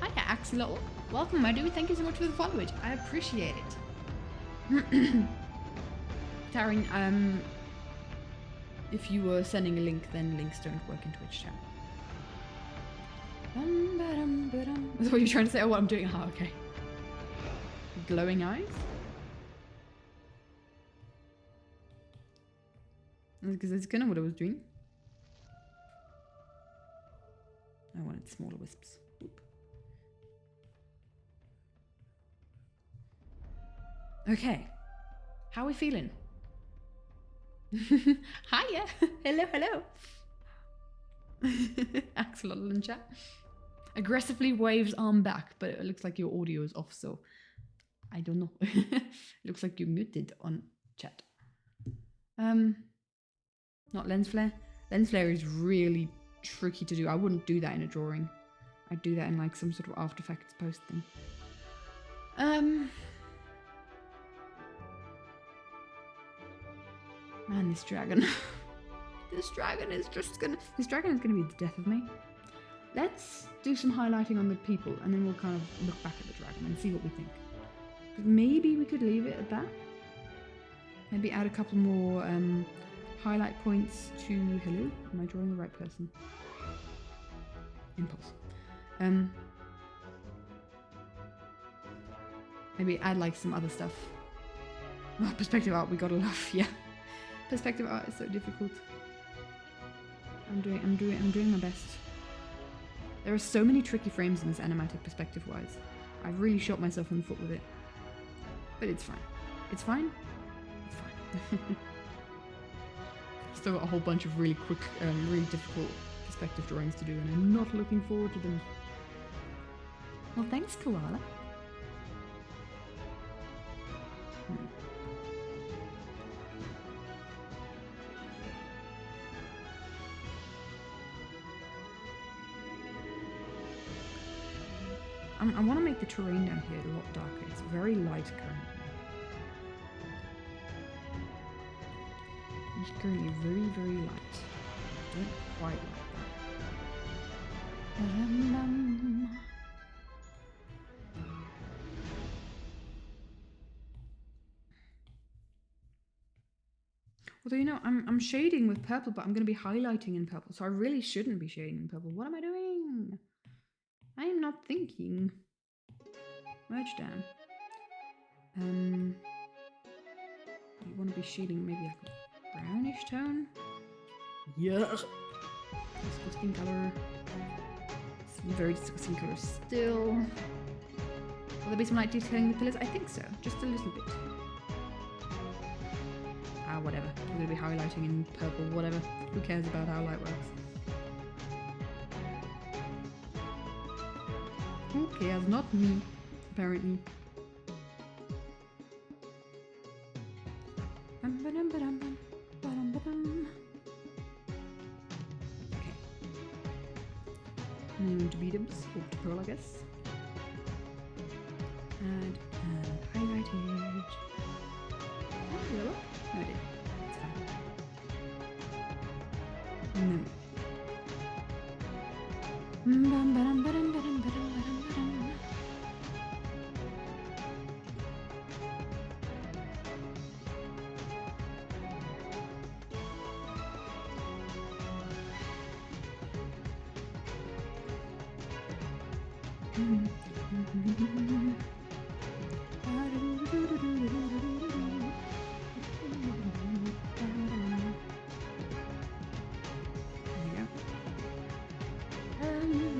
Hiya, Axolotl. Welcome, my dude. Thank you so much for the followage. I appreciate it. Taryn, if you were sending a link, then links don't work in Twitch chat. Is that what you're trying to say? Oh, what I'm doing? Oh, okay. Glowing eyes? Because that's kind of what I was doing. I wanted smaller wisps. Oop. Okay. How are we feeling? Hiya! Hello, hello! Axolotl in chat. Aggressively waves arm back, but it looks like your audio is off, so I don't know. It looks like you're muted on chat. Not lens flare. Lens flare is really tricky to do. I wouldn't do that in a drawing. I'd do that in like some sort of After Effects post thing. Man, this dragon. This dragon is gonna be the death of me. Let's do some highlighting on the people, and then we'll kind of look back at the dragon and see what we think. Maybe we could leave it at that. Maybe add a couple more highlight points to... Hello? Am I drawing the right person? Impulse. Maybe add like some other stuff. Oh, perspective art we gotta love, yeah. Perspective art is so difficult. I'm doing my best. There are so many tricky frames in this animatic perspective-wise. I've really shot myself in the foot with it. But it's fine. It's fine? It's fine. Still got a whole bunch of really quick, really difficult perspective drawings to do, and I'm not looking forward to them. Well, thanks, Koala. I want to make the terrain down here a lot darker. It's very light currently. It's currently very, very light. I don't quite like that. Although, you know, I'm shading with purple, but I'm going to be highlighting in purple, so I really shouldn't be shading in purple. What am I doing? I am not thinking. Merge down. You want to be shading maybe like a brownish tone? Yeah. Disgusting color. It's very disgusting color still. Will there be some light detailing the pillars? I think so. Just a little bit. Ah, whatever. We're going to be highlighting in purple, whatever. Who cares about how light works? Who cares? Not me, apparently. Okay. And beat-ups, or to pearl, I guess. And highlighted. Oh, yellow? No, I did. It's fine.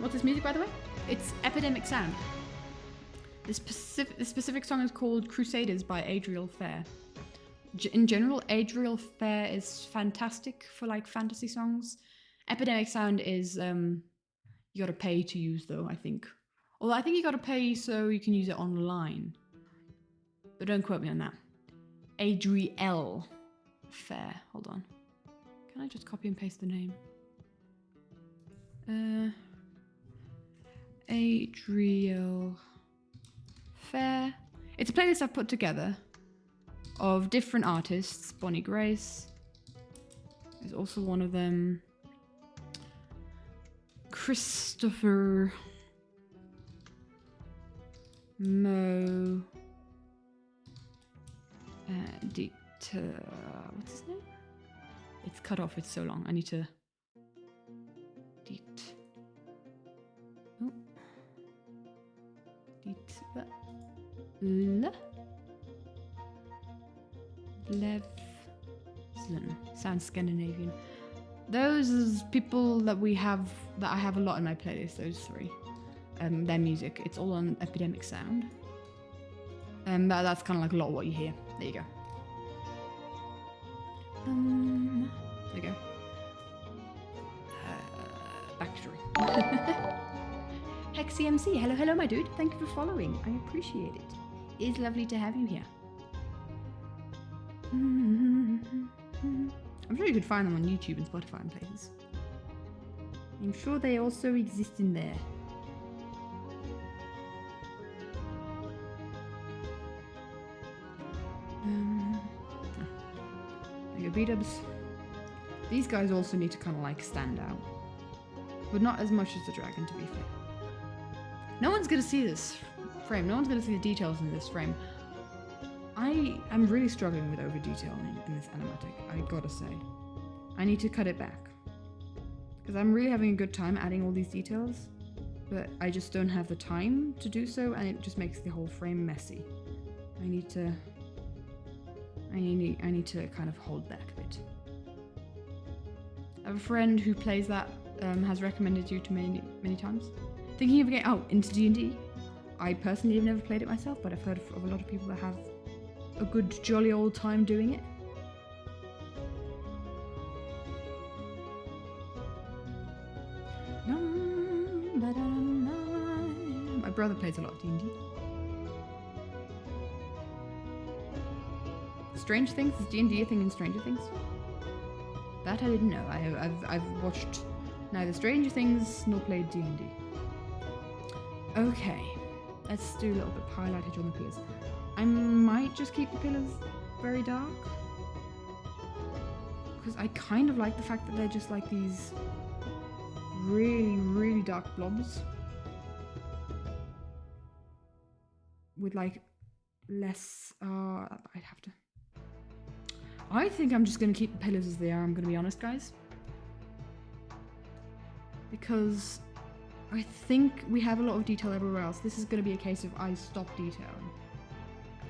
What's this music, by the way? It's Epidemic Sound. This specific song is called Crusaders by Adriel Fair. In general, Adriel Fair is fantastic for like fantasy songs. Epidemic Sound is you gotta pay to use though, I think. Although I think you gotta pay so you can use it online. But don't quote me on that. Adriel Fair. Hold on. Can I just copy and paste the name? Adriel Fair. It's a playlist I've put together of different artists. Bonnie Grace is also one of them. Christopher Mo. What's his name? It's cut off. It's so long. I need to. Oh. Levslen. Sounds Scandinavian. Those people that I have a lot in my playlist. Those three. Their music. It's all on Epidemic Sound. That's kind of like a lot of what you hear. There you go. There you go. Backstory. HexCMC, hello my dude. Thank you for following. I appreciate it. It's lovely to have you here. I'm sure you could find them on YouTube and Spotify and places. I'm sure they also exist in there. There you go, B-dubs. These guys also need to kind of like stand out. But not as much as the dragon, to be fair. No one's gonna see this frame. No one's gonna see the details in this frame. I'm really struggling with over detailing in this animatic, I gotta say. I need to cut it back. Because I'm really having a good time adding all these details, but I just don't have the time to do so, and it just makes the whole frame messy. I need to kind of hold back a bit. I have a friend who plays that, has recommended you to many times. Thinking of getting into D&D. I personally have never played it myself, but I've heard of a lot of people that have a good jolly old time doing it. My brother plays a lot of D&D. Strange Things? Is D&D a thing in Stranger Things? That I didn't know. I've watched neither Stranger Things nor played D&D. Okay, let's do a little bit of highlightage on the pillars. I might just keep the pillars very dark, because I kind of like the fact that they're just like these really dark blobs with like less. I'd have to. I think I'm just gonna keep the pillars as they are. I'm gonna be honest, guys, because I think we have a lot of detail everywhere else. This is going to be a case of I stop detailing.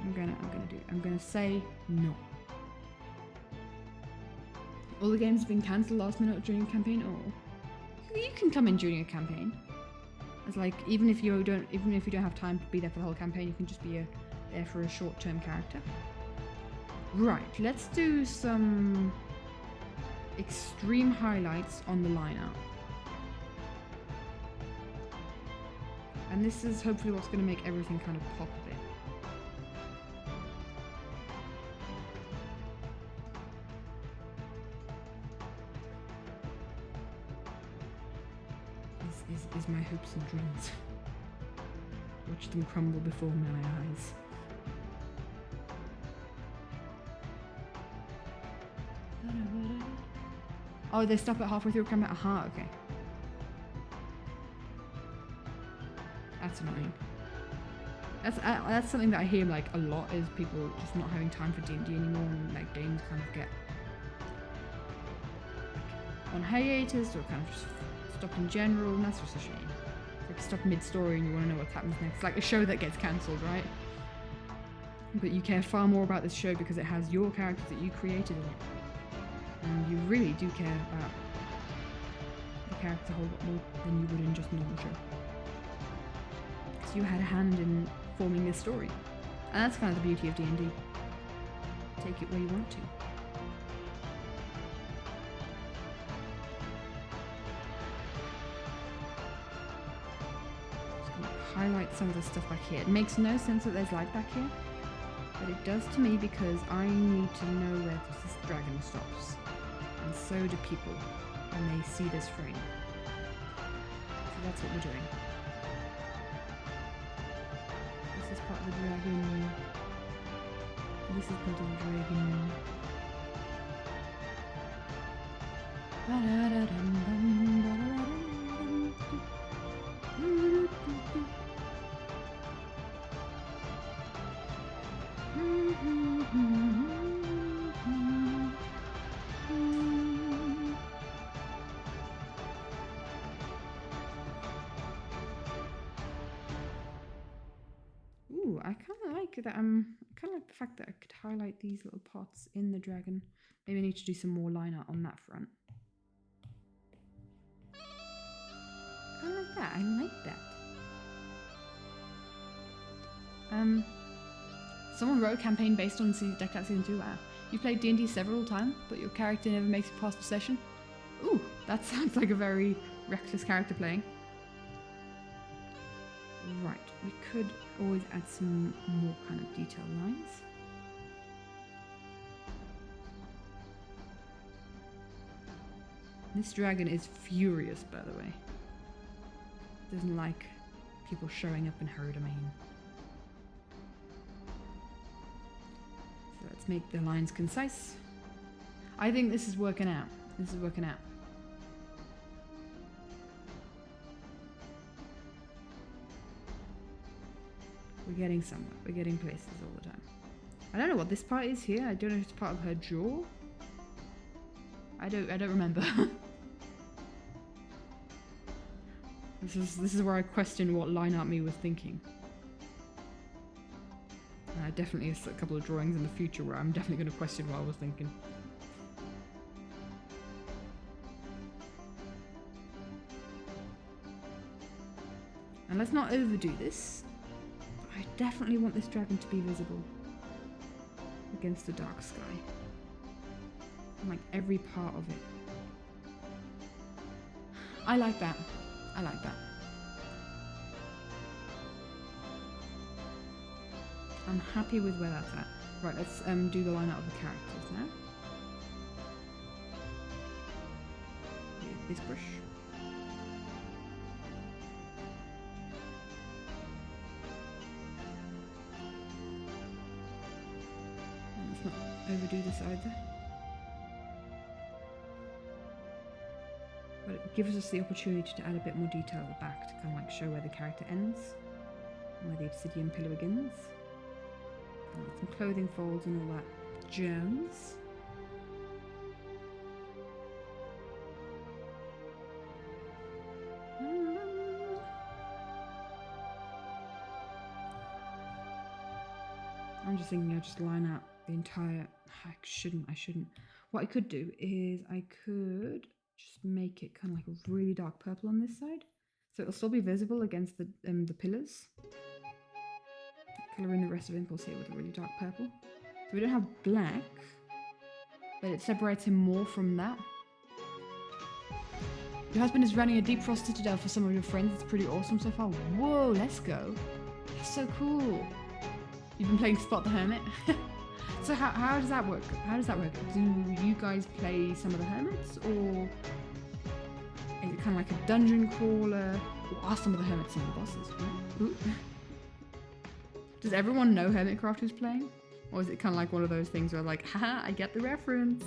I'm gonna say no. All the games have been cancelled last minute during a campaign, or you can come in during a campaign. It's like even if you don't have time to be there for the whole campaign, you can just be there for a short-term character. Right, let's do some extreme highlights on the lineup. And this is hopefully what's going to make everything kind of pop a bit. Is my hopes and dreams. Watch them crumble before my eyes. Oh, they stop it halfway through a campaign? Aha, okay. That's annoying. That's something that I hear like a lot, is people just not having time for D&D anymore, and like games kind of get on hiatus or kind of just stop in general, and that's just a shame. It's like stop mid-story and you want to know what happens next. It's like a show that gets cancelled, right? But you care far more about this show because it has your characters that you created in it. And you really do care about the character a whole lot more than you would in just a normal show. Because you had a hand in forming this story. And that's kind of the beauty of D&D. Take it where you want to. Highlight some of the stuff back here. It makes no sense that there's light back here, but it does to me because I need to know where this dragon stops, and so do people when they see this frame. So that's what we're doing. This is part of the dragon. This is part of the dragon. Ooh, I kind of like that. I kind of like the fact that I could highlight these little pots in the dragon. Maybe I need to do some more line art on that front. I like that. I like that. Someone wrote a campaign based on Decked Out Season 2. Wow. You played D&D several times, but your character never makes it past the session. Ooh, that sounds like a very reckless character playing. Right, we could always add some more kind of detailed lines. This dragon is furious, by the way. Doesn't like people showing up in her domain. So let's make the lines concise. I think this is working out. This is working out. We're getting somewhere. We're getting places all the time. I don't know what this part is here. I don't know if it's part of her jaw. I don't remember. This is where I question what line art me was thinking. Definitely a couple of drawings in the future where I'm definitely going to question what I was thinking. And let's not overdo this. I definitely want this dragon to be visible against the dark sky. And like every part of it. I like that. I like that. I'm happy with where that's at. Right, let's do the line out of the characters now. With this brush. Let's not overdo this either. But it gives us the opportunity to add a bit more detail at the back to kind of like show where the character ends and where the obsidian pillar begins. And with some clothing folds and all that jazz. just thinking I'll just line out the entire... I shouldn't. What I could do is I could just make it kind of like a really dark purple on this side. So it'll still be visible against the pillars. Colour in the rest of Impulse here with a really dark purple. So we don't have black, but it separates him more from that. Your husband is running a deep frost citadel for some of your friends. It's pretty awesome so far. Whoa, let's go. That's so cool. You've been playing Spot the Hermit? So how does that work? Do you guys play some of the hermits, or is it kind of like a dungeon crawler? Or are some of the hermits some of the bosses? Ooh. Does everyone know Hermitcraft who's playing? Or is it kind of like one of those things where like, haha, I get the reference?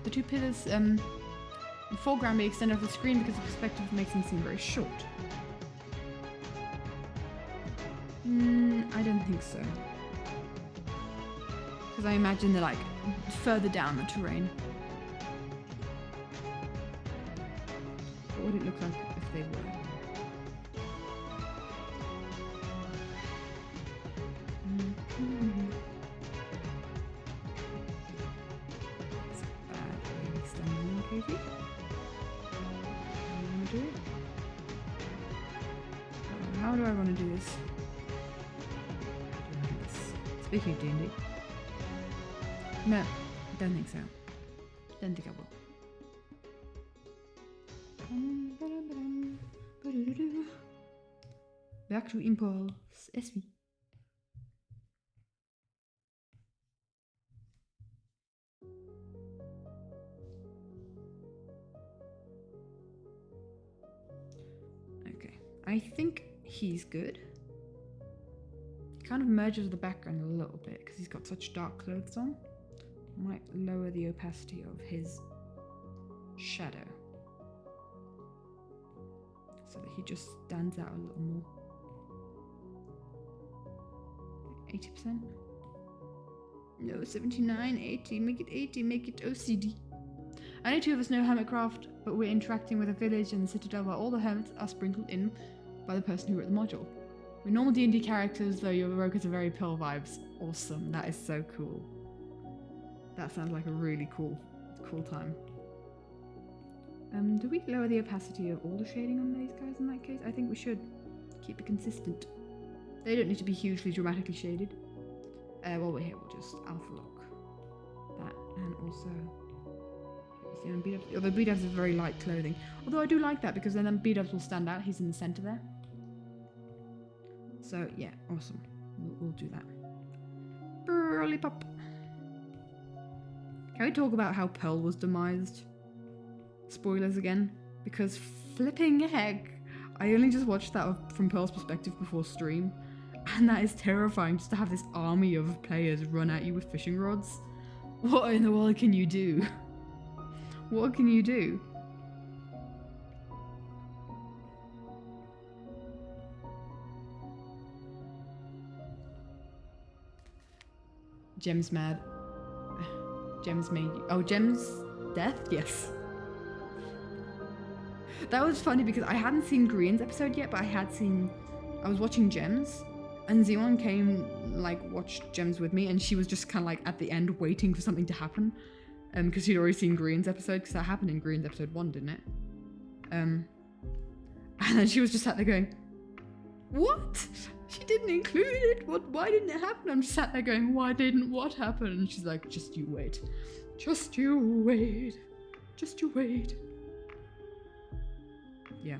The two pillars in the foreground may extend off the screen because the perspective makes them seem very short. I don't think so. Because I imagine they're like further down the terrain. What would it look like if they were? How do I want to do this? Speaking of D&D. No, don't think so. Don't think I will. Back to Impulse SV. Okay, I think he's good. Kind of merges the background a little bit because he's got such dark clothes on. Might lower the opacity of his shadow so that he just stands out a little more. 80%? No, 79, 80, make it 80, make it OCD. Only two of us know Hermitcraft, but we're interacting with a village and the citadel where all the hermits are sprinkled in by the person who wrote the module. We're normal D&D characters, though your Rokas are very pill vibes. Awesome, that is so cool. That sounds like a really cool time. Do we lower the opacity of all the shading on these guys in that case? I think we should. Keep it consistent. They don't need to be hugely dramatically shaded. While we're here, we'll just alpha lock that, and also although B-dubs is very light clothing. Although I do like that because then B-dubs will stand out. He's in the center there. So yeah, awesome. We'll do that. Burly pop. Can we talk about how Pearl was demised? Spoilers again, because flipping heck, I only just watched that from Pearl's perspective before stream, and that is terrifying just to have this army of players run at you with fishing rods. What in the world can you do? What can you do? Gem's mad. Gem's made you. Oh, Gem's death? Yes. That was funny because I hadn't seen Green's episode yet, but I was watching Gems, and Zeon came, like, watched Gems with me, and she was just kind of like at the end waiting for something to happen, because she'd already seen Green's episode, because that happened in Green's episode 1, didn't it? And then she was just sat there going, what? She didn't include it? What? Why didn't it happen? I'm just sat there going, why didn't what happen? And she's like, just you wait. Just you wait. Just you wait. Yeah.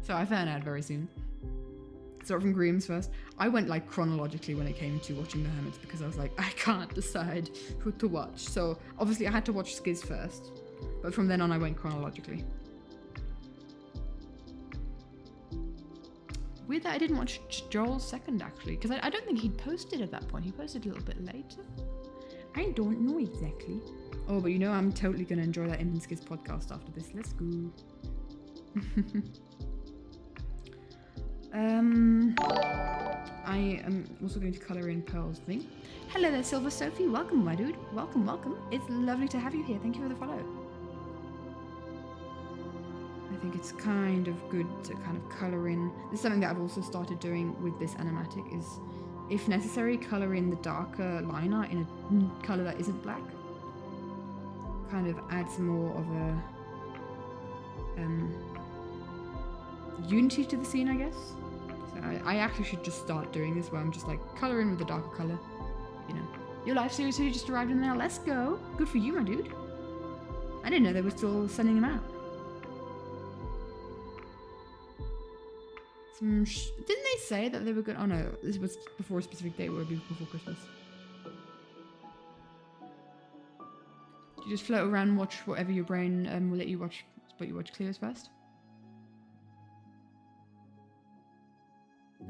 So I found out very soon. Start from Grimm's first. I went like chronologically when it came to watching the Hermits because I was like, I can't decide who to watch. So obviously I had to watch Skiz first. But from then on I went chronologically. Weird that I didn't watch Joel's second actually, because I don't think he'd posted at that point. He posted a little bit later. I don't know exactly. Oh, but you know I'm totally going to enjoy that Imp and Skiz podcast after this. Let's go. I am also going to colour in Pearl's thing. Hello there, Silver Sophie. Welcome, my dude. Welcome, welcome. It's lovely to have you here. Thank you for the follow. I think it's kind of good to kind of colour in. This is something that I've also started doing with this animatic is, if necessary, colour in the darker line art in a colour that isn't black. Kind of adds more of a unity to the scene, I guess. So I actually should just start doing this where I'm just like colour in with a darker colour. You know, your life series hoodie just arrived in there. Let's go. Good for you, my dude. I didn't know they were still sending them out. Didn't they say that they were good? Oh no, this was before a specific date, would be before Christmas. You just float around and watch whatever your brain will let you watch, but you watch clears first.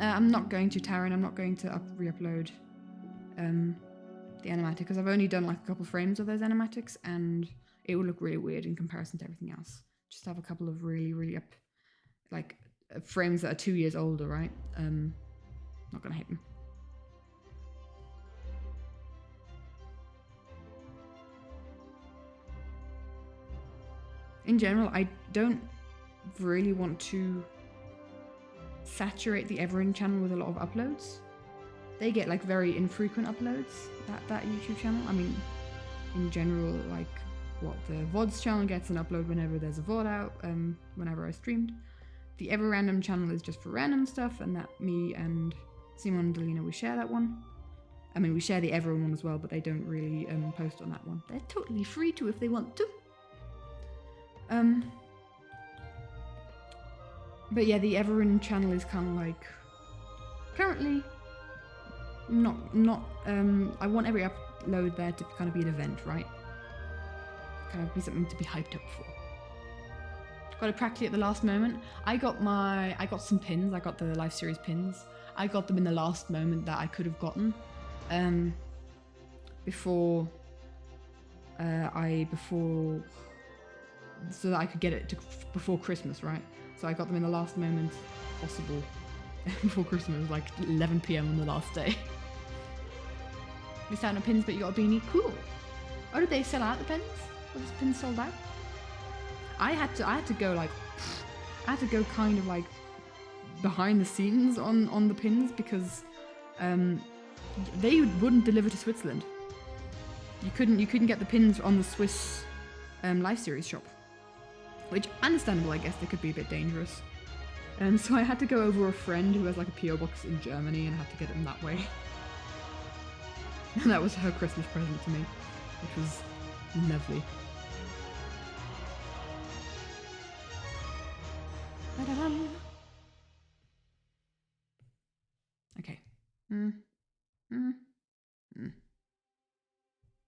I'm not going to, Taryn, I'm not going to re-upload the animatic because I've only done like a couple frames of those animatics and it will look really weird in comparison to everything else. Just have a couple of really like frames that are 2 years older, right? Not gonna hate them. In general, I don't really want to saturate the Everin channel with a lot of uploads. They get like very infrequent uploads, that YouTube channel. I mean, in general, like what the VODs channel gets an upload whenever there's a VOD out, whenever I streamed. The Ever Random channel is just for random stuff, and that me and Simon and Delina, we share that one. I mean, we share the Everin one as well, but they don't really post on that one. They're totally free to if they want to. But yeah, the Everin channel is kind of like currently not I want every upload there to kind of be an event, right? Kind of be something to be hyped up for. Got it practically at the last moment. I got some pins. I got the Life Series pins. I got them in the last moment that I could have gotten, before so that I could get it before Christmas, right? So I got them in the last moment possible before Christmas, like 11 PM on the last day. Missed out on pins, but you got a beanie. Cool. Oh, did they sell out the pins? Were the pins sold out? I had to go like, I had to go kind of like behind the scenes on the pins because they wouldn't deliver to Switzerland. You couldn't get the pins on the Swiss Life Series shop, which understandable, I guess. They could be a bit dangerous. So I had to go over a friend who has like a PO box in Germany and I had to get them that way. And that was her Christmas present to me, which was lovely. Okay.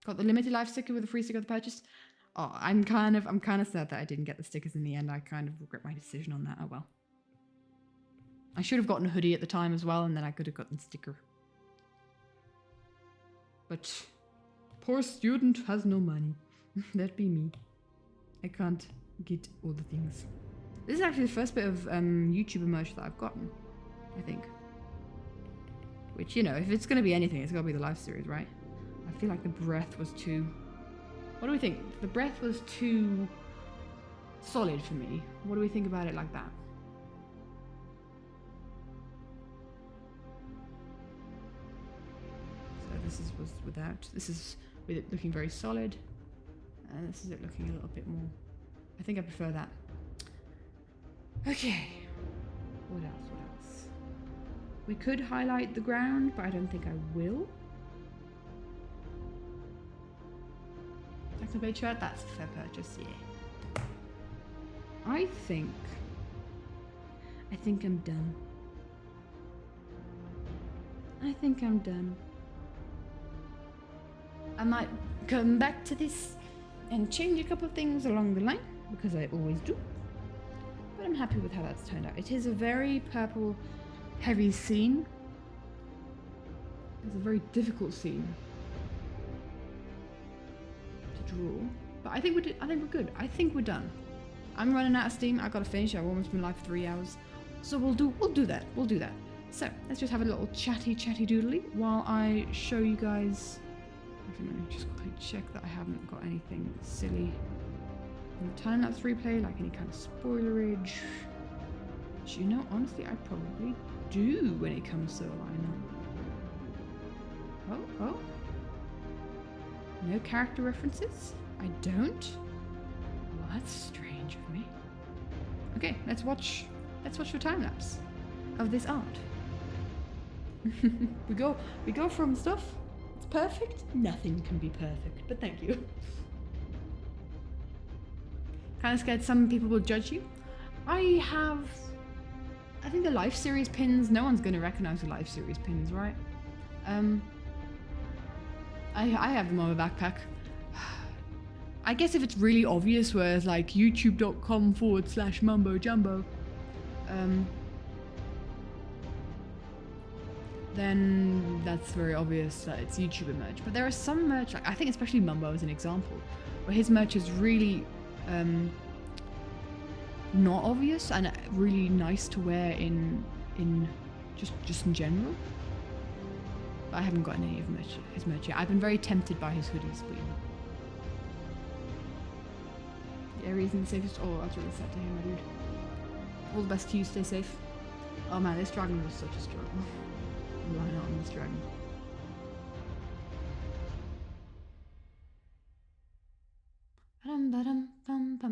Got the limited life sticker with a free sticker at the purchase. Oh, I'm kind of sad that I didn't get the stickers in the end. I kind of regret my decision on that. Oh well. I should have gotten a hoodie at the time as well, and then I could have gotten the sticker. But poor student has no money. That be me. I can't get all the things. This is actually the first bit of YouTuber merch that I've gotten, I think. Which, you know, if it's going to be anything, it's got to be the Life Series, right? I feel like the breath was too... What do we think? The breath was too solid for me. What do we think about it like that? So this was without. This is with it looking very solid. And this is it looking a little bit more... I think I prefer that. Okay. What else? We could highlight the ground, but I don't think I will. Jackson Bay shirt, that's a fair purchase, yeah. I think I'm done. I might come back to this and change a couple of things along the line, because I always do. But I'm happy with how that's turned out. It is a very purple heavy scene. It's a very difficult scene to draw. But I think we're good. I think we're done. I'm running out of steam. I've got to finish. I've almost been live for 3 hours. So we'll do that. So let's just have a little chatty doodly while I show you guys. Let me just quickly check that I haven't got anything silly And the time-lapse replay, like any kind of spoilerage. Do you know, honestly, I probably do when it comes to the lineup. Oh. No character references? I don't? Well, that's strange of me. Okay, let's watch the time-lapse of this art. we go from stuff it's perfect, nothing can be perfect, but thank you. Kind of scared some people will judge you. I think the Life series pins, no one's gonna recognize the Life series pins, right? I have them on my backpack. I guess if it's really obvious, where it's like youtube.com/mumbo jumbo, then that's very obvious that it's YouTuber merch. But there are some merch, like I think especially Mumbo as an example, where his merch is really not obvious and really nice to wear in just in general. But I haven't got any of his merch yet. I've been very tempted by his hoodies, but the area isn't the safest. Oh, that's really sad to hear, my dude. All the best to you, stay safe. Oh man, this dragon was such a struggle. Line out on this dragon.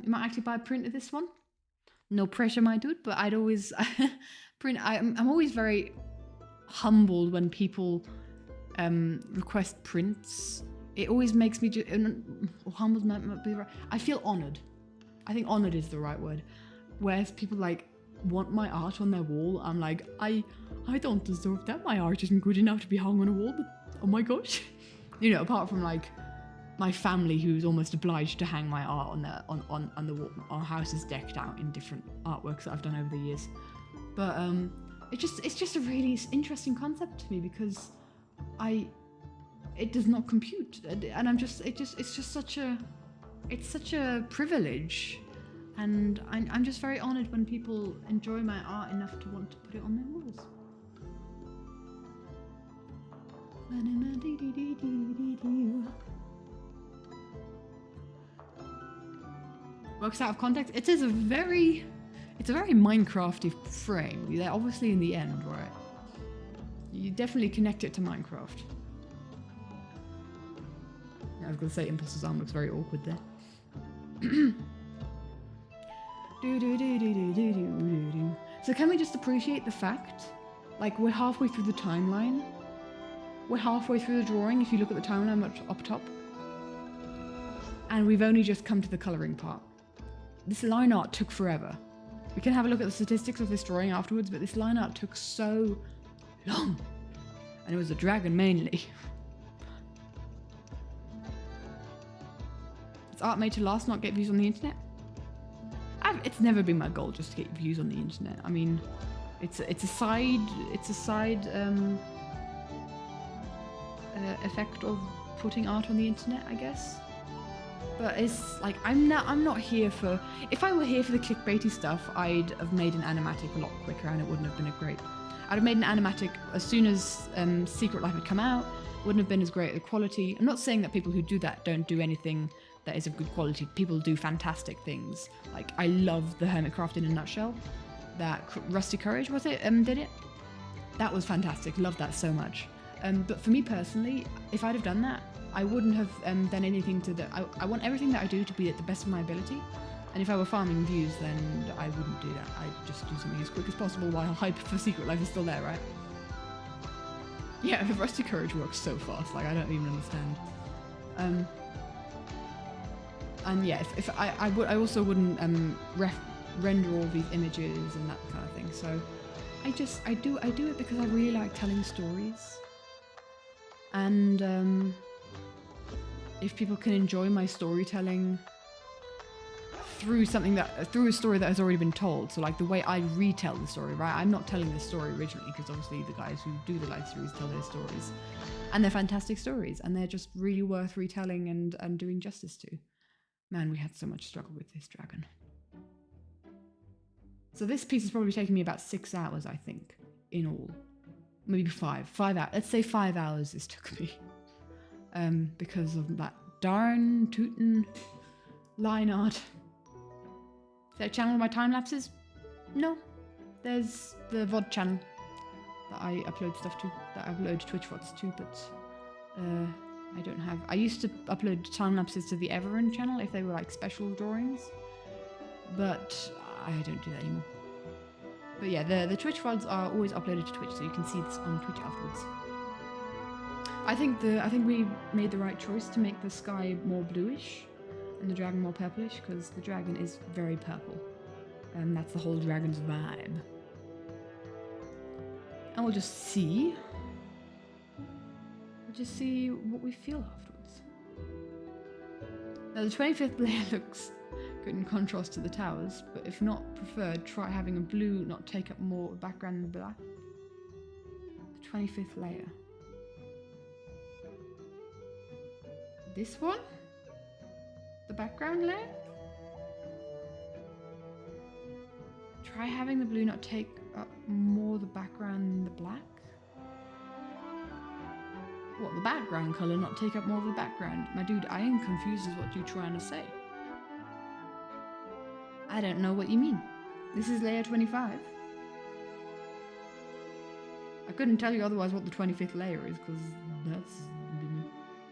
You might actually buy a print of this one. No pressure, my dude, but I'd always print. I'm always very humbled when people request prints. It always makes me humbled might be right. I feel honored. I think honored is the right word. Whereas people like want my art on their wall, I'm like, I don't deserve that. My art isn't good enough to be hung on a wall, but oh my gosh. You know, apart from like my family, who's almost obliged to hang my art on the wall. Our house is decked out in different artworks that I've done over the years. But it's just a really interesting concept to me, because it does not compute, and it's such a privilege. And I'm just very honoured when people enjoy my art enough to want to put it on their walls. Works out of context. It is it's a very Minecrafty frame. They're obviously in the end, right? You definitely connect it to Minecraft. I was gonna say Impulse's arm looks very awkward there. So can we just appreciate the fact, like, we're halfway through the timeline, we're halfway through the drawing if you look at the timeline up top, and we've only just come to the colouring part. This line art took forever. We can have a look at the statistics of this drawing afterwards, but this line art took so long, and it was a dragon mainly. It's art made to last, not get views on the internet. It's never been my goal just to get views on the internet. I mean, it's a side effect of putting art on the internet, I guess. But it's like I'm not here for. If I were here for the clickbaity stuff, I'd have made an animatic a lot quicker, and it wouldn't have been I'd have made an animatic as soon as Secret Life had come out. Wouldn't have been as great a quality. I'm not saying that people who do that don't do anything that is of good quality. People do fantastic things. Like, I love the Hermitcraft in a nutshell. That Rusty Courage, was it? Did it? That was fantastic. Loved that so much. But for me personally, if I'd have done that, I wouldn't have done anything to the. I want everything that I do to be at the best of my ability. And if I were farming views, then I wouldn't do that. I'd just do something as quick as possible while hype for Secret Life is still there, right? Yeah, Rusty Courage works so fast. Like, I don't even understand. And yeah, if I also wouldn't render all these images and that kind of thing. So I do it because I really like telling stories. And if people can enjoy my storytelling through a story that has already been told, so like the way I retell the story, right? I'm not telling this story originally, because obviously the guys who do the live series tell their stories, and they're fantastic stories, and they're just really worth retelling and doing justice to. Man, we had so much struggle with this dragon. So this piece has probably taken me about 6 hours, I think, in all. Maybe 5 hours. Let's say 5 hours this took me. Because of that darn tootin' line art. there a channel with my time lapses? No. There's the VOD channel that I upload stuff to, that I upload Twitch VODs to, but I don't have. I used to upload time lapses to the Everin channel if they were like special drawings, but I don't do that anymore. But yeah, the Twitch VODs are always uploaded to Twitch, so you can see this on Twitch afterwards. I think we made the right choice to make the sky more bluish and the dragon more purplish, because the dragon is very purple, and that's the whole dragon's vibe. And we'll just see what we feel afterwards. Now the 25th layer looks good in contrast to the towers, but if not preferred, try having a blue not take up more background than black. The 25th layer. This one? The background layer? Try having the blue not take up more the background than the black? What, the background colour not take up more of the background? My dude, I am confused as what you're trying to say. I don't know what you mean. This is layer 25. I couldn't tell you otherwise what the 25th layer is, because that's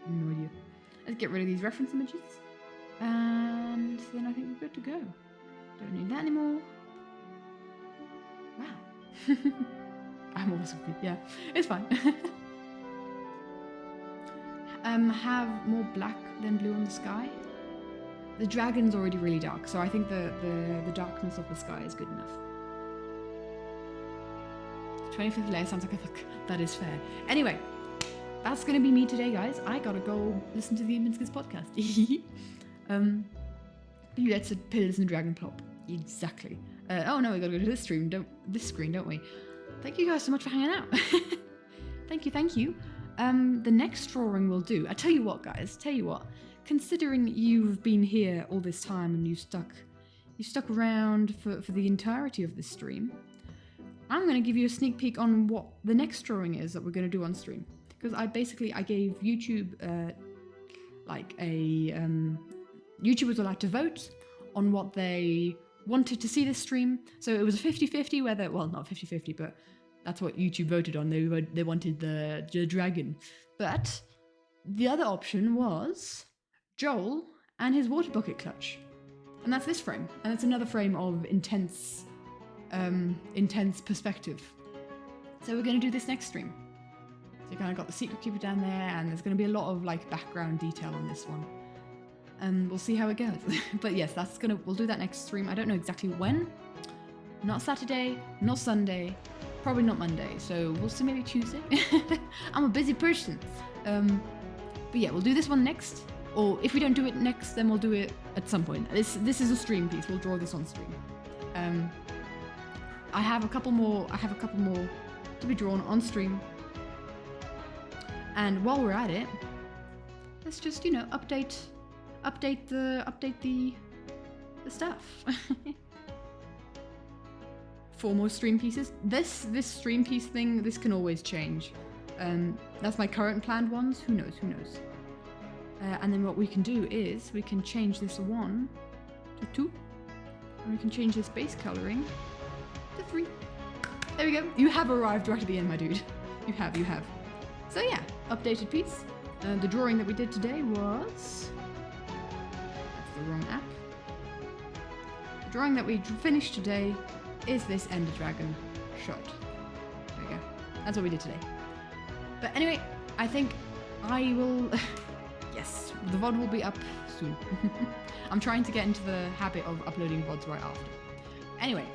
no idea. Let's get rid of these reference images. And then I think we're good to go. Don't need that anymore. Wow. I'm also good, yeah. It's fine. Have more black than blue on the sky. The dragon's already really dark, so I think the darkness of the sky is good enough. 25th layer sounds like a look. That is fair. Anyway, that's gonna be me today, guys. I gotta go listen to the Iminskis podcast. Let's pillars and dragon plop. Exactly. Oh no, we gotta go to this screen, don't we? Thank you guys so much for hanging out. Thank you. The next drawing we'll do. I tell you what, guys. Considering you've been here all this time and you stuck around for the entirety of this stream, I'm going to give you a sneak peek on what the next drawing is that we're going to do on stream. Because I gave YouTube YouTubers were allowed to vote on what they wanted to see this stream. So it was a 50-50 whether, well, not 50-50, but that's what YouTube voted on. They wanted the dragon. But the other option was Joel and his water bucket clutch. And that's this frame. And it's another frame of intense perspective. So we're going to do this next stream. So you kind of got the secret keeper down there, and there's going to be a lot of like background detail on this one. And we'll see how it goes. But yes, we'll do that next stream. I don't know exactly when. Not Saturday, not Sunday, probably not Monday. So we'll see, maybe Tuesday. I'm a busy person. But yeah, we'll do this one next. Or if we don't do it next, then we'll do it at some point. This is a stream piece. We'll draw this on stream. I have a couple more to be drawn on stream. And while we're at it, let's just, update the stuff. 4 more stream pieces. This stream piece thing, this can always change. That's my current planned ones. Who knows? And then what we can do is we can change this 1 to 2, and we can change this base coloring to 3. There we go. You have arrived right at the end, my dude. You have. So yeah, updated piece. The drawing that we did today was... That's the wrong app. The drawing that we finished today is this Enderdragon shot. There we go. That's what we did today. But anyway, I think I will... Yes, the VOD will be up soon. I'm trying to get into the habit of uploading VODs right after. Anyway.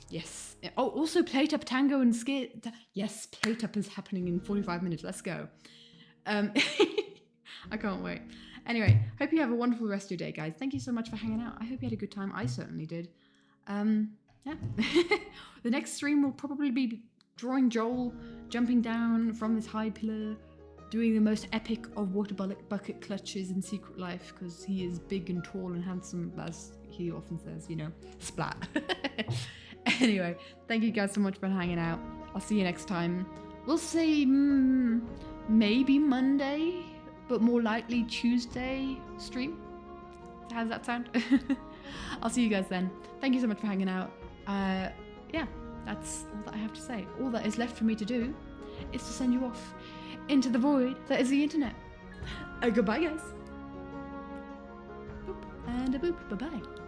Yes. Oh, also Plate Up Tango and Skit. Yes, Plate Up is happening in 45 minutes. Let's go. I can't wait. Anyway, hope you have a wonderful rest of your day, guys. Thank you so much for hanging out. I hope you had a good time. I certainly did. Yeah. The next stream will probably be drawing Joel jumping down from this high pillar, doing the most epic of water bucket clutches in Secret Life, because he is big and tall and handsome, as he often says, splat. Anyway, thank you guys so much for hanging out. I'll see you next time. We'll say maybe Monday, but more likely Tuesday stream. How does that sound? I'll see you guys then. Thank you so much for hanging out. Yeah, that's all that I have to say. All that is left for me to do is to send you off into the void that is the internet. Goodbye, guys. Boop and a boop. Bye-bye.